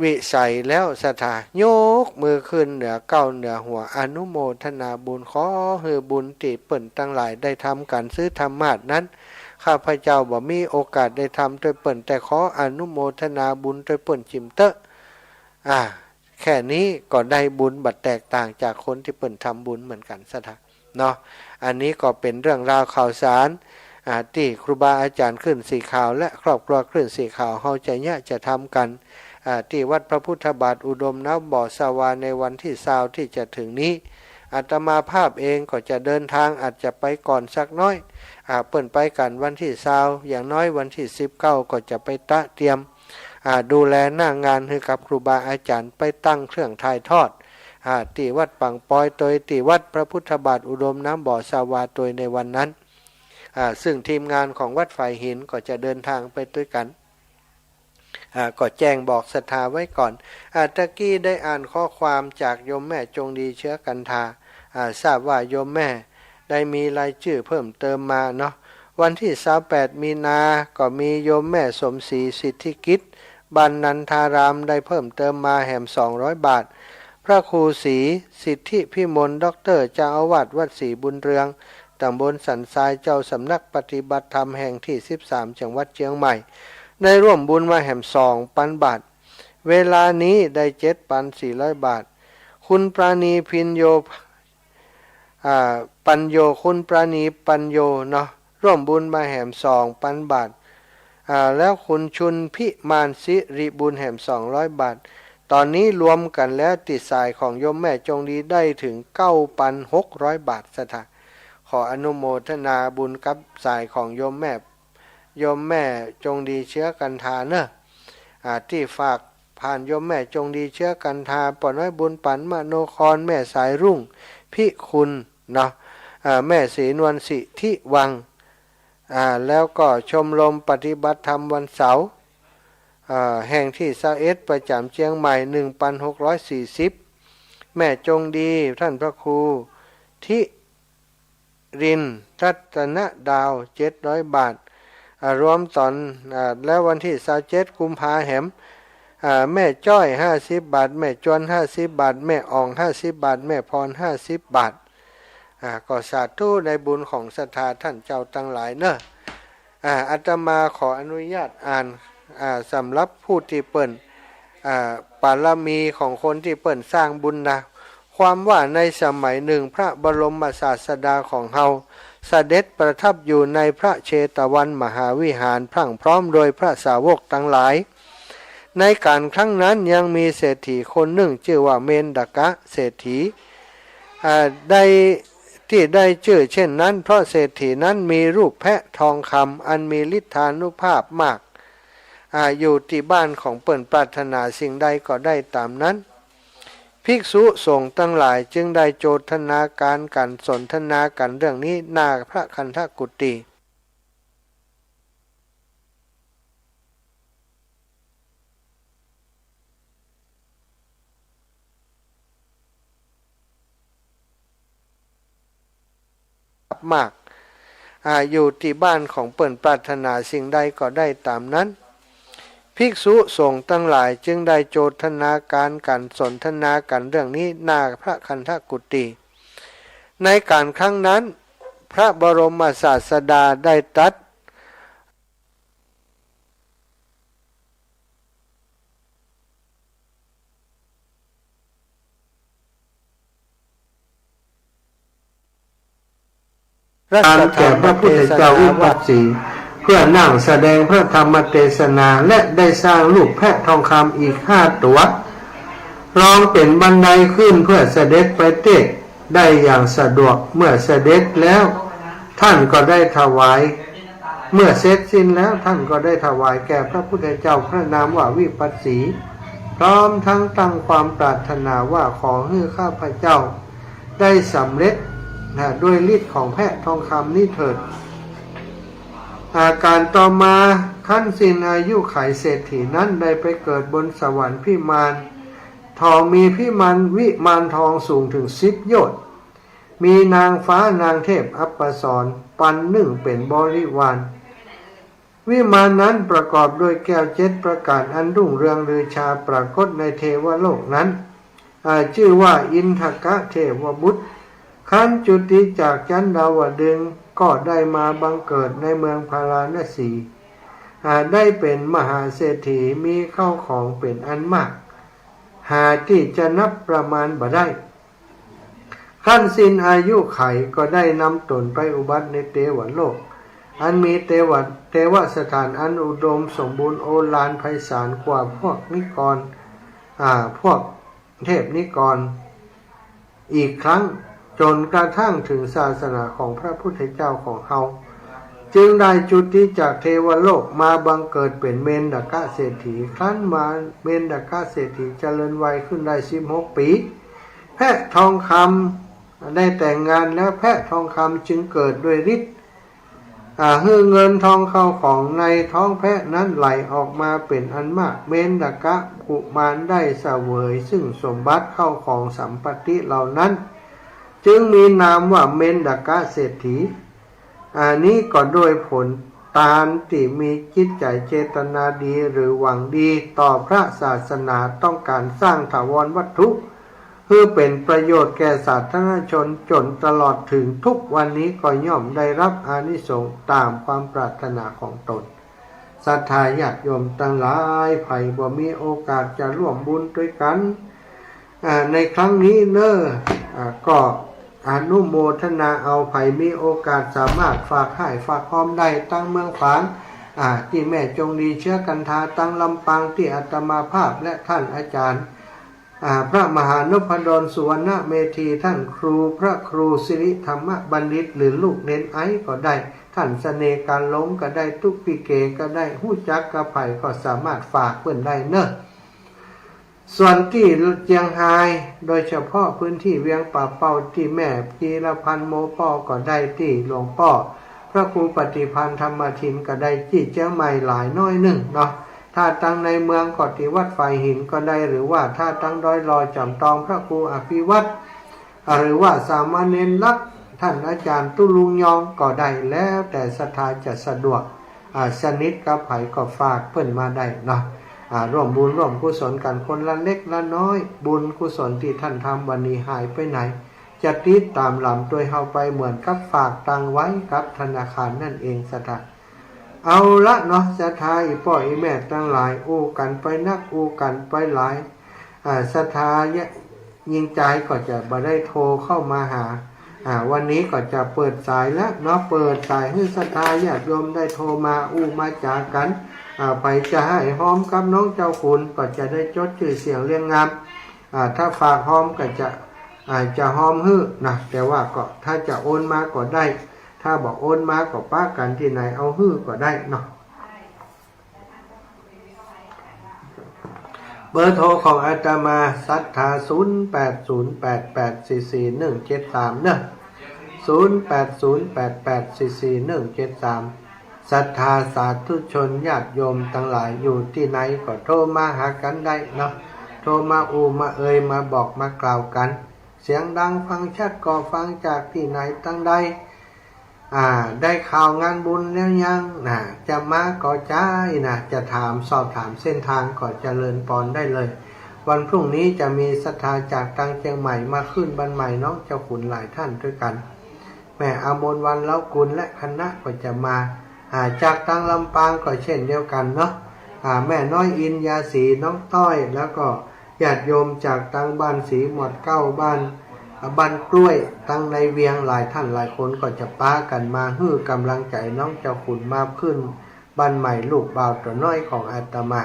วิสัยแล้วสถายกมือขึ้นเหนือเก้าเหนือหัวอนุโมทนาบุญขอให้บุญที่เปิ้นทั้งหลายได้ทำการซื้อธรรมะนั้นข้าพเจ้าบ่มีโอกาสได้ทำด้วยเปิ้นแต่ขออนุโมทนาบุญด้วยเปิ้นจิมเตอะแค่นี้ก็ได้บุญบัดแตกต่างจากคนที่เปิ้นทำบุญเหมือนกันสถาเนาะอันนี้ก็เป็นเรื่องราวข่าวสารที่ครูบาอาจารย์ขึ้นสีข่าวและครอบครัวขึ้นสีข่าวเฮาใจเนี่ยจะทำกันที่วัดพระพุทธบาทอุดมน้ำบ่อสวาในวันที่20ที่จะถึงนี้อาตมาภาพเองก็จะเดินทางอาจจะไปก่อนสักน้อยเปิ่นไปกันวันที่20อย่างน้อยวันที่19ก็จะไปเตรียมดูแลหน้างานให้กับครูบาอาจารย์ไปตั้งเครื่องถ่ายทอดที่วัดปังปอยโดยที่วัดพระพุทธบาทอุดมน้ำบ่อสวาโดยในวันนั้นซึ่งทีมงานของวัดฝ่ายหินก็จะเดินทางไปด้วยกันก็แจ้งบอกศรัทธาไว้ก่อนตะกี้ได้อ่านข้อความจากโยมแม่จงดีเชื้อกันทาทราบว่าโยมแม่ได้มีรายชื่อเพิ่มเติมมาเนาะวันที่28มีนาก็มีโยมแม่สมศรีสิทธิกิจบ้านนันทารามได้เพิ่มเติมมาแหม200 บาทพระครูศรีสิทธิพิมลด็อกเตอร์เจ้าอาวาสวัดศรีบุญเรืองตำบลสันทรายเจ้าสำนักปฏิบัติธรรมแห่งที่13จังหวัดเชียงใหม่ได้ร่วมบุญมาแหม2,000 บาทเวลานี้ได้7,400 บาทคุณปราณีพินโยปัญโยคุณปราณีปัญโยเนาะร่วมบุญมาแหม2,000 บาทแล้วคุณชุนพิมานสิริบุญแหม200 บาทตอนนี้รวมกันแล้วติดสายของโยมแม่จงดีได้ถึง 9,600 บาทสถาขออนุโมทนาบุญกับสายของโยมแม่จงดีเชื้อกันทาเนอะที่ฝากผ่านโยมแม่จงดีเชื้อกันทาปอน้อยบุญปันมโนครแม่สายรุ่งพิคุณเนาะแม่ศรีนวลสิทิวังแล้วก็ชมรมปฏิบัติธรรมวันเสาร์แห่งที่21ประจำเชียงใหม่ 1,640 แม่จงดีท่านพระครูทิรินรัตนดาว700 บาทรวมตอนแล้ววันที่27กุมภาพันธ์แม่จ้อย50 บาทแม่จวน50 บาทแม่อ่อง50 บาทแม่พร50 บาทก็สาธุในบุญของศรัทธาท่านเจ้าทั้งหลายเนอะอาตมาขออนุญาตอ่านสำหรับผู้ที่เปิ่นปารมีของคนที่เปิ่นสร้างบุญนะความว่าในสมัยหนึ่งพระบรมศาสดาของเฮาเสด็จประทับอยู่ในพระเชตวันมหาวิหารพรั่งพร้อมโดยพระสาวกทั้งหลายในการครั้งนั้นยังมีเศรษฐีคนหนึ่งชื่อว่าเมนดกะเศรษฐีที่ได้ชื่อเช่นนั้นเพราะเศรษฐีนั้นมีรูปแพะทองคำอันมีฤทธานุภาพมากอยู่ที่บ้านของเปิ่นปรารถนาสิ่งใดก็ได้ตามนั้นภิกษุสงฆ์ทั้งหลายจึงได้โจทนาการกันสนทนากันเรื่องนี้หน้าพระคันธกุฏีมากอยู่ที่บ้านของเปิ่นปรารถนาสิ่งใดก็ได้ตามนั้น ภิกษุสงฆ์ทั้งหลายจึงได้โจทนาการกันสนทนากันเรื่องนี้หน้าพระคันธกุฏีในการครั้งนั้นพระบรมศาสดาได้ตรัสการแก่พระพุทธเจ้าวิปัสสีเพื่อนั่งแสดงพระธรรมเทศนาและได้สร้างลูกแพะทองคำอีก5 ตัวรองเป็นบันไดขึ้นเพื่อเสด็จไปเทศได้อย่างสะดวกเมื่อเสด็จแล้วท่านก็ได้ถวายเมื่อเสร็จสิ้นแล้วท่านก็ได้ถวายแก่พระพุทธเจ้าพระนามว่าวิปัสสีพร้อมทั้งตั้งความปรารถนาว่าขอให้ข้าพเจ้าได้สำเร็จด้วยฤทธิ์ของแพะทองคำนี้เถิดอาการต่อมาขั้นสิ้นอายุไขเศรษฐีนั้นได้ไปเกิดบนสวรรค์พิมานทองมีพิมานวิมานทองสูงถึง10 โยชน์มีนางฟ้านางเทพอัปปสรปันหนึ่งเป็นบริวารวิมานนั้นประกอบด้วยแก้ว7 ประการอันรุ่งเรืองลือชาปรากฏในเทวโลกนั้นชื่อว่าอินทกะเทวบุตรขั้นจุติจากชั้นดาวดึงส์ก็ได้มาบังเกิดในเมืองพาราณสีได้เป็นมหาเศรษฐีมีเข้าของเป็นอันมากหาที่จะนับประมาณบ่ได้ขั้นสิ้นอายุไขก็ได้นำตนไปอุบัติในเทวโลกอันมีเทวสถานอันอุดมสมบูรณ์โอฬารไพศาลกว่าพวกนิกรพวกเทพนิกรอีกครั้งจนกระทั่งถึงศาสนาของพระพุทธเจ้าของเฮาจึงได้จุติจากเทวโลกมาบังเกิดเป็นเมนดกะเศรษฐีครั้นมาเมนดกะเศรษฐีเจริญวัยขึ้นได้16 ปีแพะทองคำได้แต่งงานแล้วแพะทองคำจึงเกิดด้วยฤทธิ์เงินทองเข้าของในท้องแพะนั้นไหลออกมาเป็นอันมากเมนดกะกุมารได้เสวยซึ่งสมบัติเข้าของสัมปติเหล่านั้นจึงมีนามว่าเมนดกะเศรษฐีอันนี้ก็โดยผลตามที่มีจิตใจเจตนาดีหรือหวังดีต่อพระศาสนาต้องการสร้างถาวรวัตถุเพื่อเป็นประโยชน์แก่สาธารณชนจนตลอดถึงทุกวันนี้ก็ย่อมได้รับอานิสงส์ตามความปรารถนาของตนศรัทธาญาติโยมทั้งหลายไผบ่มีโอกาสจะร่วมบุญด้วยกันในครั้งนี้ก็อนุโมทนาเอาไผมีโอกาสสามารถฝากให้ฝากพร้อมได้ตั้งเมืองฝางที่แม่จงดีเชื้อกันทาตั้งลำปางที่อาตมาภาพและท่านอาจารย์พระมหานพดลสุวรรณเมธีท่านครูพระครูสิริธรรมบัณฑิตหรือลูกเน้นไอก็ได้ท่านเสน่ห์การล้มก็ได้ทุกปีเกก็ได้หู้จักกระไผ่ก็สามารถฝากเพื่อนได้เนอะส่วนที่เจียงไฮ้โดยเฉพาะพื้นที่เวียงป่าเป่าที่แม่จีรพันธ์โมป้อก็ได้ที่หลวงป้อพระครูปฏิพันธ์ธรรมทินก็ได้ที่เจียงใหม่หลายน้อยหนึ่งเนาะถ้าตั้งในเมืองก็ที่วัดไฟหินก็ได้หรือว่าถ้าตั้งดอยลอยจำตองพระครูอภิวัตรหรือว่าสามเณรลักษณ์ท่านอาจารย์ตุลุงยองก็ได้แล้วแต่ศรัทธาจะสะดวกสนิทกับไผก็ฝากเพิ่นมาได้เนาะร่วมบุญร่วมกุศลกันคนละเล็กละน้อยบุญกุศลที่ท่านทำวันนี้หายไปไหนจะติดตามลำโดยเฮาไปเหมือนกับฝากตังไว้กับธนาคารนั่นเองศรัทธาเอาละเนาะศรัทธาอีพ่ออีแม่ทั้งหลายอู้กันไปนักอู้กันไปหลายศรัทธายิ่งใจก็จะบ่ได้โทรเข้ามาหาวันนี้ก็จะเปิดสายแล้วเนาะเปิดสายให้ศรัทธาญาติโยมได้โทรมาอู้มาจากันไปจะให้หอมกับน้องเจ้าคุณก็จะได้จดชื่อเสียงเรียงงามถ้าฝากหอมก็จะหอมฮื้อนะแต่ว่าก็ถ้าจะโอนมาก็ได้ถ้าบอกโอนมาก็ป้ากันที่ไหนเอาฮื้อก็ได้เนาะเบอร์โทรของอาตมาศรัทธา0808844173เนอะ0808844173ศรัทธาสาธุชนญาติโยมทั้งหลายอยู่ที่ไหนก็โทรมาหากันได้เนาะโทรมามามาบอกมากล่าวกันเสียงดังฟังชัดก็ฟังจากที่ไหนตั้งใด ได้ข่าวงานบุญแล้วยังนะจะมาก็จ่ายนะจะถามสอบถามเส้นทางก็เจริญปอนได้เลยวันพรุ่งนี้จะมีศรัทธาจากทางเชียงใหม่มาขึ้นบ้านใหม่น้องเจ้าขุนหลายท่านด้วยกันแม่อมรวรรณเล้ากุลและคณะก็จะมาจากทางลำปางก็เช่นเดียวกันเนาะแม่น้อยอินยาสีน้องต้อยแล้วก็ญาติโยมจากทางบ้านสีหมวดเก้าบ้านกล้วยตั้งในเวียงหลายท่านหลายคนก็จะป้ากันมาฮื้อกำลังใจน้องเจ้าขุนมาขึ้นบ้านใหม่ลูกบ่าวตัวน้อยของอาตมา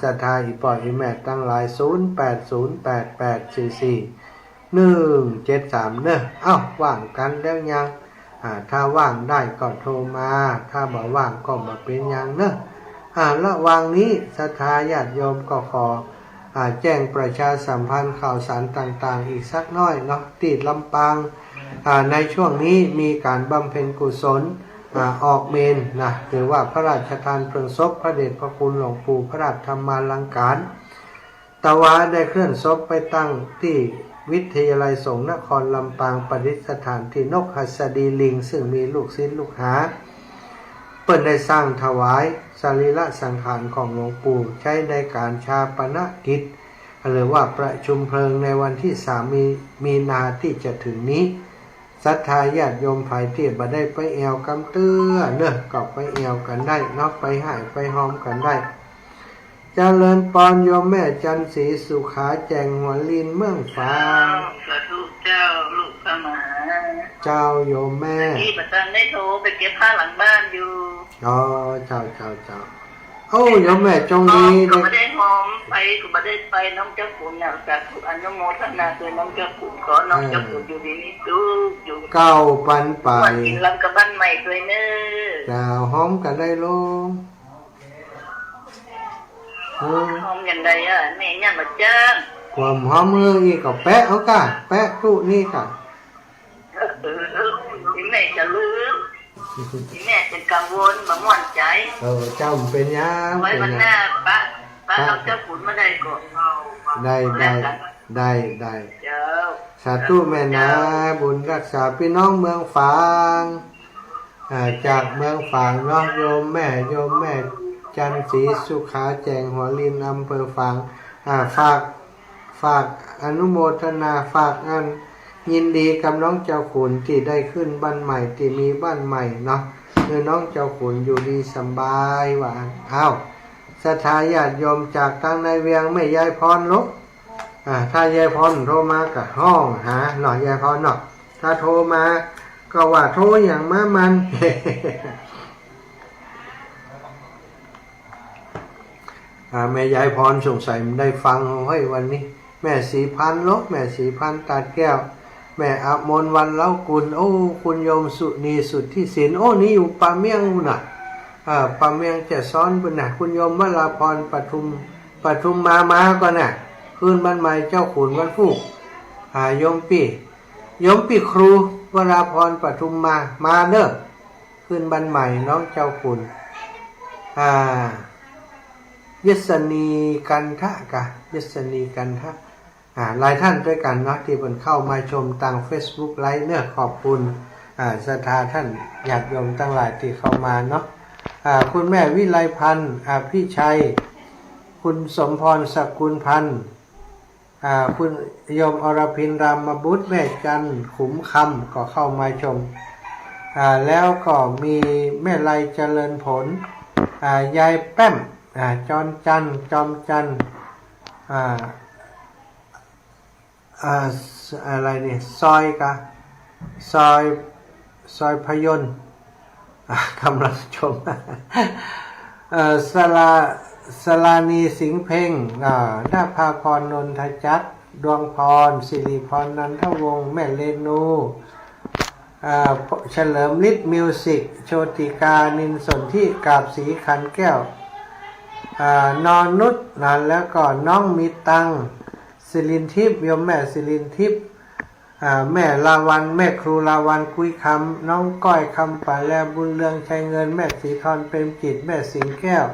ศรัทธาอีปอยอีแม่ตั้งหลาย0808844173เนอะว่างกันแล้วยังถ้าว่างได้ก็โทรมาถ้าบ่ว่างก็มาเป็นยังเนอะระหว่างนี้ศรัทธาญาติโยมก็ขอแจ้งประชาสัมพันธ์ข่าวสารต่างๆอีกสักน้อยเนาะที่ลำปางในช่วงนี้มีการบำเพ็ญกุศลออกเมนนะหรือว่าพระราชทานเพลิงศพพระเดชพระคุณหลวงปู่พระราชธรรมาลังการตะวาได้เคลื่อนศพไปตั้งที่วิทยาลัยสงฆ์นครลำปางประดิษฐานที่นกหัสดีลิงซึ่งมีลูกศิษย์ลูกหาเปิดได้สร้างถวายสรีระสังขารของหลวงปู่ใช้ในการชาปนกิจหรือว่าประชุมเพลิงในวันที่3 มีนาที่จะถึงนี้ศรัทธาญาติโยมภายที่บ่ได้ไปแอวกำเตื้อเนอะก็ไปแอวกันได้นอกไปหายไปหอมกันได้เจริญปอนโยมแม่จันทร์ศรีสุขาแจงหัวลินเมืองฟ้าสาธุเจ้าลูกเข้ามาเจ้าโยมแม่ที่ประจันได้โทรไปเก็บผ้าหลังบ้านอยู่เจ้าโยมแม่จงดีก็ไม่ได้หอมไปก็ไม่ได้ไปน้องเจ้าขุนเนี่ยจากทุกอนุโมทนาโดยน้องเจ้าขุนขอน้องเจ้าขุนอยู่ดีนี่ทุกอยู่เก้าปันไปวันกินลำกับบ้านใหม่ด้วยเนอะเจ้าหอมกันได้ลงหอมกันได้แม่เนี่ยมาจ้างความหอมมืออีกก็แปะเอากะแปะตู้นี่กะที่แม่จะลืมที่แม่จะกังวลบ่ม่วนใจเจ้าเป็นยังไว้วันหน้าป้าเราเจ้าขุนมาได้ก็ได้เจ้าสาธุแม่นะบุญรักษาพี่น้องเมืองฝางจากเมืองฝางน้องโยมแม่จันทร์ศรีสุขาแจงหัวลินอำเภอฝางฝากอนุโมทนาฝากงานยินดีกับน้องเจ้าขุนที่ได้ขึ้นบ้านใหม่ที่มีบ้านใหม่เนาะคือน้องเจ้าขุนอยู่ดีสบายว่าศรัทธาญาติโยมจากทางในเวียงไม่ยายพรลบถ้ายายพรโทรมากับห้องหาหน่อยยายพรเนาะถ้าโทรมาก็ว่าโทรอย่างมามัน แม่ยายพรสงสัยได้ฟังเฮ้ยวันนี้แม่สีพันลบแม่สีพันตัดแก้วแม่อมรวรรณเล้ากุลคุณโยมสุนีสุทธิศิลป์นี่อยู่ป่าเมียงน่ะป่าเมียงจะซ้อนเป็นน่ะคุณโยมวราพรปทุมมาก่อนน่ะคืนบ้านใหม่เจ้าขุนวันพุธโยมปีครูวราพรปทุมมาเด้อคืนบ้านใหม่น้องเจ้าขุนยศนีกันทะหลายท่านด้วยกันเนาะที่เพิ่นเข้ามาชมทาง Facebook ไลฟ์เนอะขอบคุณศรัทธาท่านญาติโยมทั้งหลายที่เข้ามาเนาะคุณแม่วิไลพันธ์พี่ชัยคุณสมพรสกุลพันธ์คุณโยมอรพินรามบุตรแม่จันขุมคำก็เข้ามาชมแล้วก็มีแม่ไลเจริญผลยายแป้มจอมจันอะไรเนี่ยซอยพยนต์กำลังชมสลานีสิงห์เพ่งดาภาพรนนทจักรดวงพรสิริพรนันทวงศ์แม่เลนูเฉลิมฤทธิ์มิวสิกโชติกานินสนที่กาบสีขันแก้วนอนนุชแล้วก็น้องมีตังศิรินทิพย์โยมแม่ศิรินทิพย์แม่ลาวันแม่ครูลาวันคุยคำน้องก้อยคำป่าแลบุญเรืองชัยเงินแม่สีทรเป็นจิตแม่สิงแก้ว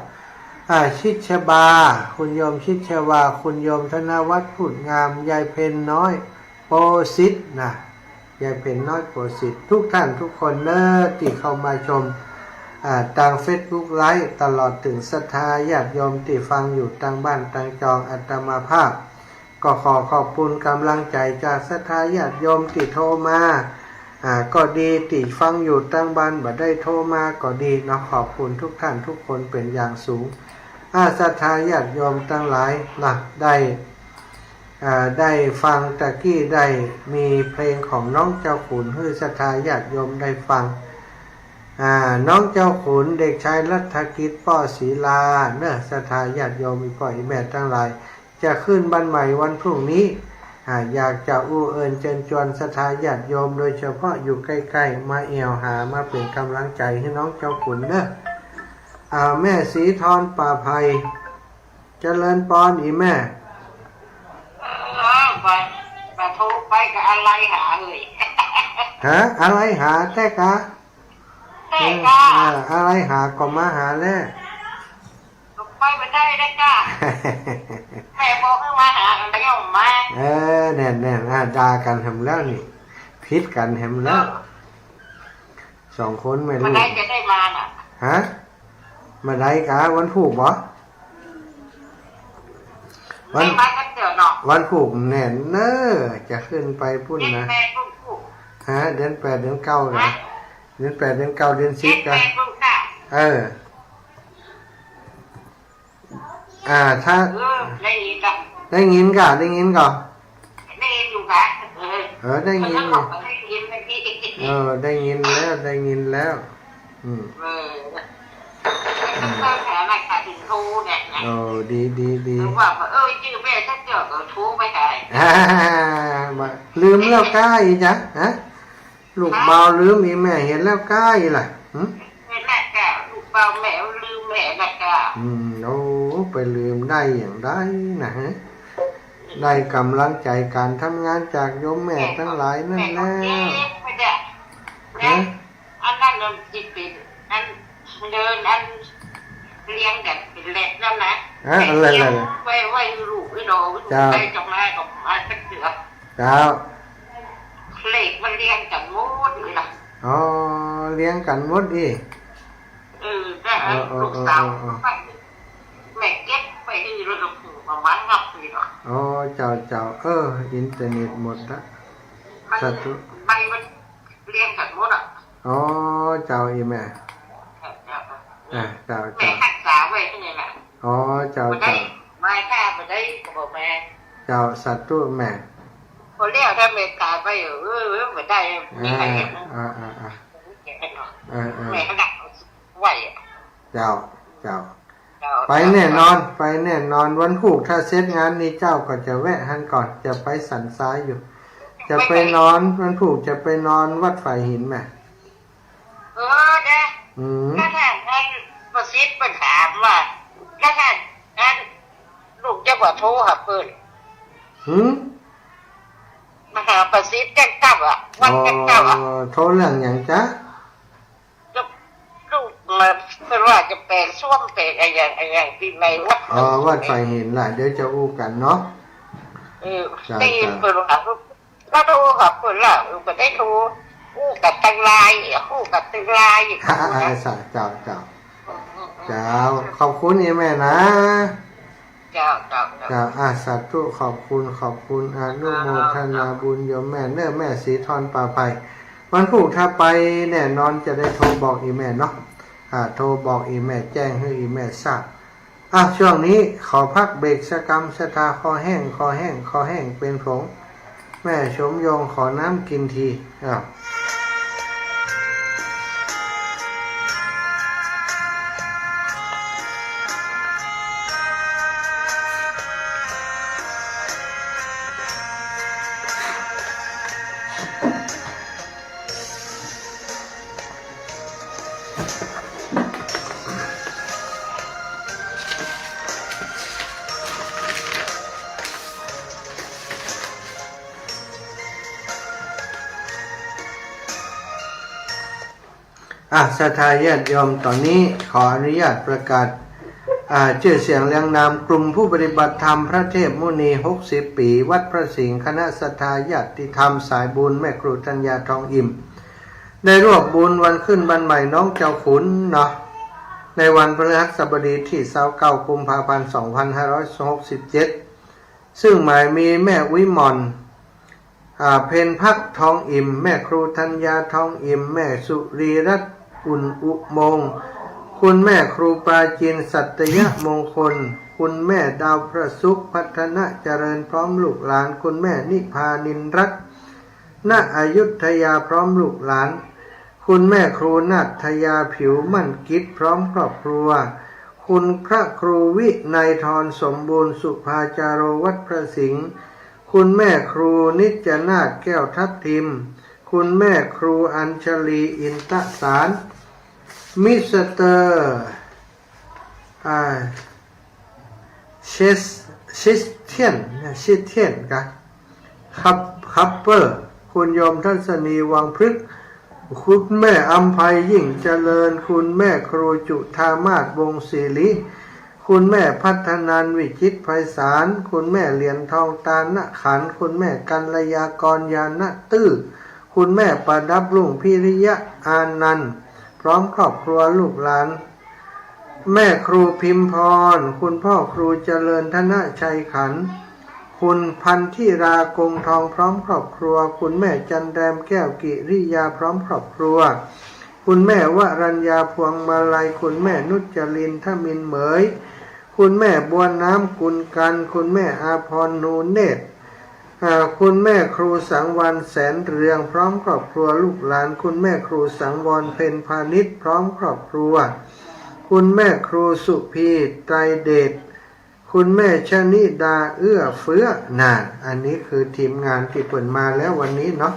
ชิดชบาคุณโยมชิดชบาคุณโยมธนวัฒน์พูดงามยายเพนน้อยโปสิทธ์ ยายเพ็ญน้อยโปรดสิทธิ์ทุกท่านทุกคนเนอะที่เข้ามาชมทาง Facebook ไลฟ์ตลอดถึงศรัทธาญาติโยมที่ฟังอยู่ทางบ้านทางจองอาตมาภาพก็ขอขอบคุณกำลังใจจากศรัทธาญาติโยมที่โทรมาก็ดีที่ฟังอยู่ทางบ้านบ่ได้โทรมาก็ดีเนาะขอบคุณทุกท่านทุกคนเป็นอย่างสูงศรัทธาญาติโยมทั้งหลายนะได้ฟังตะกี้ได้มีเพลงของน้องเจ้าขุนให้ศรัทธาญาติโยมได้ฟังน้องเจ้าขุนเด็กชายรัฐกิจป้อศรีลาเนอะศรัทธาญาติโยมอีกพ่ออีแม่ทั้งหลายจะขึ้นบ้านใหม่วันพรุ่งนี้อยากจะอู้เอิญเชิญชวนศรัทธาญาติโยมโดยเฉพาะอยู่ใกล้ๆมาเอวหามาเป็นกำลังใจให้น้องเจ้าขุนเนอะแม่ศรีธรป่าไผ่เจริญปอนอีแม่ไปโทรไปกับอะไรหาเลย อะไรหาแต่กะ แต่ก็ อะไรหาก็มาหาแล้ว ไปไม่ได้ได้ก็แม่บอกให้มาหาอะไรก็มา แน่ด่ากันทำแล้วนี่พิษกันทำแล้วสองคนไม่รู้ มาได้จะได้มาน่ะมาได้กะวันผูกบ่วันผูกแน่นเนอะจะขึ้นไปพุ่นนะเดือน 8 เดือน 9นะเดือน 8 เดือน 9 เดือน 10กันถ้าได้ยินก่อนได้ยินก่อนได้ยินอยู่ค่ะได้ยินได้ยินแล้วดีว่าชื่อแม่ถ้าเจอก็ทูไปไหนลืมแล้วก้าอีจ๊ะลูกเบาลืมอีแม่เห็นแล้วก้าอีล่ะแม่ละกะลูกเบาแม่ลืมแม่ละกะไปลืมได้อย่างไรนะได้กำลังใจการทำงานจากโยมแม่ทั้งหลายนั่นแล้วอันนั้นมันจิตเป็นอันเดินอันเลี้ยงกันเป็นเล็กแล้วนะไว้ลูกไว้โดไปกับมาสักเดือนเจ้าเล็กมันเลี้ยงกันหมดเลยนะเลี้ยงกันหมดดิได้ลูกสาวแม่เก็บไปที่รถผูกมาวันงับเลยหรอเจ้าอินเทอร์เน็ตหมดละสัตว์ไปมันเลี้ยงกันหมดเจ้าอีแม่เจ้าแม่หักษาไว้ที่ไหนล่ะเจ้าไม่ฆ่าไปได้ก็บอกแม่เจ้าสัตว์ตัวแม่พอเรียกถ้าแม่ตายไปไม่ได้มีใครเห็นแม่หักไว้เจ้าไปแน่นอนวันผูกถ้าเสร็จงานนี้เจ้าก็จะแวะหันก่อนจะไปสันซ้ายอยู่จะไปนอนวันผูกจะไปนอนวัดฝ่ายหินแม่นะถ้าท่านประสิทธิ์มาถามว่าถ้าท่านลูกจะบอกโทรหาเพื่อนมาหาประสิทธิ์แจ้งจับวันแจ้งจับโทรเรื่องอย่างจ๊ะลูกมาเพื่อว่าจะเป็นส้วมเป็นอะไรอย่างปีใหม่วัดฝ่ายหินล่ะเดี๋ยวจะอู้กันเนาะได้ยินเพื่อนว่าก็โทรหาเพื่อนล่ะก็ได้โทรคู่กับตังลายคู่กับตังลายเจ้าขอบคุณแม่นะเจ้าสาธุขอบคุณอนุโมทนาบุญโยมแม่เนอแม่ศรีธรป่าไผ่วันผูกถ้าไปแน่นอนจะได้โทรบอกอีแม่เนาะโทรบอกอีแม่แจ้งให้อีแม่ทราบช่วงนี้ขอพักเบรกสักกรรมชะตาคอแห้งเป็นผงแม่ชมยงขอน้ำกินทีศรัทธาญาติโยมตอนนี้ขออนุญาตประกาศ ชื่อเสียงเรียงนามกลุ่มผู้ปฏิบัติธรรมพระเทพมุนี60 ปีวัดพระสิงห์คณะศรัทธาญาติธรรมสายบุญแม่ครูธัญญาทองอิ่มได้รวบบุญวันขึ้นบ้านใหม่น้องเจ้าขุนเนาะในวันพฤหัสบดีที่29 กุมภาพันธ์ 2567ซึ่งหมายมีแม่วิมลเพ็ญพักทองอิ่มแม่ครูธัญญาทองอิ่มแม่สุรีรัตน์อุ่นอุโมงค์คุณแม่ครูปราจีนสัตยมงคลคุณแม่ดาวพระสุขพัฒนาเจริญพร้อมลูกหลานคุณแม่นิพานินรัตน์ณอยุธยาพร้อมลูกหลานคุณแม่ครูนัทยาผิวมั่นกิจพร้อมครอบครัวคุณพระครูวินัยธรสมบูรณ์สุภาจาโรวัดพระสิงห์คุณแม่ครูนิจนาถแก้วทับทิมคุณแม่ครูอัญชลีอินตสารมิสเตอร์ชิสเทียนคัปเปอร์คุณโยมทัศนีวังพฤกษ์คุณแม่อัมภัยยิ่งเจริญคุณแม่ครูจุธามาศวงศ์ศิริคุณแม่พัฒนันท์วิจิตรไพศาลคุณแม่เหรียญทองตาณขันธ์คุณแม่กัลยากรยานะตื้อคุณแม่ประดับรุ่งพิริยะอานันต์พร้อมครอบครัวลูกหลานแม่ครูพิมพรคุณพ่อครูเจริญธนชัยขันธ์คุณพันธิรากงทองพร้อมครอบครัวคุณแม่จันแรมแก้วกิริยาพร้อมครอบครัวคุณแม่วรัญญาพวงมาลัยคุณแม่นุจรินทมินเหมยคุณแม่บัวน้ำกุลกันคุณแม่อาภรณ์นูเนตรคุณแม่ครูสังวรแสนเรืองพร้อมครอบครัวลูกหลานคุณแม่ครูสังวรเพ็ญพาณิชย์พร้อมครอบครัวคุณแม่ครูสุพีไตรเดชคุณแม่ชนิดาเอื้อเฟื้ออันนี้คือทีมงานที่เปิดมาแล้ววันนี้เนาะ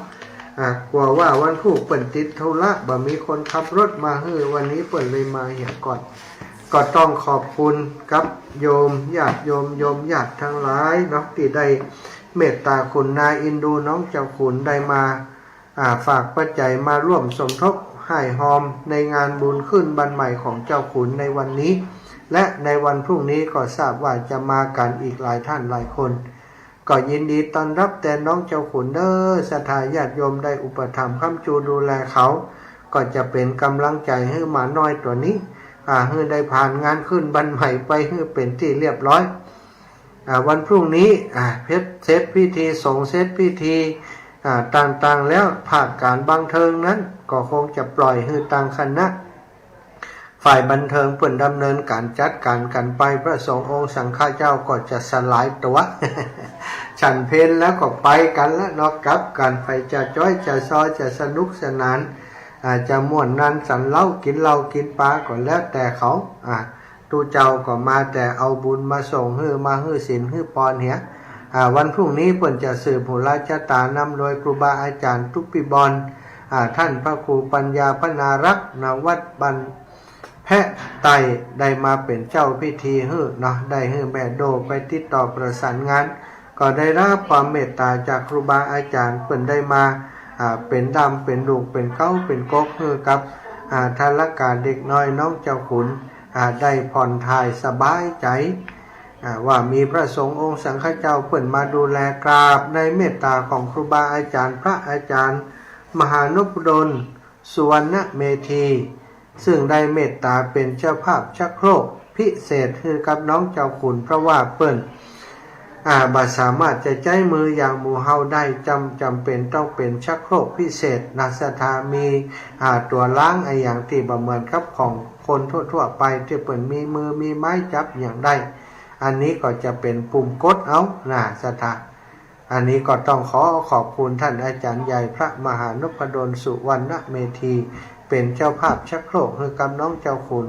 กลัวว่าวันผู้เปิดติดธุระบ่มีคนขับรถมาวันนี้เปิดเลยมาเหี่ยก่อนก็ต้องขอบคุณกับโยมญาติโยมญาติทั้งหลายเนาะที่ได้เมตตาคุณนาอินดูน้องเจ้าขุนได้มาฝากปัจจัยมาร่วมสมทบให้หอมในงานบุญขึ้นบันใหม่ของเจ้าขุนในวันนี้และในวันพรุ่งนี้ก็ทราบว่าจะมากันอีกหลายท่านหลายคนก็ยินดีต้อนรับแต่น้องเจ้าขุนศรัทธาญาติโยมได้อุปถัมภ์ค้ำจูดูแลเขาก็จะเป็นกำลังใจให้หมาน้อยตัวนี้ให้ได้ผ่านงานขึ้นบันใหม่ไปให้เป็นที่เรียบร้อยวันพรุ่งนี้เซตพิธีส่งเซตพิธีต่างๆแล้วภาคการบันเทิงนั้นก็คงจะปล่อยให้ต่างคณะฝ่ายบันเทิงเปิ่นดำเนินการจัดการกันไปพระสงฆ์องค์สังฆเจ้าก็จะสลายตัว ฉันเพลแล้วก็ไปกันแล้วนอกกลับกันไปจะจ้อยจะซอยจะสนุกสนานจะม่วนนันสันเหล้ากินเหล้ากินปลาก็แล้วแต่เขาตูเจ้าก็มาแต่เอาบุญมาส่งมาศีลปอนเหียวันพรุ่งนี้เปิ่นจะสืบหูราชตานำโดยครูบาอาจารย์ทุกปีบอลท่านพระครูปัญญาพนารักษ์ณวัดบันแพะไตได้มาเป็นเจ้าพิธีเนาะได้แม่โดไปติดต่อประสานงานก็ได้รับความเมตตาจากครูบาอาจารย์เปิ่นได้มาเป็นดำเป็นลูกเป็นเก้าเป็นกกกับทารกาเด็กน้อยน้องเจ้าขุนได้ผ่อนทายสบายใจว่ามีพระสงฆ์องค์สังฆเจ้าเปิ่นมาดูแลกราบในเมตตาของครูบาอาจารย์พระอาจารย์มหานพดลสุวรรณเมธีซึ่งได้เมตตาเป็นเจ้าภาพชักโครกพิเศษให้กับน้องเจ้าขุนเพราะว่าเปิ้นบ่สามารถจะใช้มืออย่างหมู่เฮาได้จำเป็นต้องเป็นชักโครกพิเศษนักศรัทธามีตัวล้างอย่างที่บ่เหมือนกับของคนทั่วไปที่เปิ้นมีมือมีไม้จับอย่างได้อันนี้ก็จะเป็นปุ่มกดเอาศรัทธาอันนี้ก็ต้องขอบคุณท่านอาจารย์ใหญ่พระมหานพดลสุวรรณเมธีเป็นเจ้าภาพชักโครกให้กับน้องเจ้าขุน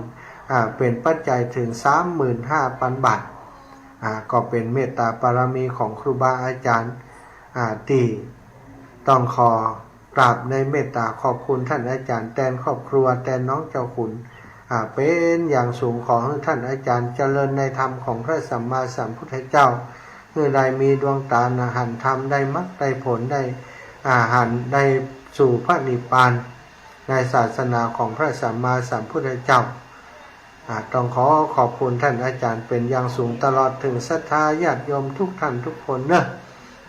เป็นปัจจัยถึง 35,000 บาทก็เป็นเมตตาบารมีของครูบาอาจารย์ที่ต้องขอกราบในเมตตาขอบคุณท่านอาจารย์แทนครอบครัวแทนน้องเจ้าขุนเป็นอย่างสูงของท่านอาจารย์เจริญในธรรมของพระสัมมาสัมพุทธเจ้าเมื่อใดมีดวงตาหันธรรมได้มรรคได้ผลได้หันได้สู่พระนิพพานในศาสนาของพระสัมมาสัมพุทธเจ้า ต้องขอขอบคุณท่านอาจารย์เป็นอย่างสูงตลอดถึงศรัทธาญาติโยมทุกท่านทุกคนเนอะ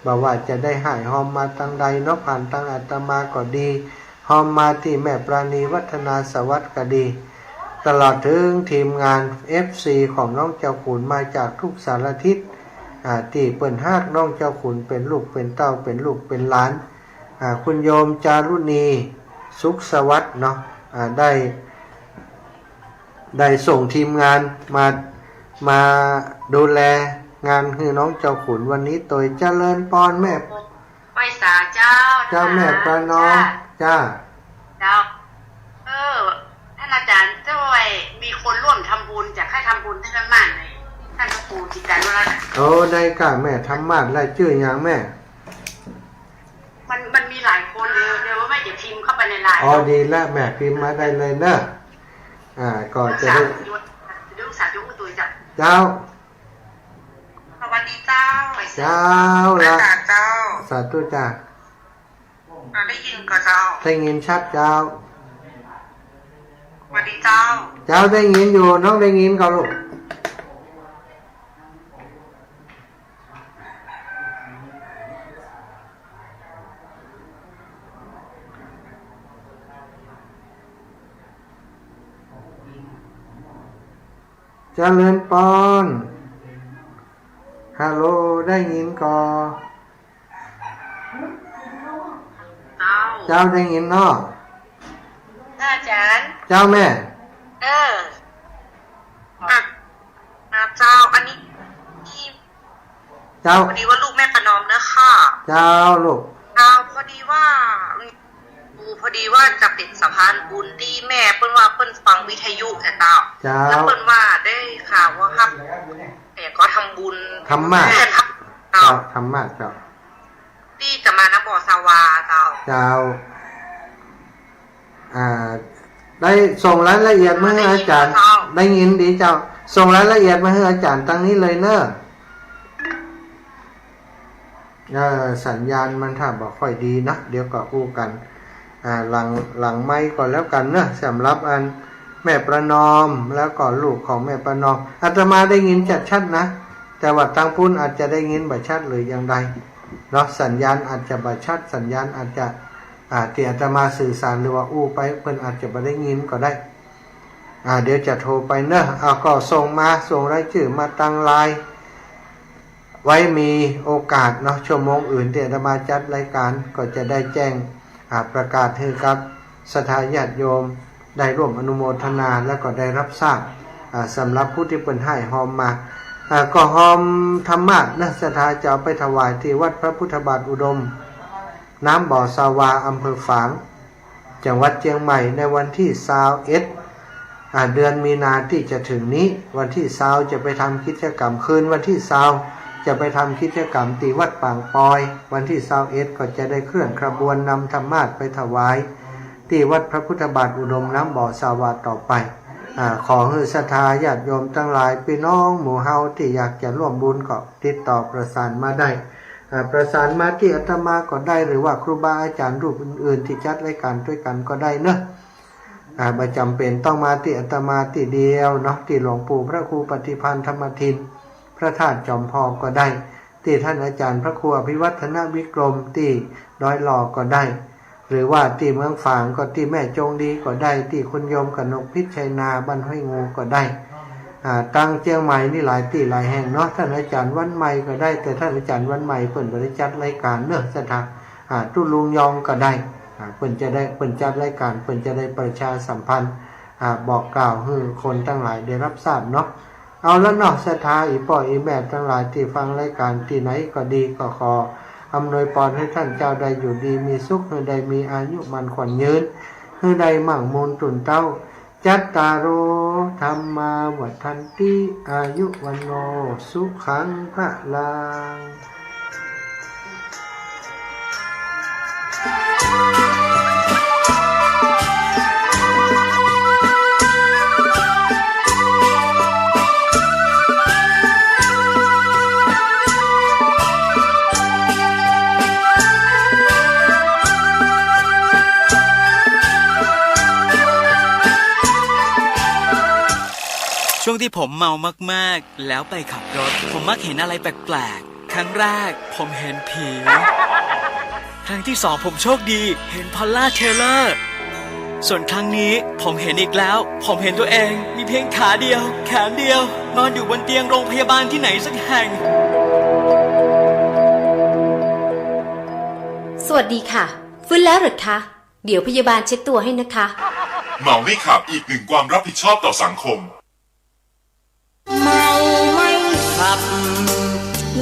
บอกว่าจะได้หายหอมมาตั้งใดเนาะผ่านตั้งอาตมาก็ดีหอมมาที่แม่ปราณีวัฒนาสวัสดิ์ก็ดี ตลอดถึงทีมงาน FC ของน้องเจ้าขุนมาจากทุกสารทิศที่เปิ่นฮากน้องเจ้าขุนเป็นลูกเป็นเต้าเป็นลูกเป็นหลานคุณโยมจารุณีสุขสวัสดิ์เนาะได้ส่งทีมงานมาดูแลงานคือน้องเจ้าขุนวันนี้ตัวเจริญปอนแม่ไปสาเจ้าแม่ประนอมจ้าท่านอาจารย์จ้อยมีคนร่วมทำบุญจากให้ทำบุญที่นั่นมากเลยท่านพระครูจิตใจว่าอะไรโอ้ได้ก่ะแม่ทำมาดไล่ชื่ออย่างแม่มันมีหลายคนเดี๋ยวแม่จะพิมพ์เข้าไปในไลน์ดีแล้วแม่พิมพ์มาได้เลยเนอะก่อนจะได้ลูกสาวยุตัวจับเจ้าสวัสดีเจ้าเจ้าละสาธุจ้าได้ยินก็เจ้าได้ยินชัดเจ้าสวัสดีเจ้าได้ยินอยู่น้องได้ยินก็ลูกเจริญปอนฮัลโหลได้ยินก่อเจ้าได้ยินเนาะอาจารย์เจ้าแม่เจ้าอันนี้เจ้าพอดีว่าลูกแม่ประนอมนะค่ะเจ้าลูกพอดีว่าจะปิดสะพานบุญที่แม่เปิ้นว่าเปิ้นฟังวิทยุแต่เจ้าแล้วเปิ้นว่าได้ข่าวว่าครับแต่ก็ทำบุญทำมากเจ้าที่จะมาน้ำบ่อสาวาเจ้าได้ส่งรายละเอียดมาให้อาจารย์ได้ยินดีเจ้าส่งรายละเอียดมาให้อาจารย์ตั้งนี้เลยเนอะสัญญาณมันถ้าบอกค่อยดีนะเดี๋ยวก็อู้กันหลังไม้ก่อนแล้วกันเนอะสำหรับอันแม่ประนอมแล้วก็ลูกของแม่ประนอมอาตมาได้ยินชัดนะแต่ว่าทางพุ้นอาจจะได้ยินบ่ชัดหรืออย่างใดเนาะสัญญาณอาจจะบ่ชัดสัญญาณอาจจะที่อาตมาสื่อสารหรือว่าอู้ไปเพิ่นอาจจะบ่ได้ยินก็ได้เดี๋ยวจะโทรไปเนอะก็ส่งรายชื่อมาตั้งไลน์ไว้มีโอกาสเนาะชั่วโมงอื่นที่อาตมาจัดรายการก็จะได้แจ้งประกาศให้กับศรัทธาญาติโยมได้ร่วมอนุโมทนาและก็ได้รับทราบสำหรับผู้ที่เปิ้นให้หอมมาก็หอมธรรมะนะศรัทธาจะเอาไปถวายที่วัดพระพุทธบาทอุดมน้ำบ่อสาวาอำเภอฝางจังหวัดเชียงใหม่ในวันที่21เดือนมีนาที่จะถึงนี้วันที่20จะไปทำกิจกรรมคืนวันที่20จะไปทำกิจกรรมที่วัดปางปอยวันที่21ก็จะได้เคลื่อนขบวนนำธรรมาสน์ไปถวายที่วัดพระพุทธบาทอุดมน้ำบ่อสาวาต่อไปขอให้ศรัทธาญาติโยมทั้งหลายพี่น้องหมู่เฮาที่อยากจะร่วมบุญก็ติดต่อประสานมาได้ประสานมาที่อาตมาก็ได้หรือว่าครูบาอาจารย์รูปอื่นๆที่จัดรายการด้วยกันก็ได้เนอะไม่จำเป็นต้องมาที่อาตมาที่เดียวเนาะที่หลวงปู่พระครูปฏิพันธ์ธรรมทินพระธาตุจอมทองก็ได้ที่ท่านอาจารย์พระครูอภิวัฒนวิกรมที่ดอยหล่อก็ได้หรือว่าที่เมืองฝางก็ที่แม่จงดีก็ได้ที่คุณโยมกนกพิชัยนาบ้านห้วยงูก็ได้ตั้งเชียงใหม่นี่หลายที่หลายแห่งเนาะท่านอาจารย์วันใหม่ก็ได้แต่ท่านอาจารย์วันใหม่เปิ่นบริจัดรายการเนอะสถานตุลุงยองก็ได้เปิ่นจัดรายการเปิ่นจะได้ประชาสัมพันธ์บอกกล่าวให้คนทั้งหลายได้รับทราบเนาะเอาแล้วเนาะศรัทธาอีป่ออีแม่ทั้งหลายที่ฟังรายการที่ไหนก็ดีก็ขออำนวยพรให้ท่านเจ้าใดอยู่ดีมีสุขให้ใดมีอายุมันขวัญยืนให้ใดมั่งมูลตุนเต้าจัตตารโอธรรมาวัฏันติอายุวันโนสุขังพลัง ที่ผมเมามากๆแล้วไปขับรถผมมักเห็นอะไรแปลกๆครั้งแรกผมเห็นผีครั้งที่2ผมโชคดีเห็นพอลล่าเทเลอร์ส่วนครั้งนี้ผมเห็นอีกแล้วผมเห็นตัวเองมีเพียงขาเดียวแขนเดียวนอนอยู่บนเตียงโรงพยาบาลที่ไหนสักแห่ง สวัสดีค่ะฟื้นแล้วหรือคะเดี๋ยวพยาบาลเช็ดตัวให้นะคะ เมาไม่ขับอีกหนึ่งความรับผิดชอบต่อสังคม เมาไม่ขับ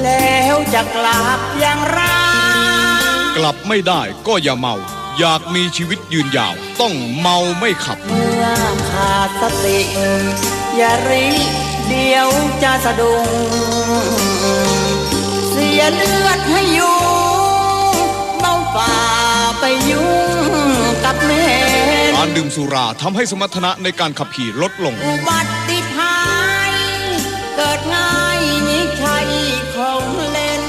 แล้วจะกลับอย่างไร กลับไม่ได้ก็อย่าเมา อยากมีชีวิตยืนยาวต้องเมาไม่ขับ เมื่อขาดสติอย่ารีเดี๋ยวจะสะดุ้งเสียเลือดให้อยู่เมาฝ่าไปยุ่งกับแม่ การดื่มสุราทำให้สมรรถนะในการขับขี่ลดลง อุบัติภัยเกิดง่ายมิใช่ของเล่น